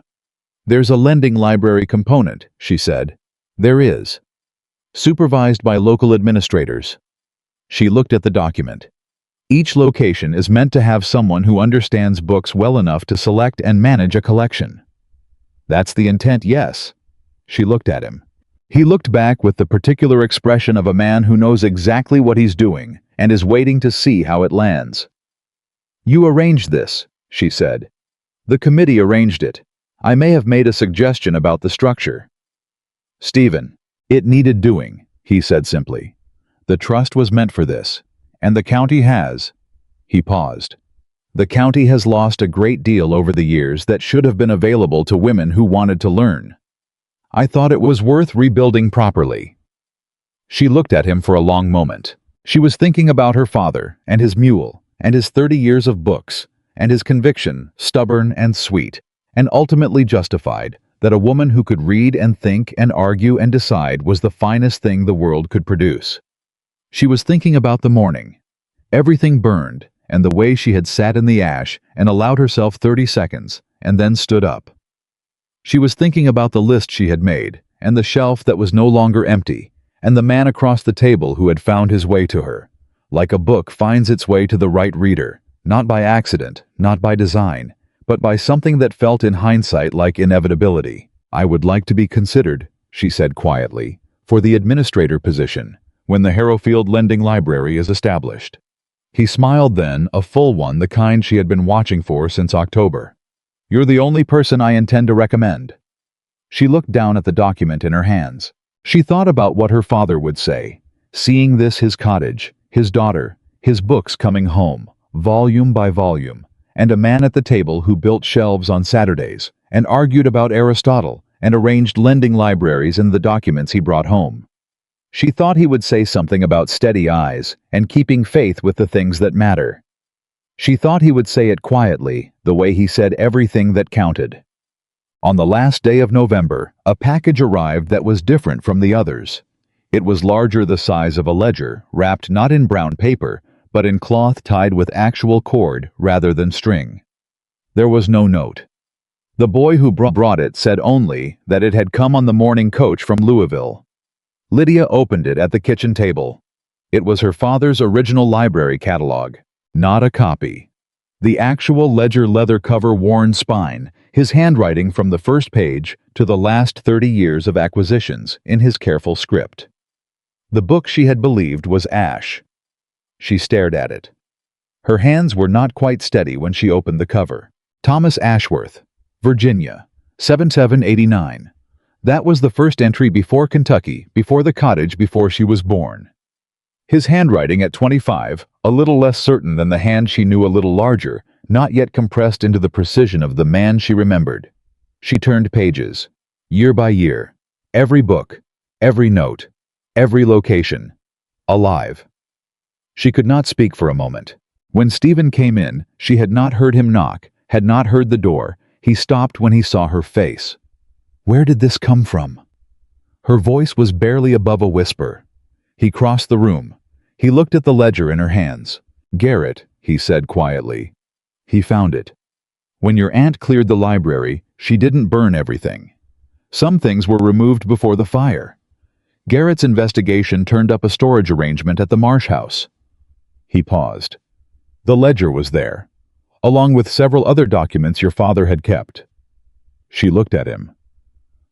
"There's a lending library component," she said. "There is. Supervised by local administrators." She looked at the document. "Each location is meant to have someone who understands books well enough to select and manage a collection." "That's the intent, yes." She looked at him. He looked back with the particular expression of a man who knows exactly what he's doing and is waiting to see how it lands. "You arranged this," she said. "The committee arranged it. I may have made a suggestion about the structure." "Stephen, it needed doing," he said simply. "The trust was meant for this, and the county has—" He paused. "The county has lost a great deal over the years that should have been available to women who wanted to learn. I thought it was worth rebuilding properly." She looked at him for a long moment. She was thinking about her father, and his mule, and his 30 years of books, and his conviction, stubborn and sweet, and ultimately justified, that a woman who could read and think and argue and decide was the finest thing the world could produce. She was thinking about the morning. Everything burned, and the way she had sat in the ash and allowed herself 30 seconds, and then stood up. She was thinking about the list she had made, and the shelf that was no longer empty, and the man across the table who had found his way to her. Like a book finds its way to the right reader, not by accident, not by design, but by something that felt in hindsight like inevitability. "I would like to be considered," she said quietly, "for the administrator position, when the Harrowfield Lending Library is established." He smiled then, a full one, the kind she had been watching for since October. "You're the only person I intend to recommend." She looked down at the document in her hands. She thought about what her father would say, seeing this his cottage, his daughter, his books coming home, volume by volume, and a man at the table who built shelves on Saturdays and argued about Aristotle and arranged lending libraries in the documents he brought home. She thought he would say something about steady eyes and keeping faith with the things that matter. She thought he would say it quietly, the way he said everything that counted. On the last day of November, a package arrived that was different from the others. It was larger, the size of a ledger, wrapped not in brown paper, but in cloth tied with actual cord rather than string. There was no note. The boy who brought it said only that it had come on the morning coach from Louisville. Lydia opened it at the kitchen table. It was her father's original library catalog, not a copy. The actual ledger leather cover worn spine, his handwriting from the first page to the last 30 years of acquisitions in his careful script. The book she had believed was ash. She stared at it. Her hands were not quite steady when she opened the cover. Thomas Ashworth, Virginia, 7789. That was the first entry before Kentucky, before the cottage, before she was born. His handwriting at 25, a little less certain than the hand she knew, a little larger, not yet compressed into the precision of the man she remembered. She turned pages, year by year, every book, every note, every location, alive. She could not speak for a moment. When Stephen came in, she had not heard him knock, had not heard the door. He stopped when he saw her face. Where did this come from? Her voice was barely above a whisper. He crossed the room. He looked at the ledger in her hands. "Garrett," he said quietly. "He found it." When your aunt cleared the library, she didn't burn everything. Some things were removed before the fire. Garrett's investigation turned up a storage arrangement at the Marsh house. He paused. The ledger was there, along with several other documents your father had kept. She looked at him.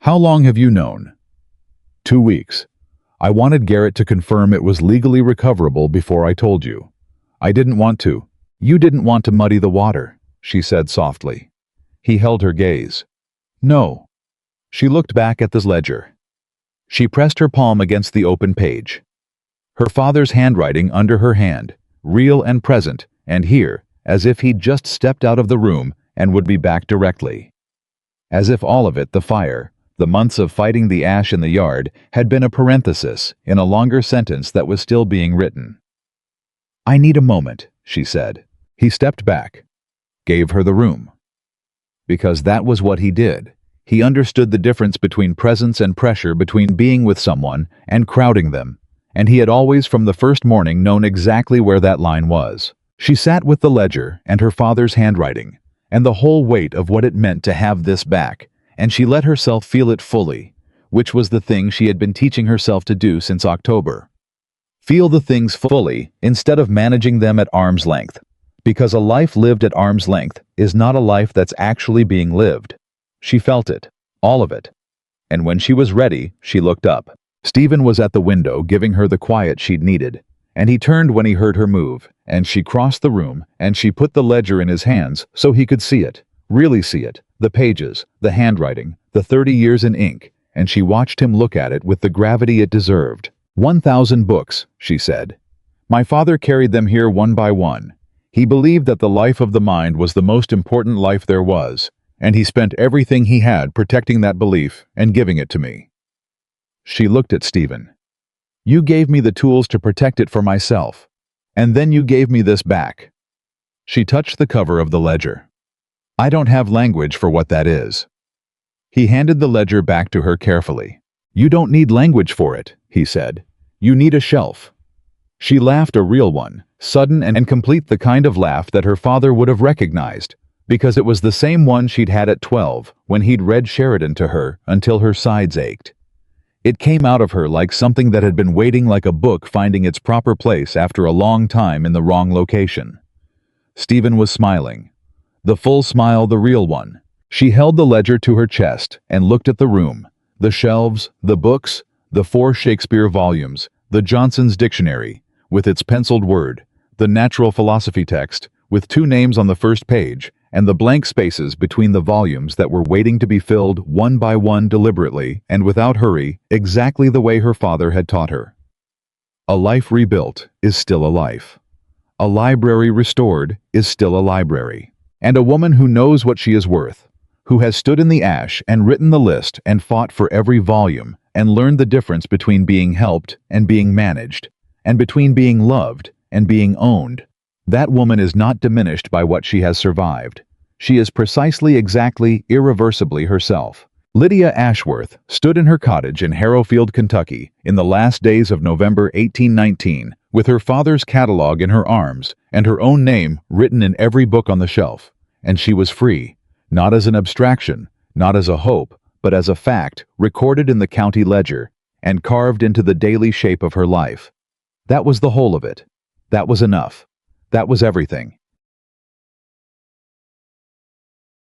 How long have you known? 2 weeks. I wanted Garrett to confirm it was legally recoverable before I told you. I didn't want to. You didn't want to muddy the water, she said softly. He held her gaze. No. She looked back at the ledger. She pressed her palm against the open page. Her father's handwriting under her hand, real and present, and here, as if he'd just stepped out of the room and would be back directly. As if all of it, the fire, the months of fighting the ash in the yard, had been a parenthesis in a longer sentence that was still being written. I need a moment, she said. He stepped back, gave her the room. Because that was what he did. He understood the difference between presence and pressure, between being with someone and crowding them, and he had always from the first morning known exactly where that line was. She sat with the ledger and her father's handwriting, and the whole weight of what it meant to have this back, and she let herself feel it fully, which was the thing she had been teaching herself to do since October. Feel the things fully instead of managing them at arm's length, because a life lived at arm's length is not a life that's actually being lived. She felt it, all of it. And when she was ready, she looked up. Stephen was at the window giving her the quiet she'd needed, and he turned when he heard her move, and she crossed the room, and she put the ledger in his hands so he could see it, really see it, the pages, the handwriting, the 30 years in ink, and she watched him look at it with the gravity it deserved. 1,000 books, she said. My father carried them here one by one. He believed that the life of the mind was the most important life there was, and he spent everything he had protecting that belief and giving it to me. She looked at Stephen. You gave me the tools to protect it for myself, and then you gave me this back. She touched the cover of the ledger. I don't have language for what that is. He handed the ledger back to her carefully. You don't need language for it, he said. You need a shelf. She laughed, a real one, sudden and complete, the kind of laugh that her father would have recognized, because it was the same one she'd had at 12 when he'd read Sheridan to her until her sides ached. It came out of her like something that had been waiting, like a book finding its proper place after a long time in the wrong location. Stephen was smiling. The full smile, the real one. She held the ledger to her chest and looked at the room, the shelves, the books, the 4 Shakespeare volumes, the Johnson's Dictionary, with its penciled word, the natural philosophy text, with 2 names on the first page, and the blank spaces between the volumes that were waiting to be filled one by one, deliberately and without hurry, exactly the way her father had taught her. A life rebuilt is still a life. A library restored is still a library. And a woman who knows what she is worth, who has stood in the ash and written the list and fought for every volume and learned the difference between being helped and being managed, and between being loved and being owned. That woman is not diminished by what she has survived. She is precisely, exactly, irreversibly herself. Lydia Ashworth stood in her cottage in Harrowfield, Kentucky, in the last days of November 1819, with her father's catalog in her arms and her own name written in every book on the shelf. And she was free, not as an abstraction, not as a hope, but as a fact recorded in the county ledger and carved into the daily shape of her life. That was the whole of it. That was enough. That was everything.